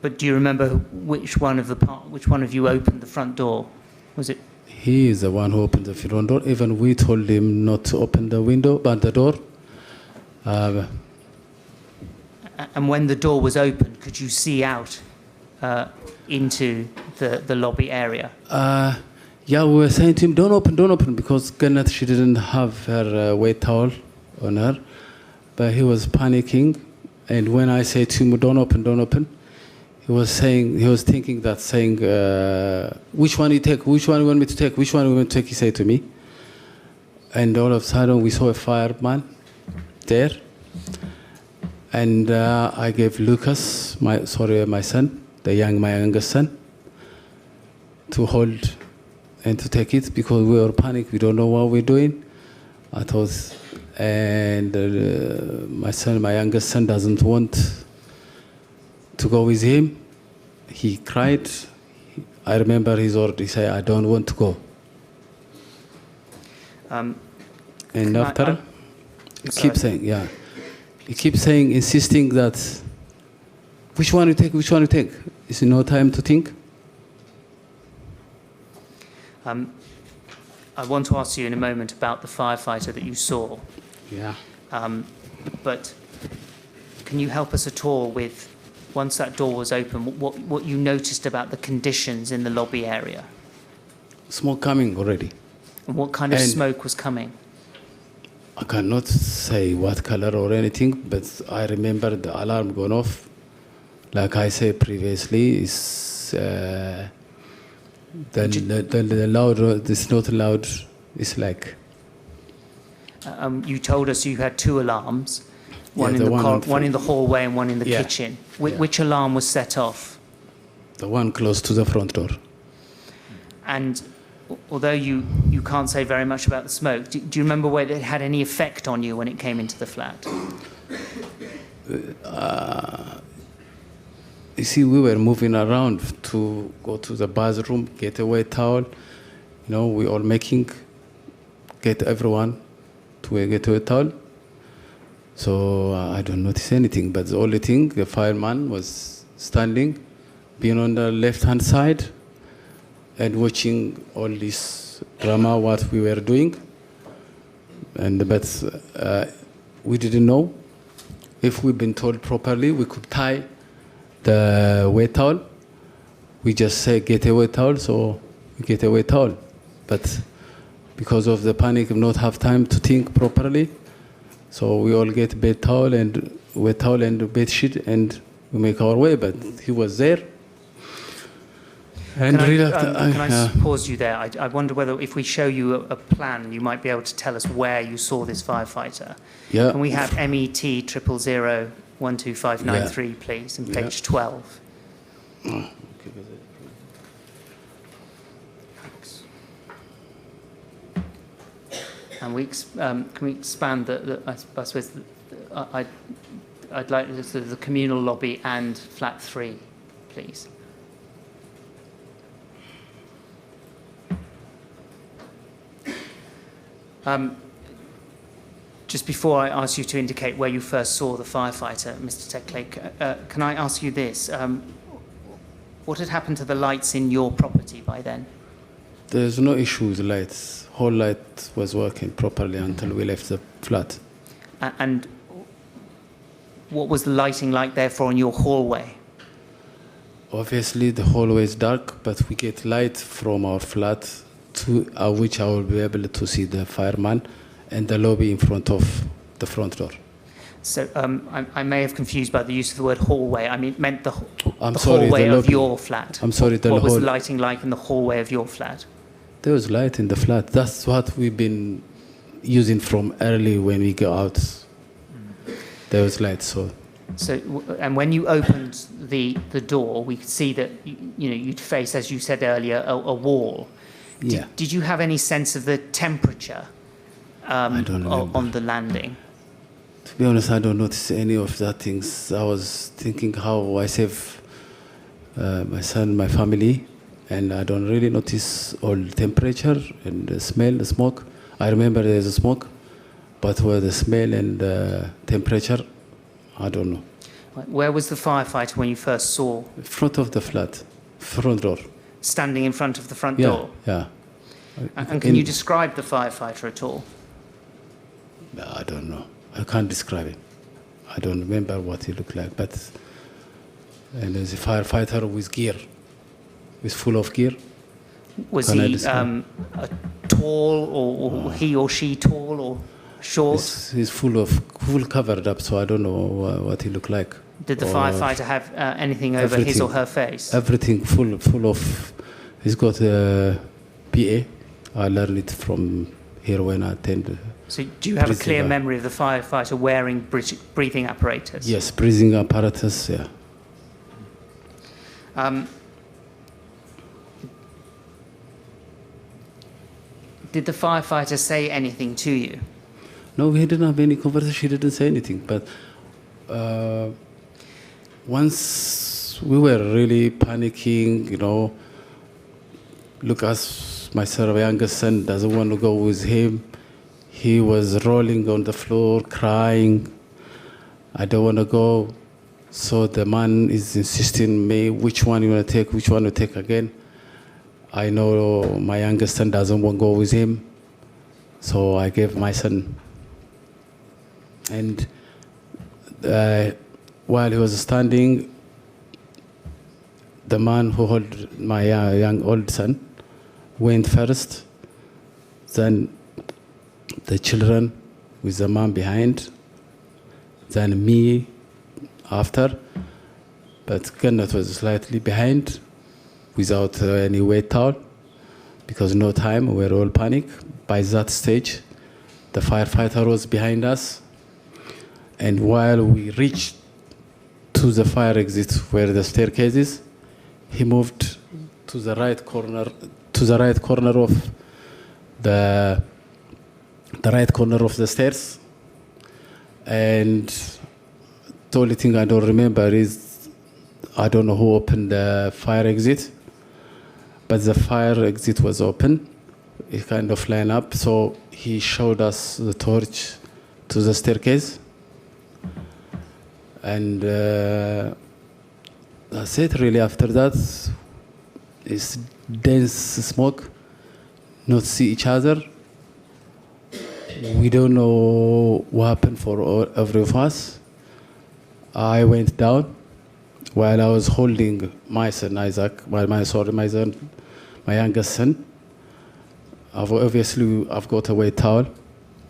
But do you remember which one of you opened the front door? Was it? He is the one who opened the front door. Even we told him not to open the window, but the door. And when the door was opened, could you see out into the lobby area? Yeah, we were saying to him, don't open, because Gannat, she didn't have her wet towel on her. But he was panicking. And when I said to him, don't open, he was thinking that, saying, which one you take, which one you want me to take, which one you want to take, he said to me. And all of a sudden, we saw a fireman there. And I gave Lucas, my son, my youngest son, to hold and to take it, because we were panicked. We don't know what we're doing. I thought, and my youngest son doesn't want to go with him. He cried. I remember his order. He said, I don't want to go. And after, he keeps saying, yeah. He keeps saying, insisting that, which one you take, which one you take? Is there no time to think? I want to ask you in a moment about the firefighter that you saw. Yeah. But can you help us at all with, once that door was open, what you noticed about the conditions in the lobby area? Smoke coming already. And what kind of smoke was coming? I cannot say what color or anything, but I remember the alarm going off. Like I said previously, it's the loud. It's not loud. It's like. You told us you had two alarms, one in the hallway and one in the kitchen. Which alarm was set off? The one close to the front door. And although you can't say very much about the smoke, do you remember whether it had any effect on you when it came into the flat? You see, we were moving around to go to the bathroom, get a wet towel. You know, we all get everyone to get a wet towel. So I don't notice anything, but the only thing, the fireman was standing, being on the left-hand side, and watching all this drama, what we were doing. But we didn't know if we'd been told properly, we could tie the wet towel. We just say, get a wet towel, so we get a wet towel. But because of the panic, we not have time to think properly, so we all get wet towel and bed sheet, and we make our way. But he was there. And can I pause you there? I wonder whether if we show you a plan, you might be able to tell us where you saw this firefighter. Yeah. Can we have MET 000 12593, please, and page 12? And can we expand I suppose, I'd like the communal lobby and flat 3, please. Just before I ask you to indicate where you first saw the firefighter, Mr. Tekle, can I ask you this? What had happened to the lights in your property by then? There's no issue with lights. Whole light was working properly until we left the flat. And what was the lighting like therefore in your hallway? Obviously, the hallway is dark, but we get light from our flat, to which I will be able to see the fireman and the lobby in front of the front door. So I may have confused by the use of the word hallway. I mean, it meant the Sorry, hallway the of your flat. I'm sorry, What was the lighting like in the hallway of your flat? There was light in the flat. That's what we've been using from early when we go out. There was light, so. And when you opened the door, we could see that you'd face, as you said earlier, a wall. Yeah. Did you have any sense of the temperature I don't remember. on the landing? To be honest, I don't notice any of that things. I was thinking how I save my son, my family, and I don't really notice all the temperature and the smell, the smoke. I remember there's a smoke, but where the smell and the temperature, I don't know. Where was the firefighter when you first saw? In front of the flat, front door. Standing in front of the front door? Yeah. And can you describe the firefighter at all? I don't know. I can't describe it. I don't remember what he looked like, but and there's a firefighter with gear. He's full of gear. Was he tall, or he or she tall or short? He's full covered up, so I don't know what he looked like. Did the firefighter have anything over his or her face? Everything full of. He's got a PA. I learned it from here when I attend. So do you have a clear memory of the firefighter wearing breathing apparatus? Yes, breathing apparatus, yeah. Did the firefighter say anything to you? No, we didn't have any conversation. He didn't say anything. But once we were really panicking, look, as my youngest son doesn't want to go with him. He was rolling on the floor, crying. I don't want to go. So the man is insisting me, which one you want to take, which one to take again. I know my youngest son doesn't want to go with him. So I gave my son. And while he was standing, the man who held my young old son went first. Then the children with the mom behind, then me after, but Kenneth was slightly behind without any wet towel because no time, we were all panic. By that stage, the firefighter was behind us, and while we reached to the fire exit where the staircase is, he moved to the right corner of the right corner of the stairs, and the only thing I don't remember is I don't know who opened the fire exit, but the fire exit was open. It kind of lined up, so he showed us the torch to the staircase, and that's it really. After that, it's dense smoke, not see each other. We don't know what happened for every of us. I went down while I was holding my son Isaac, my youngest son. I've got a wet towel,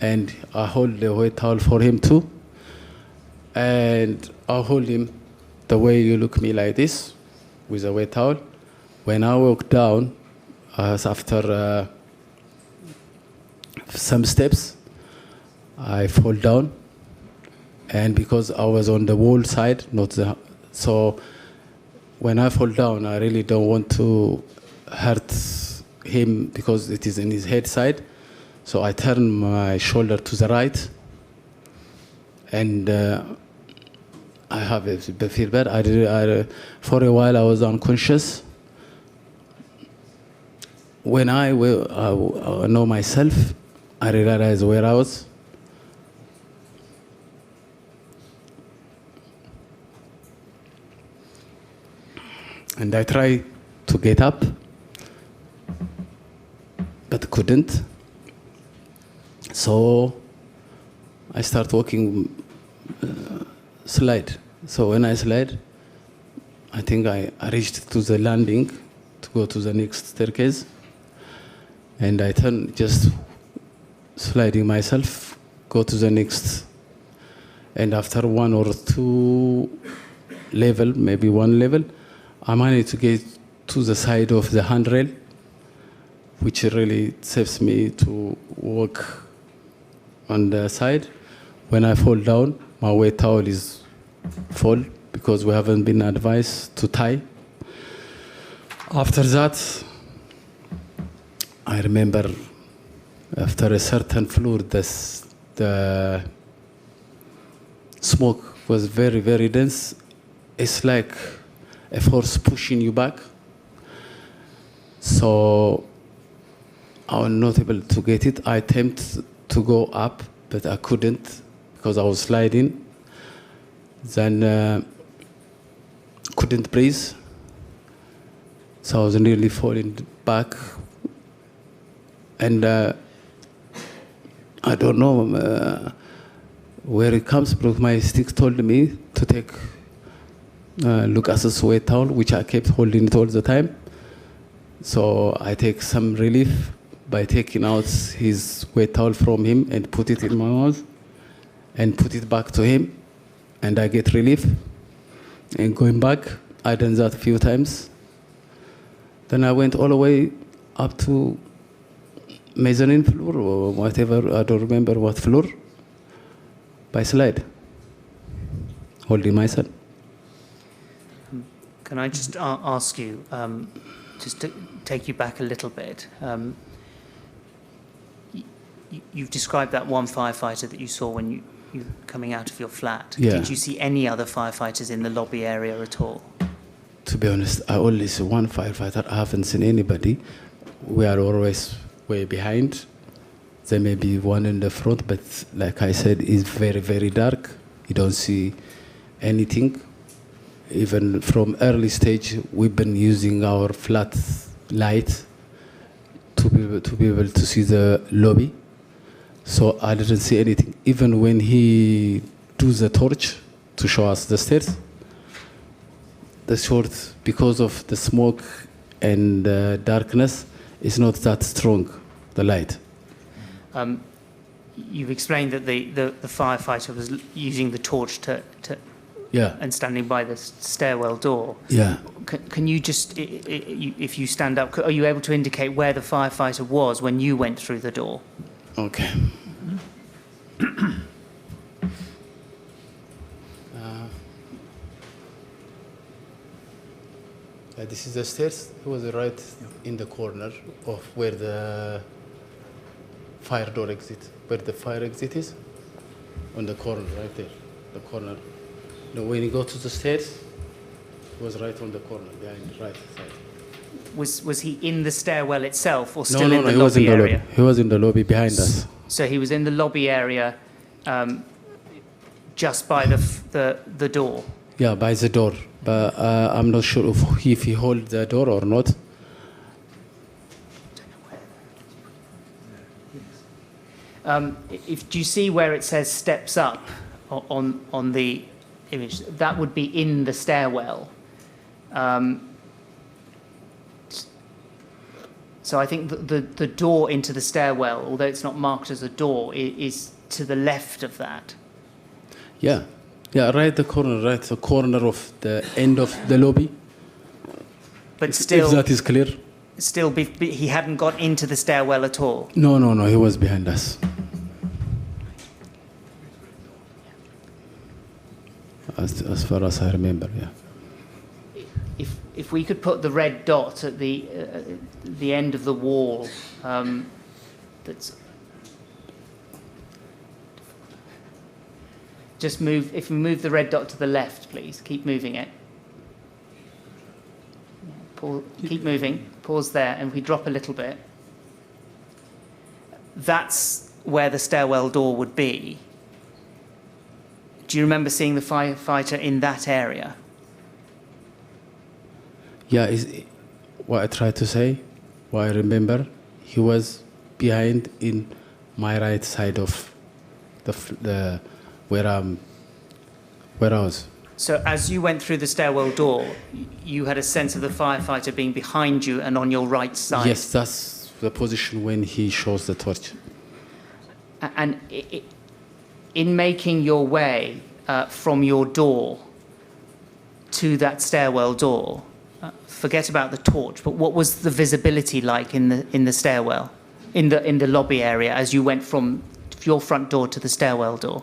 and I hold the wet towel for him too. And I hold him the way you look me like this, with a wet towel. When I walk down, after some steps, I fall down, and because I was on the wall side, so when I fall down, I really don't want to hurt him because it is in his head side. So I turned my shoulder to the right, and I have a feel bad. For a while I was unconscious. When I know myself, I realized where I was. And I tried to get up, but couldn't. So I start walking, slide. So when I slide, I think I reached to the landing to go to the next staircase. And I turn, just sliding myself, go to the next. And after one or two level, maybe one level, I managed to get to the side of the handrail, which really saves me to walk on the side. When I fall down, my wet towel is full because we haven't been advised to tie. After that, I remember after a certain floor, the smoke was very, very dense. It's like a force pushing you back. So I was not able to get it. I attempted to go up, but I couldn't because I was sliding. Then couldn't breathe. So I was nearly falling back. And I don't know where it comes from. My stick told me to take Lucas's wet towel, which I kept holding it all the time. So I take some relief by taking out his wet towel from him and put it in my mouth and put it back to him. And I get relief. And going back, I done that a few times. Then I went all the way up to mezzanine floor or whatever, I don't remember what floor, by slide, holding my son. Can I just ask you, just to take you back a little bit, you've described that one firefighter that you saw when you were coming out of your flat. Yeah. Did you see any other firefighters in the lobby area at all? To be honest, I only see one firefighter. I haven't seen anybody. We are always way behind. There may be one in the front, but like I said, it's very, very dark. You don't see anything. Even from early stage, we've been using our flat light to be able to see the lobby. So I didn't see anything. Even when he do the torch to show us the stairs, the short, because of the smoke and the darkness, is not that strong, the light. You've explained that the firefighter was using the torch Yeah. and standing by the stairwell door. Yeah. Can you just, if you stand up, are you able to indicate where the firefighter was when you went through the door? Okay. This is the stairs. It was right in the corner of where the fire door exit, where the fire exit is, on the corner, right there, the corner. No, when you go to the stairs, it was right on the corner, behind the right side. Was he in the stairwell itself or still No, in the he was in lobby the area? lobby. He was in the lobby behind us. So he was in the lobby area just by the door? Yeah, by the door. But I'm not sure if he hold the door or not. Do you see where it says steps up on the image? That would be in the stairwell. So I think the door into the stairwell, although it's not marked as a door, is to the left of that. Yeah. Yeah, right the corner of the end of the lobby. But still, if that is clear. Still, he hadn't got into the stairwell at all. No, he was behind us. As far as I remember, yeah. If we could put the red dot at the end of the wall, that's Just move, if you move the red dot to the left, please. Keep moving it. Keep moving. Pause there, and if we drop a little bit, that's where the stairwell door would be. Do you remember seeing the firefighter in that area? Yeah, what I tried to say, what I remember, he was behind in my right side of the where I was. So as you went through the stairwell door, you had a sense of the firefighter being behind you and on your right side? Yes, that's the position when he shows the torch. And in making your way from your door to that stairwell door, forget about the torch, but what was the visibility like in the stairwell, in the lobby area as you went from your front door to the stairwell door?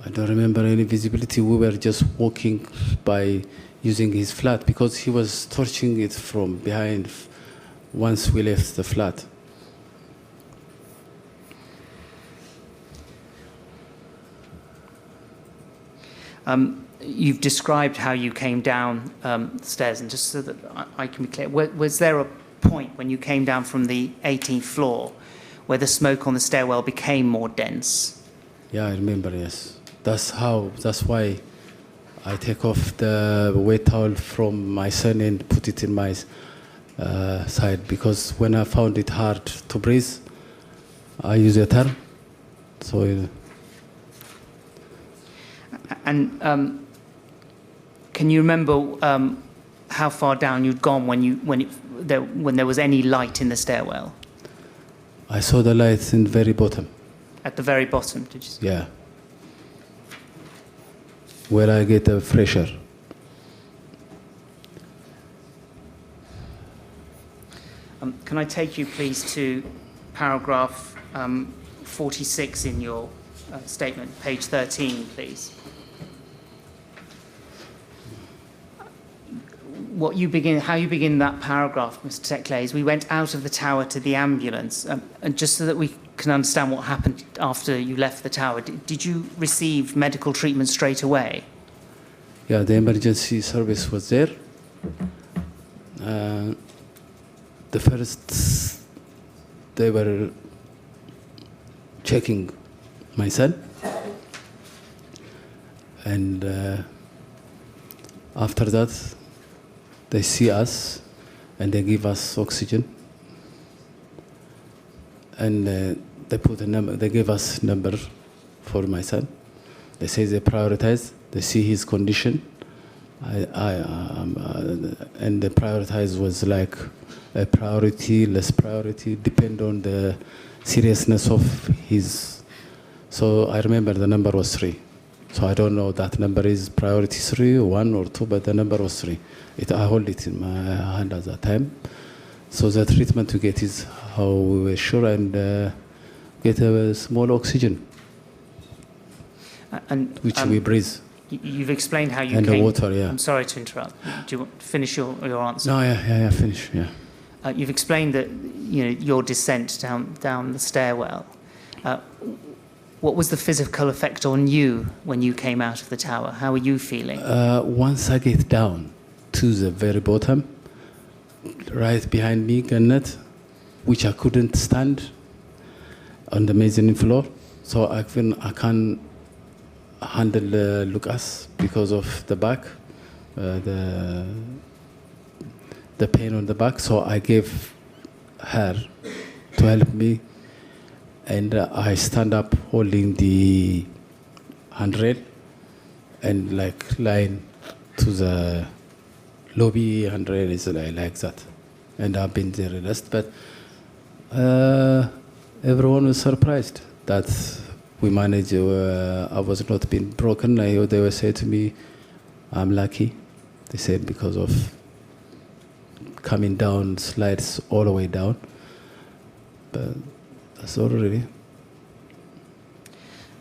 I don't remember any visibility. We were just walking by using his flat because he was torching it from behind once we left the flat. You've described how you came down the stairs, and just so that I can be clear, was there a point when you came down from the 18th floor where the smoke on the stairwell became more dense? Yeah, I remember, yes. That's why I take off the wet towel from my son and put it in my side, because when I found it hard to breathe, I use a term. So. And can you remember how far down you'd gone when there was any light in the stairwell? I saw the light in the very bottom. At the very bottom, did you? Yeah. Where I get a fresh air. Can I take you, please, to paragraph 46 in your statement, page 13, please. How you begin that paragraph, Mr. Tekle, is we went out of the tower to the ambulance, and just so that we can understand what happened after you left the tower, did you receive medical treatment straight away? Yeah, the emergency service was there. The first, they were checking my son, and after that, they see us and they give us oxygen, and they put a number. They gave us number for my son. They say they prioritize. They see his condition, and the prioritize was like a priority, less priority, depend on the seriousness of his. So I remember the number was 3. So I don't know that number is priority 3, 1 or 2, but the number was 3. I hold it in my hand at that time. So the treatment we get is how we were sure, and get a small oxygen, which we breathe. You've explained how you and came. The water, yeah. I'm sorry to interrupt. Do you want to finish your answer? No, yeah, finish, yeah. You've explained that your descent down the stairwell. What was the physical effect on you when you came out of the tower? How were you feeling? Once I get down to the very bottom, right behind me, Gannet, which I couldn't stand on the mezzanine floor, so I can't handle Lucas because of the back, the pain on the back. So I gave her to help me, and I stand up holding the handrail and like lying to the lobby handrail is like that. And I've been there rest, but everyone was surprised that we managed. I was not being broken. They were saying to me, "I'm lucky." They said because of coming down slides all the way down. But that's all really.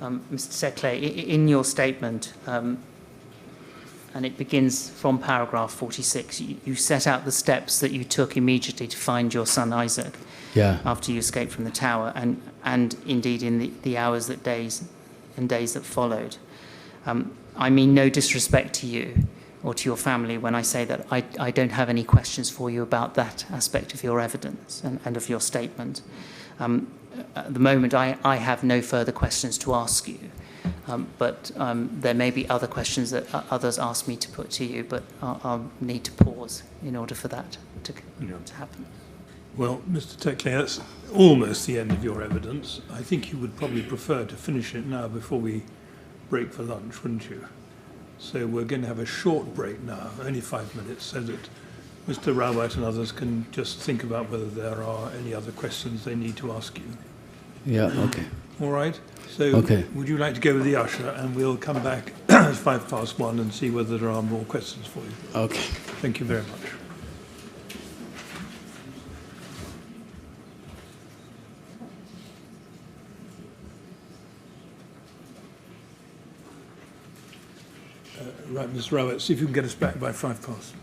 Mr. Tekle, in your statement, and it begins from paragraph 46, you set out the steps that you took immediately to find your son Isaac. Yeah. After you escaped from the tower, and indeed in the hours days that followed. I mean no disrespect to you or to your family when I say that I don't have any questions for you about that aspect of your evidence and of your statement. At the moment, I have no further questions to ask you, but there may be other questions that others ask me to put to you, but I'll need to pause in order for that to happen. Well, Mr. Tekle, that's almost the end of your evidence. I think you would probably prefer to finish it now before we break for lunch, wouldn't you? So we're going to have a short break now, only 5 minutes, so that Mr. Rawat and others can just think about whether there are any other questions they need to ask you. Yeah, okay. All right? So Okay. would you like to go with the usher, and we'll come back at 1:05 and see whether there are more questions for you. Okay. Thank you very much. Right, Ms. Rawat, see if you can get us back by 1:05.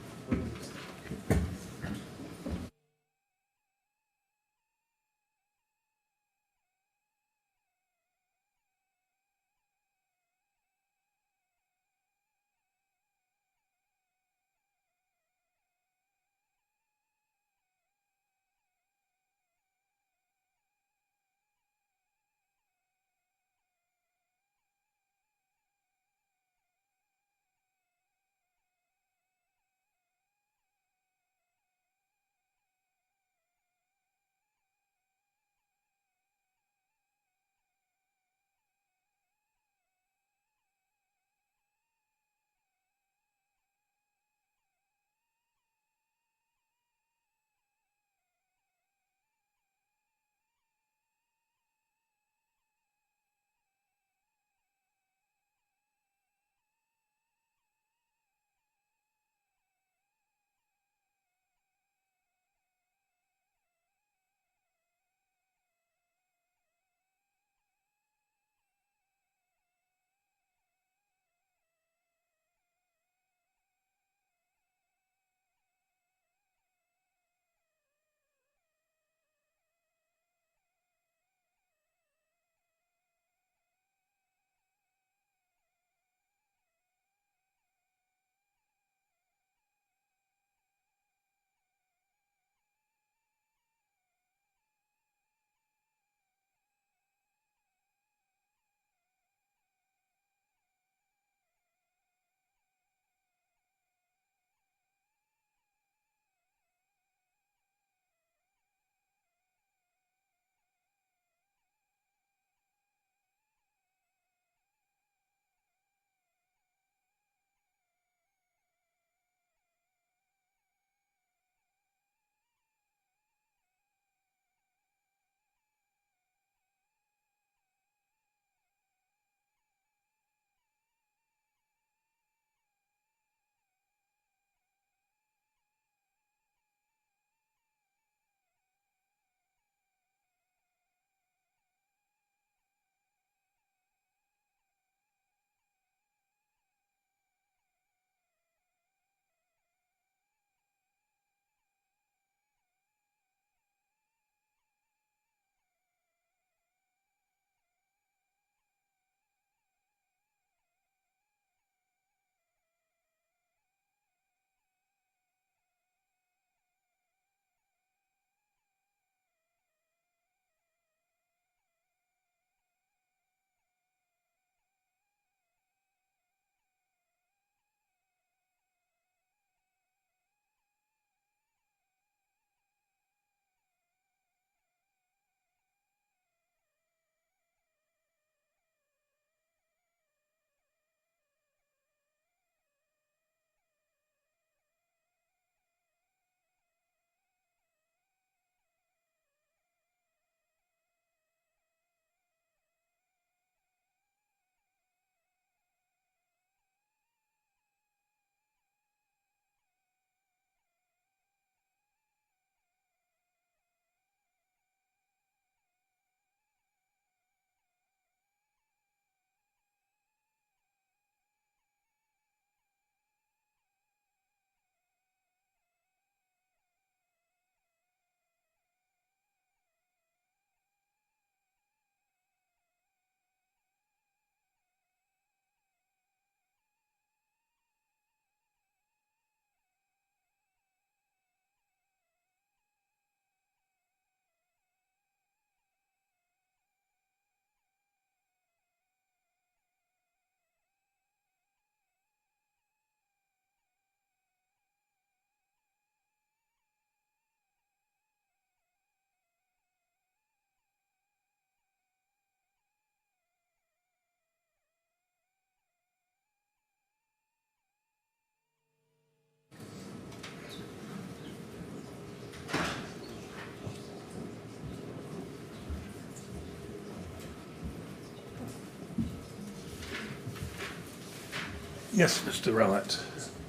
Yes, Mr. Rowett.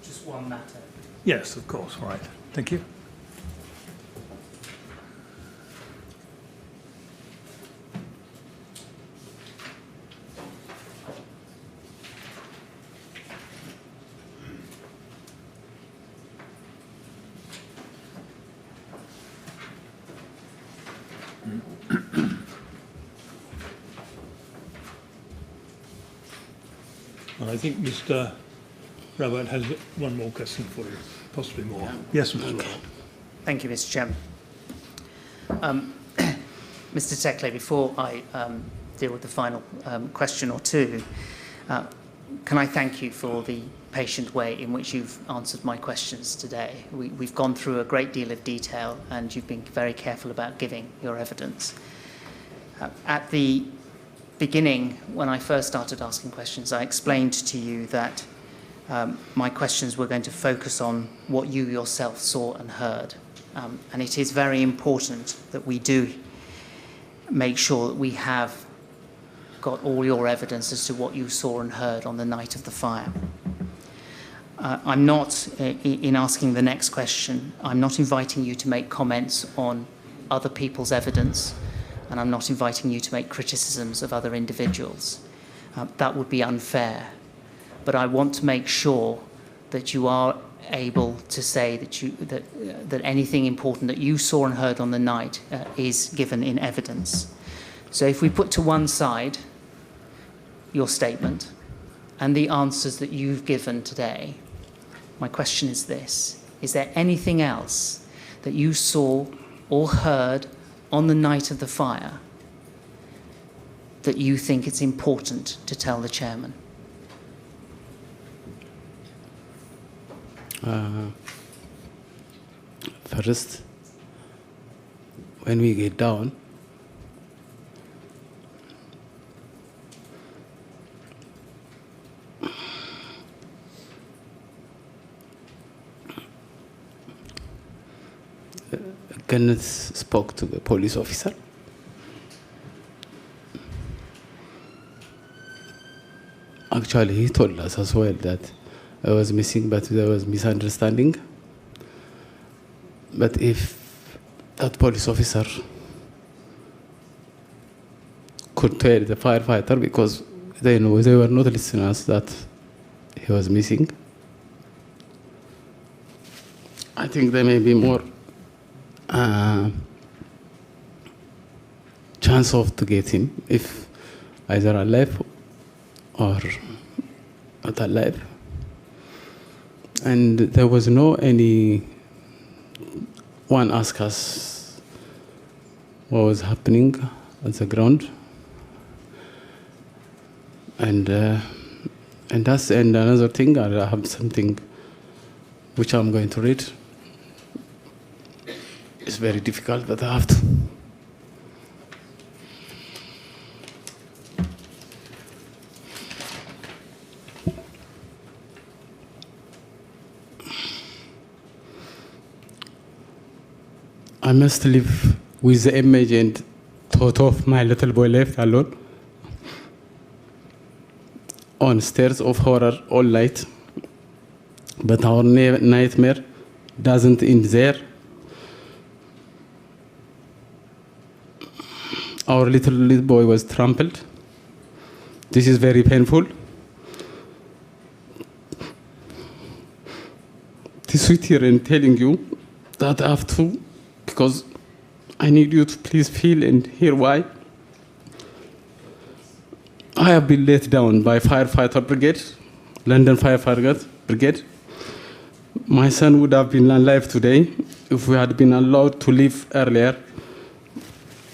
Just one matter. Yes, of course. Right. Thank you. And I think Mr. Rowett has one more question for you, possibly more. Yes, Mr. Rowett. Thank you, Mr. Chairman. Mr. Tekle, before I deal with the final question or two, can I thank you for the patient way in which you've answered my questions today. We've gone through a great deal of detail and you've been very careful about giving your evidence. At the beginning, when I first started asking questions, I explained to you that my questions were going to focus on what you yourself saw and heard. And it is very important that we do make sure that we have got all your evidence as to what you saw and heard on the night of the fire. I'm not, in asking the next question, I'm not inviting you to make comments on other people's evidence, and I'm not inviting you to make criticisms of other individuals. That would be unfair. But I want to make sure that you are able to say that anything important that you saw and heard on the night is given in evidence. So if we put to one side your statement and the answers that you've given today, my question is this: is there anything else that you saw or heard on the night of the fire that you think it's important to tell the chairman? First, when we get down, Kenneth spoke to the police officer. Actually, he told us as well that I was missing, but there was misunderstanding. But if that police officer could tell the firefighter, because they know they were not listeners, that he was missing, I think there may be more chance of to get him, if either alive or not alive. And there was no any one asked us what was happening at the ground, and that's and another thing. I have something which I'm going to read. It's very difficult, but I have to. I must live with the image and thought of my little boy left alone on stairs of horror all night. But our nightmare doesn't end there. Our little boy was trampled. This is very painful. To sit here and telling you that I have to, because I need you to please feel and hear why. I have been let down by Firefighter Brigade, London Firefighter Brigade. My son would have been alive today if we had been allowed to leave earlier.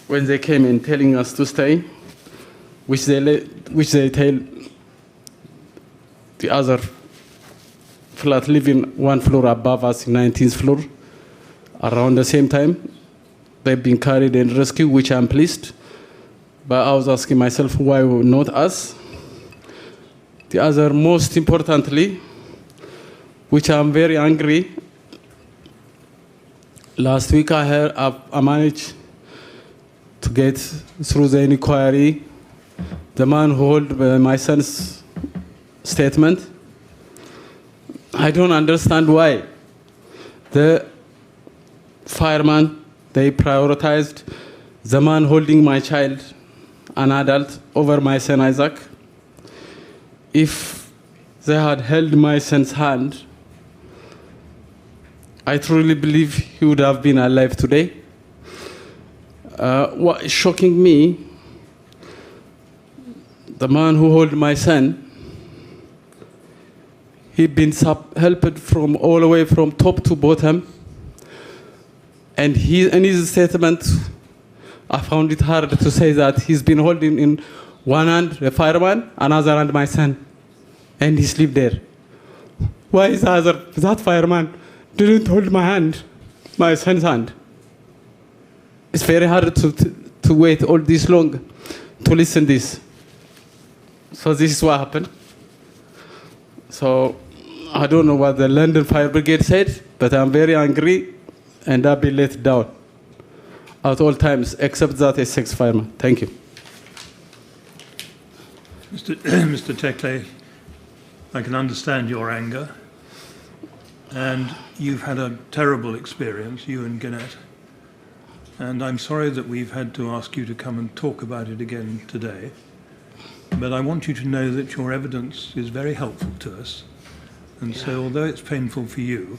When they came in telling us to stay, which they tell the other flat living one floor above us, 19th floor, around the same time, they've been carried and rescued, which I'm pleased. But I was asking myself, why not us? The other, most importantly, which I'm very angry, last week I managed to get through the inquiry the man who held my son's statement, I don't understand why the fireman, they prioritized the man holding my child, an adult, over my son Isaac. If they had held my son's hand, I truly believe he would have been alive today. What is shocking me, the man who held my son, he'd been helped from all the way from top to bottom. And in his statement, I found it hard to say that he's been holding in one hand the fireman, another hand my son, and he sleep there. Why is that fireman didn't hold my hand, my son's hand? It's very hard to wait all this long to listen this. So this is what happened. So I don't know what the London Fire Brigade said, but I'm very angry and I've been let down at all times, except that Essex fireman. Thank you. Mr. Tekle, I can understand your anger, and you've had a terrible experience, you and Gannett, and I'm sorry that we've had to ask you to come and talk about it again today, but I want you to know that your evidence is very helpful to us, and so although it's painful for you,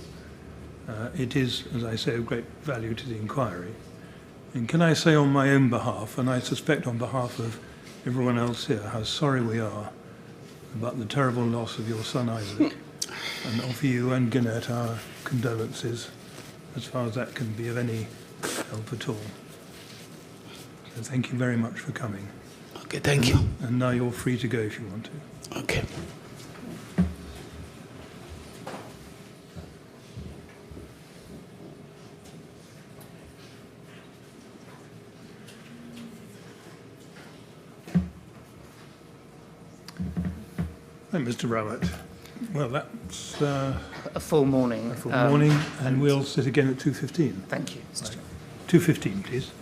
it is, as I say, of great value to the inquiry. And can I say on my own behalf, and I suspect on behalf of everyone else here, how sorry we are about the terrible loss of your son Isaac, and offer you and Gannett our condolences as far as that can be of any help at all. So thank you very much for coming. Okay, thank you. And now you're free to go if you want to. Okay. Thank Mr. Rowett. Well, that's A full morning. a full morning, and we'll sit again at 2:15. Thank you, Mr. Chairman. 2:15, please.